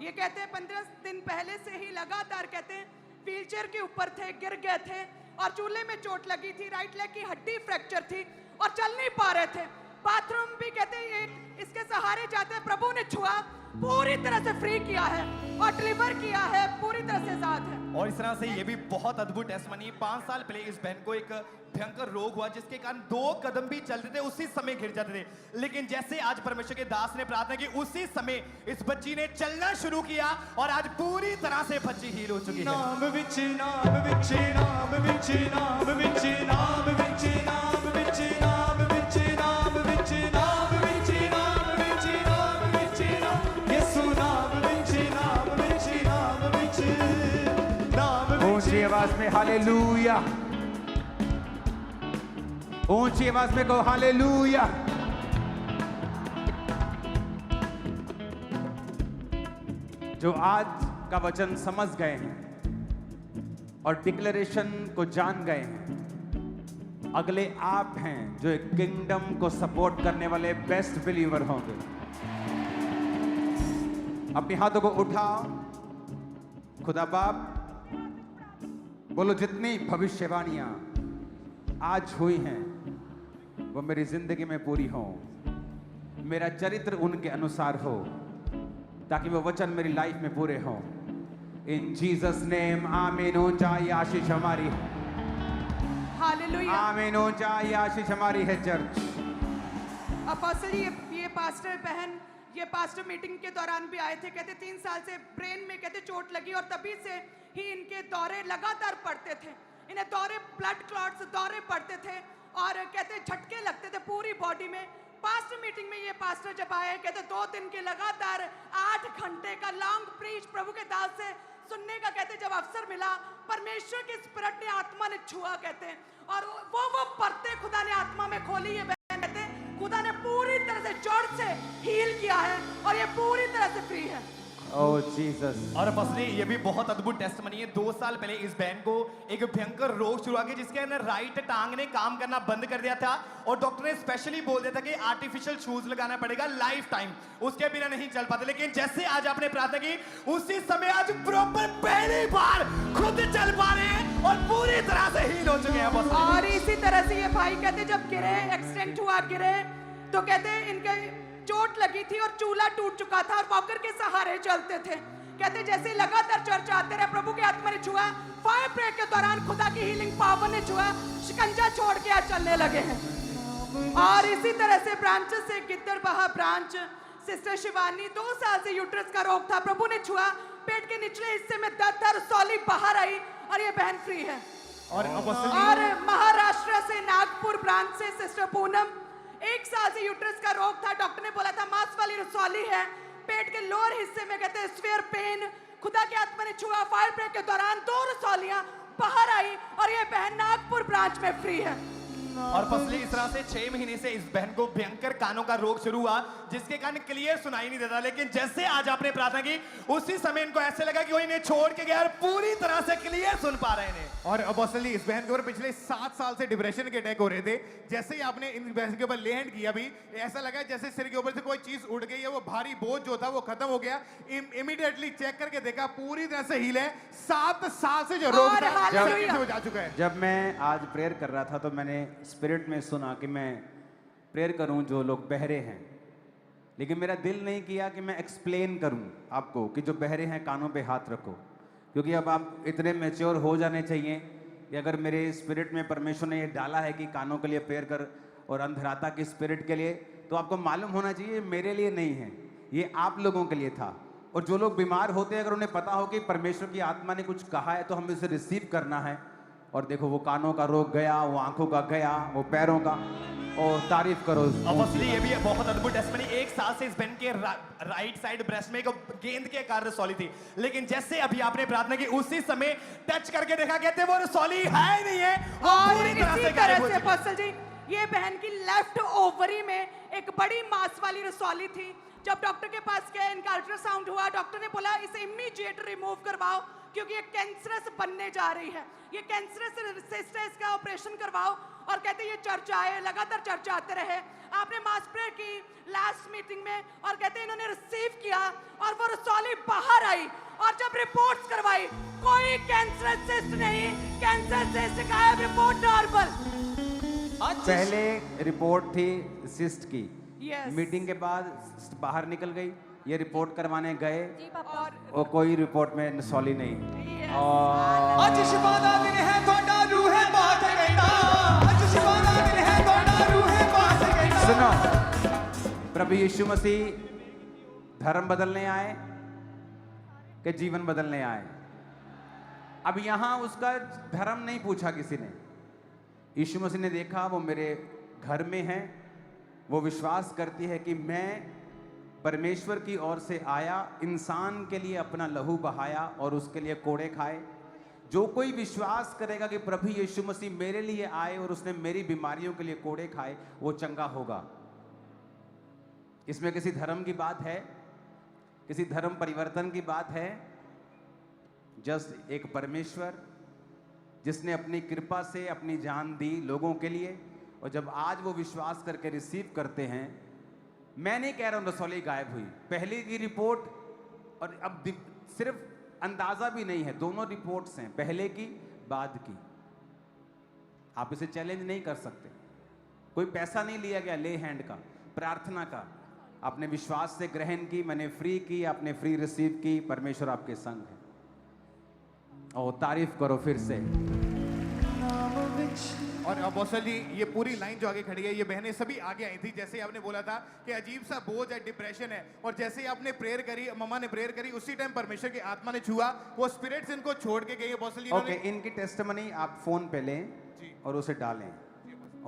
[SPEAKER 4] ये कहते हैं 15 दिन पहले से ही लगातार कहते हैं व्हीलचेयर के ऊपर थे, गिर गए थे और चूल्हे में चोट लगी थी, राइट लेग की हड्डी फ्रैक्चर थी और चल नहीं पा रहे थे। बाथरूम भी कहते हैं ये इसके सहारे जाते हैं, प्रभु ने छुआ, पूरी तरह से फ्री किया है और डिलीवर किया है, पूरी तरह से साथ है।
[SPEAKER 6] और इस तरह से ये भी बहुत अद्भुत टेस्टिमनी। 5 साल पहले इस बहन को एक भयंकर रोग हुआ जिसके कारण 2 कदम भी चलते थे उसी समय गिर जाते थे। लेकिन जैसे आज परमेश्वर के दास ने प्रार्थना की उसी समय इस बच्ची ने चलना शुरू किया और आज पूरी तरह से बच्ची हील हो चुकी है।
[SPEAKER 1] नाम विच नाम विच नाम विच नाम विच नाम विच नाम विच नाम विच नाम विच नाम विच नाम विच नाम विच नाम यीशु नाम विच नाम विच नाम विच नाम विच।
[SPEAKER 2] ऊंची आवाज में हालेलुया, ऊंची आवाज में कहो हालेलुया। जो आज का वचन समझ गए हैं और डिक्लेरेशन को जान गए हैं, अगले आप हैं जो एक किंगडम को सपोर्ट करने वाले बेस्ट बिलीवर होंगे। अपने हाथों को उठाओ, खुदा बाप बोलो जितनी भविष्यवाणियां आज हुई हैं वो मेरी जिंदगी में पूरी हो, मेरा चरित्र उनके अनुसार हो ताकि वो वचन मेरी लाइफ में पूरे हो। इन जीसस नेम आमीन। हो जाए आशीष हमारी,
[SPEAKER 4] हालेलुया,
[SPEAKER 2] आमीन। हो जाए आशीष हमारी है चर्च।
[SPEAKER 4] अपोस्टल ये पास्टर बहन ये पास्टर मीटिंग के दौरान भी आए थे। कहते 3 साल से ब्रेन में कहते चोट लगी और तभी से ही इनके दौरे लगातार पड़ते थे, इन्हें दौरे ब्लड क्लॉट्स दौरे पड़ते थे और कहते झटके लगते थे पूरी बॉडी में। पास्टर मीटिंग में ये पास्टर जब आए कहते 2 दिन के लगातार 8 घंटे का लॉन्ग प्रीच प्रभु के दास से सुनने का कहते जब अवसर मिला, परमेश्वर की स्पिरिट ने आत्मा ने छुआ कहते और वो परते खुदा ने आत्मा में खोली। ये बहन कहते खुदा ने पूरी तरह से जड़ से हील किया है और ये पूरी तरह से फ्री है।
[SPEAKER 2] ओह जीसस।
[SPEAKER 6] और फसली ये भी बहुत अद्भुत टेस्टिमनी है। 2 साल पहले इस बहन को एक भयंकर रोग शुरू हुआ कि जिसके अंदर राइट टांग ने काम करना बंद कर दिया था और डॉक्टर ने स्पेशली बोल दिया था कि आर्टिफिशियल शूज लगाना पड़ेगा लाइफ टाइम, उसके बिना नहीं चल पाते। लेकिन जैसे आज आपने प्रार्थना की उसी समय आज प्रॉपर पहली बार खुद चल पा रहे हैं और पूरी तरह से हील हो चुके हैं।
[SPEAKER 4] और इसी तरह से ये भाई कहते जब गिरे, एक्सीडेंट हुआ, गिरे तो कहते इनके चोट लगी थी और चूल्हा टूट चुका था और वॉकर के सहारे चलते थे। कहते जैसे लगातार चर्च आते रहे, प्रभु के आत्मा ने छुआ, फायर ब्रेक के दौरान खुदा की हीलिंग पावर ने छुआ, शिकंजा छोड़ के आज चलने लगे हैं। और इसी तरह से ब्रांचेस से गिद्दरबाहा ब्रांच सिस्टर शिवानी 2 साल से यूट्रस का रोग था, प्रभु ने छुआ, पेट के निचले हिस्से में दर्द और सॉली बाहर आई और ये बहन फ्री है। और महाराष्ट्र से नागपुर ब्रांच से सिस्टर पूनम 1 साल से यूट्रस का रोग था, डॉक्टर ने बोला था मांस वाली रसौली है, पेट के लोअर हिस्से में कहते स्फीयर पेन, खुदा के आत्मा ने छुआ, फायर ब्रेक के दौरान 2 रसौलियां बाहर आई और ये बहन नागपुर ब्रांच में फ्री है।
[SPEAKER 6] और फसली इस तरह से 6 महीने से इस बहन को भयंकर कानों का रोग शुरू हुआ, जिसके कारण क्लियर सुनाई नहीं देता। लेकिन जैसे आज आपने प्रार्थना की, उसी समय इनको ऐसे लगा कि कोई इन्हें छोड़ के गया और पूरी तरह से क्लियर सुन पा रहे हैं।
[SPEAKER 7] और अपोस्टल जी, इस बहन के ऊपर पिछले 7 साल से डिप्रेशन के अटैक हो रहे थे। जैसे ही आपने इन बहन के ऊपर ले हैंड किया, भी ऐसा लगा जैसे सिर के ऊपर से कोई चीज उड़ गई है, वो भारी बोझ जो था वो खत्म हो गया। इमीडिएटली चेक करके देखा, पूरी तरह से हील है। 7 साल से जो रोग
[SPEAKER 4] और
[SPEAKER 7] था
[SPEAKER 4] हालेलुया।
[SPEAKER 7] हो जा चुका है।
[SPEAKER 2] जब मैं आज प्रेयर कर रहा था तो मैंने स्पिरिट में सुना कि मैं प्रेयर करूं जो लोग बहरे हैं, लेकिन मेरा दिल नहीं किया कि मैं एक्सप्लेन करूं आपको कि जो बहरे हैं कानों पे हाथ रखो, क्योंकि अब आप इतने मैच्योर हो जाने चाहिए कि अगर मेरे स्पिरिट में परमेश्वर ने ये डाला है कि कानों के लिए प्रेयर कर और अंधराता की स्पिरिट के लिए, तो आपको मालूम होना चाहिए मेरे लिए नहीं है, ये आप लोगों के लिए था। और जो लोग बीमार होते हैं, अगर उन्हें पता हो कि परमेश्वर की आत्मा ने कुछ कहा है तो हमें उसे रिसीव करना है। और देखो, वो कानों का रोग गया, वो आंखों का गया, वो पैरों का, और तारीफ करो।
[SPEAKER 6] अब असली ये भी बहुत अद्भुत टेस्टमनी। 1 साल से इस बहन के राइट साइड ब्रेस्ट में एक गेंद के कारण रसौली थी, लेकिन जैसे अभी आपने प्रार्थना की, उसी समय टच करके देखा, कहते वो रसौली है ही नहीं है, वो
[SPEAKER 4] और
[SPEAKER 6] पूरी तरह
[SPEAKER 4] इसी
[SPEAKER 6] से
[SPEAKER 4] तरह
[SPEAKER 6] गायब हो
[SPEAKER 4] से
[SPEAKER 6] चुकी है।
[SPEAKER 4] अपोस्टल जी, ये बहन की लेफ्ट ओवरी में एक बड़ी मांस वाली रसौली थी। जब डॉक्टर के पास गए, इनका अल्ट्रासाउंड हुआ, डॉक्टर ने बोला इसे इमीडिएट रिमूव करवाओ, क्योंकि ये कैंसरस बनने जा रही है, ये कैंसरस सिस्ट है, इसका ऑपरेशन करवाओ। और कहते ये चर्चा है, लगातार चर्चा आते रहे। आपने मास प्रेयर की लास्ट मीटिंग में, और कहते इन्होंने रिसीव किया और वो रसौली बाहर आई, और जब रिपोर्ट्स करवाई, कोई कैंसरस सिस्ट नहीं, कैंसर सिस्ट गायब, रिपोर्ट नॉर्मल।
[SPEAKER 2] पहले रिपोर्ट थी सिस्ट की,
[SPEAKER 4] Yes.
[SPEAKER 2] मीटिंग के बाद बाहर निकल गई, ये रिपोर्ट करवाने गए
[SPEAKER 5] जी पापा।
[SPEAKER 2] और कोई रिपोर्ट में सॉली नहीं।
[SPEAKER 4] Yes.
[SPEAKER 2] और
[SPEAKER 1] ਅੱਜ ਸ਼ਿਫਾ ਦਾ ਦਿਨ ਹੈ, ਤੁਹਾਡਾ ਰੂਹ ਹੈ ਬਾਤ ਕਹਿੰਦਾ। ਅੱਜ ਸ਼ਿਫਾ ਦਾ ਦਿਨ ਹੈ, ਤੁਹਾਡਾ ਰੂਹ ਹੈ ਬਾਤ ਕਹਿੰਦਾ।
[SPEAKER 2] सुनो, प्रभु यीशु मसीह धर्म बदलने आए कि जीवन बदलने आए? अब यहां उसका धर्म नहीं पूछा किसी ने। यीशु मसीह ने देखा वो मेरे घर में है, वो विश्वास करती है कि मैं परमेश्वर की ओर से आया, इंसान के लिए अपना लहू बहाया और उसके लिए कोड़े खाए। जो कोई विश्वास करेगा कि प्रभु यीशु मसीह मेरे लिए आए और उसने मेरी बीमारियों के लिए कोड़े खाए, वो चंगा होगा। इसमें किसी धर्म की बात है, किसी धर्म परिवर्तन की बात है? जस्ट एक परमेश्वर जिसने अपनी कृपा से अपनी जान दी लोगों के लिए, और जब आज वो विश्वास करके रिसीव करते हैं, मैं नहीं कह रहा हूं रसौली गायब हुई, पहले की रिपोर्ट और अब सिर्फ अंदाजा भी नहीं है, दोनों रिपोर्ट्स हैं, पहले की बाद की। आप इसे चैलेंज नहीं कर सकते। कोई पैसा नहीं लिया गया ले हैंड का, प्रार्थना का, आपने विश्वास से ग्रहण की, मैंने फ्री की, आपने फ्री रिसीव की, परमेश्वर आपके संग है। और तारीफ करो फिर से।
[SPEAKER 7] और अपोस्टल जी, ये पूरी लाइन जो आगे खड़ी है, ये बहनें सभी आगे आई थी। जैसे आपने बोला था कि अजीब सा बोझ है, डिप्रेशन है, और जैसे ही आपने प्रेयर करी, मम्मा ने प्रेयर करी, उसी टाइम परमेश्वर की आत्मा ने छुआ, वो स्पिरिट्स इनको छोड़ के गई। अपोस्टल जी
[SPEAKER 2] ओके, इनकी टेस्टिमनी आप फोन पे लें और उसे डालें।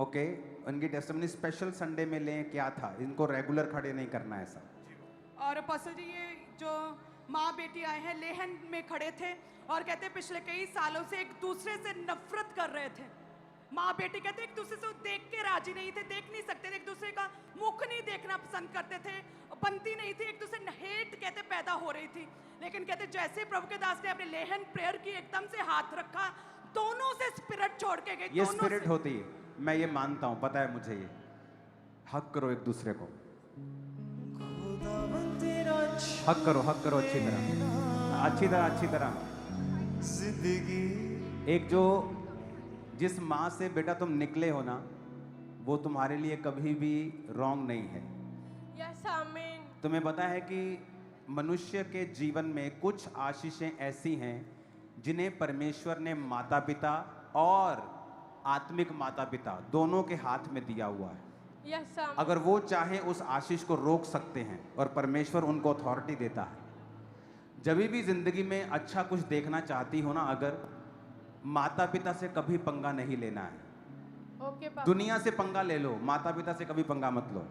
[SPEAKER 2] ओके, उनकी टेस्टिमनी स्पेशल संडे में लें, क्या था, इनको रेगुलर खड़े नहीं करना ऐसा।
[SPEAKER 4] और अपोस्टल जी, ये जो माँ बेटी आए हैं लेहन में खड़े थे, और कहते पिछले कई सालों से एक दूसरे से नफरत कर रहे थे। माँ बेटी कहते एक दूसरे से देख के राजी नहीं थे, देख नहीं सकते थे, एक दूसरे का मुख नहीं देखना पसंद करते थे, बनती नहीं थी, एक दूसरे हेट कहते पैदा हो रही थी। लेकिन कहते जैसे प्रभु के दास ने अपने लेहन प्रेयर की, एकदम से हाथ रखा, दोनों से स्पिरिट छोड़ के गए।
[SPEAKER 2] ये स्पिरिट होती है, मैं ये मानता हूं, पता है मुझे। ये हक करो एक दूसरे को, हक करो, हक करो अच्छी तरह, अच्छी तरह, अच्छी तरह।
[SPEAKER 1] जिंदगी
[SPEAKER 2] एक जो जिस माँ से बेटा तुम निकले हो ना, वो तुम्हारे लिए कभी भी रॉन्ग नहीं है।
[SPEAKER 5] यस आमीन।
[SPEAKER 2] तुम्हें पता है कि मनुष्य के जीवन में कुछ आशीषें ऐसी हैं जिन्हें परमेश्वर ने माता पिता और आत्मिक माता पिता दोनों के हाथ में दिया हुआ है।
[SPEAKER 5] यस आमीन।
[SPEAKER 2] अगर वो चाहे उस आशीष को रोक सकते हैं, और परमेश्वर उनको अथॉरिटी देता है। जब भी जिंदगी में अच्छा कुछ देखना चाहती हो ना, अगर माता पिता से कभी पंगा नहीं लेना है।
[SPEAKER 5] ओके पापा।
[SPEAKER 2] दुनिया से पंगा ले लो, माता पिता से कभी पंगा मत लो,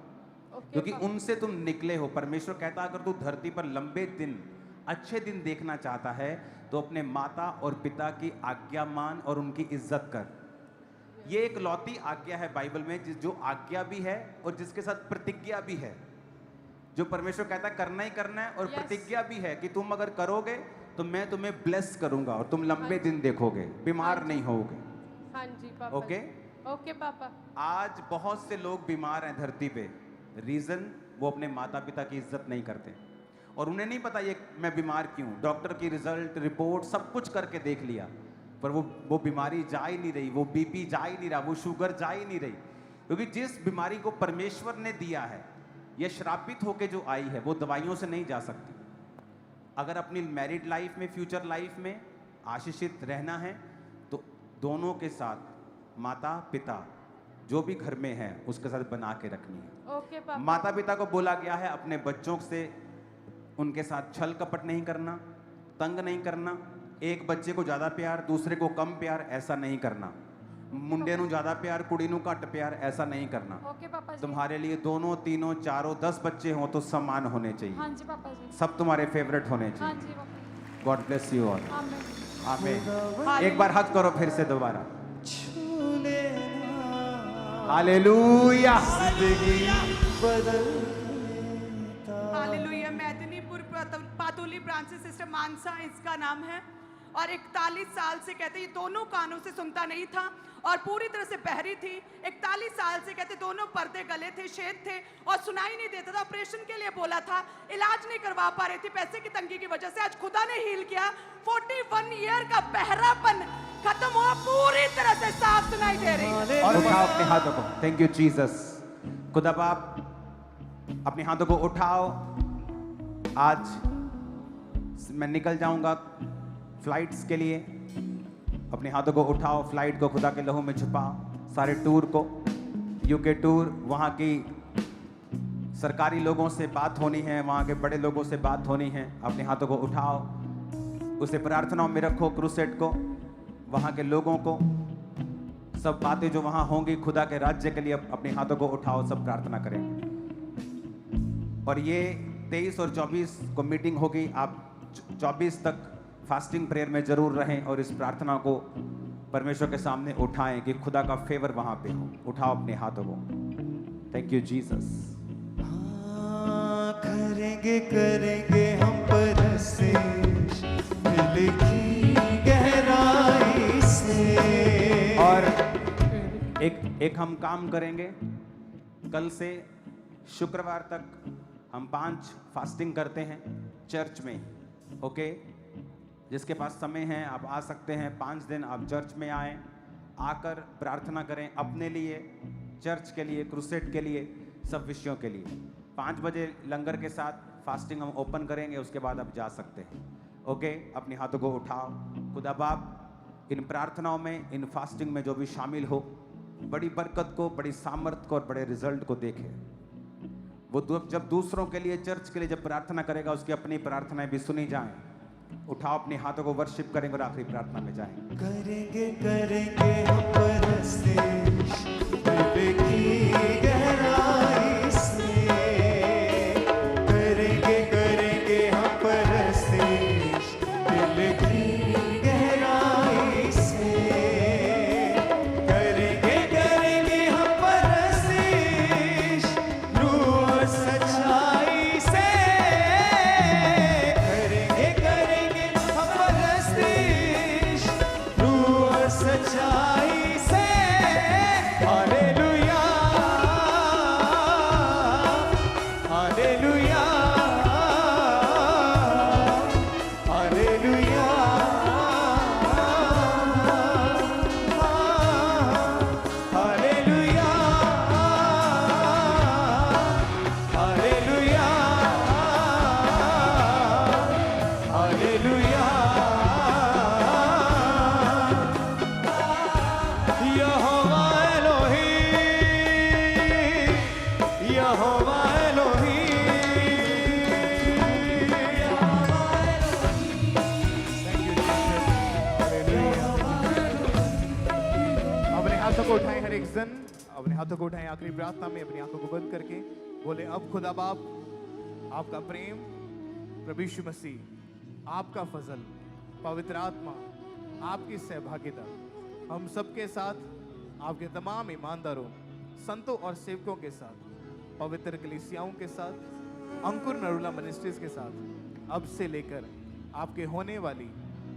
[SPEAKER 5] ओके
[SPEAKER 2] क्योंकि
[SPEAKER 5] पापा।
[SPEAKER 2] उनसे तुम निकले हो। परमेश्वर कहता है अगर तू धरती पर लंबे दिन, अच्छे दिन देखना चाहता है, तो अपने माता और पिता की आज्ञा मान और उनकी इज्जत कर। ये एक लौती आज्ञा है बाइबल में, जो आज्ञा भी है और जिसके साथ प्रतिज्ञा भी है। जो परमेश्वर कहता है करना ही करना है, और
[SPEAKER 8] Yes.
[SPEAKER 2] प्रतिज्ञा भी है कि तुम अगर करोगे तो मैं तुम्हें ब्लेस करूंगा और तुम लंबे दिन देखोगे, बीमार
[SPEAKER 8] हाँ जी।
[SPEAKER 2] नहीं होगे।
[SPEAKER 8] हाँ जी पापा।
[SPEAKER 2] ओके?
[SPEAKER 8] ओके पापा।
[SPEAKER 2] आज बहुत से लोग बीमार हैं धरती पे, रीजन वो अपने माता पिता की इज्जत नहीं करते और उन्हें नहीं पता ये मैं बीमार क्यों। डॉक्टर की रिजल्ट रिपोर्ट सब कुछ करके देख लिया, पर वो बीमारी जा ही नहीं रही, वो बीपी जा ही नहीं रहा, वो शुगर जा ही नहीं रही, क्योंकि जिस बीमारी को परमेश्वर ने दिया है, यह श्रापित होके जो आई है, वो दवाइयों से नहीं जा सकती। अगर अपनी मैरिड लाइफ में, फ्यूचर लाइफ में आशीषित रहना है तो दोनों के साथ माता पिता जो भी घर में है उसके साथ बना के रखनी है।
[SPEAKER 8] ओके पापा।
[SPEAKER 2] माता पिता को बोला गया है अपने बच्चों से उनके साथ छल कपट नहीं करना, तंग नहीं करना, एक बच्चे को ज्यादा प्यार दूसरे को कम प्यार ऐसा नहीं करना, मुंडे नू ज्यादा प्यार कुड़ी नू घट प्यार ऐसा नहीं करना।
[SPEAKER 8] ओके पापा जी।
[SPEAKER 2] तुम्हारे लिए दोनों तीनों चारों 10 बच्चे हों तो समान होने
[SPEAKER 8] हाँ
[SPEAKER 2] चाहिए,
[SPEAKER 8] जी पापा जी।
[SPEAKER 2] सब तुम्हारे फेवरेट होने
[SPEAKER 8] हाँ
[SPEAKER 2] चाहिए।
[SPEAKER 8] जी पापा।
[SPEAKER 2] God bless you all.
[SPEAKER 8] आमीन।
[SPEAKER 2] आमीन। एक बार हक करो फिर से दोबारा। हालेलुया।
[SPEAKER 4] हालेलुया। मेदिनीपुर पातुली ब्रांच से सिस्टर मानसा इसका नाम है और 41 साल से कहते ये दोनों कानों से सुनता नहीं था और पूरी तरह से बहरी थी। 41 साल से कहते दोनों पर्दे गले थे, छेद थे और सुनाई नहीं देता था। ऑपरेशन के लिए बोला था, इलाज नहीं करवा पा रही थी पैसे की तंगी की वजह से। आज खुदा ने हील किया। 41 ईयर का बहरापन खत्म हुआ, पूरी तरह से साफ सुनाई दे रही है।
[SPEAKER 2] और उठाओ अपने हाथों को। Thank you Jesus. खुदा बाप अपने हाथों को उठाओ। आज मैं निकल जाऊंगा फ्लाइट्स के लिए। अपने हाथों को उठाओ, फ्लाइट को खुदा के लहू में छुपाओ। सारे टूर को, यूके टूर, वहाँ की सरकारी लोगों से बात होनी है, वहाँ के बड़े लोगों से बात होनी है। अपने हाथों को उठाओ, उसे प्रार्थनाओं में रखो। क्रूसेड को, वहाँ के लोगों को, सब बातें जो वहाँ होंगी खुदा के राज्य के लिए अपने हाथों को उठाओ, सब प्रार्थना करें। और ये 23 और 24 को मीटिंग होगी। आप 24 तक फास्टिंग प्रेयर में जरूर रहें और इस प्रार्थना को परमेश्वर के सामने उठाएं कि खुदा का फेवर वहां पे हो। उठाओ अपने हाथों को। Thank you Jesus.
[SPEAKER 1] करेंगे करेंगे हम परस्तिश दिल की गहराई से।
[SPEAKER 2] और एक हम काम करेंगे। कल से शुक्रवार तक हम 5 फास्टिंग करते हैं चर्च में। ओके, जिसके पास समय है आप आ सकते हैं। 5 दिन आप चर्च में आएं, आकर प्रार्थना करें अपने लिए, चर्च के लिए, क्रूसेड के लिए, सब विषयों के लिए। 5 बजे लंगर के साथ फास्टिंग हम ओपन करेंगे, उसके बाद आप जा सकते हैं। ओके, अपने हाथों को उठाओ। खुदा बाप इन प्रार्थनाओं में, इन फास्टिंग में जो भी शामिल हो, बड़ी बरकत को, बड़ी सामर्थ को और बड़े रिजल्ट को देखे। वो जब दूसरों के लिए, चर्च के लिए जब प्रार्थना करेगा, उसकी अपनी प्रार्थनाएं भी सुनी जाएं। उठाओ अपने हाथों को, वर्शिप करेंगे और आखिरी प्रार्थना में जाएंगे।
[SPEAKER 1] करेंगे करेंगे हम परस्तिश दिल की गहराई से। करेंगे करेंगे हम परस्तिश दिल की गहराई से। करेंगे करेंगे हम परस्तिश रूह और सच्चाई से। करेंगे करेंगे हम परस्तिश रूह और सच्चाई से। हालेलुया हालेलुया हालेलुया हालेलुया हालेलुया हालेलुया। यहोवा एलोही, यहोवा एलोही,
[SPEAKER 7] अपने हाथों को उठाएं हर एक जन, अपने हाथों को उठाएं आखिरी प्रार्थना में, अपनी आंखों को बंद करके बोले, अब खुदा बाप आपका प्रेम, प्रभु यीशु मसीह आपका फजल, पवित्र आत्मा आपकी सहभागिता हम सबके साथ आपके तमाम ईमानदारों, संतों और सेवकों के साथ, पवित्र कलीसियाओं के साथ, अंकुर नरूला मिनिस्ट्रीज के साथ अब से लेकर आपके होने वाली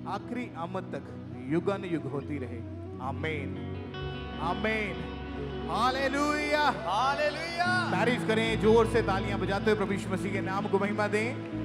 [SPEAKER 7] आखिरी आमद तक युगान युग होती रहे। आमीन, आमीन, हालेलुया,
[SPEAKER 6] हालेलुया।
[SPEAKER 7] तारीफ करें जोर से, तालियां बजाते हुए प्रभु यीशु मसीह के नाम को महिमा दें।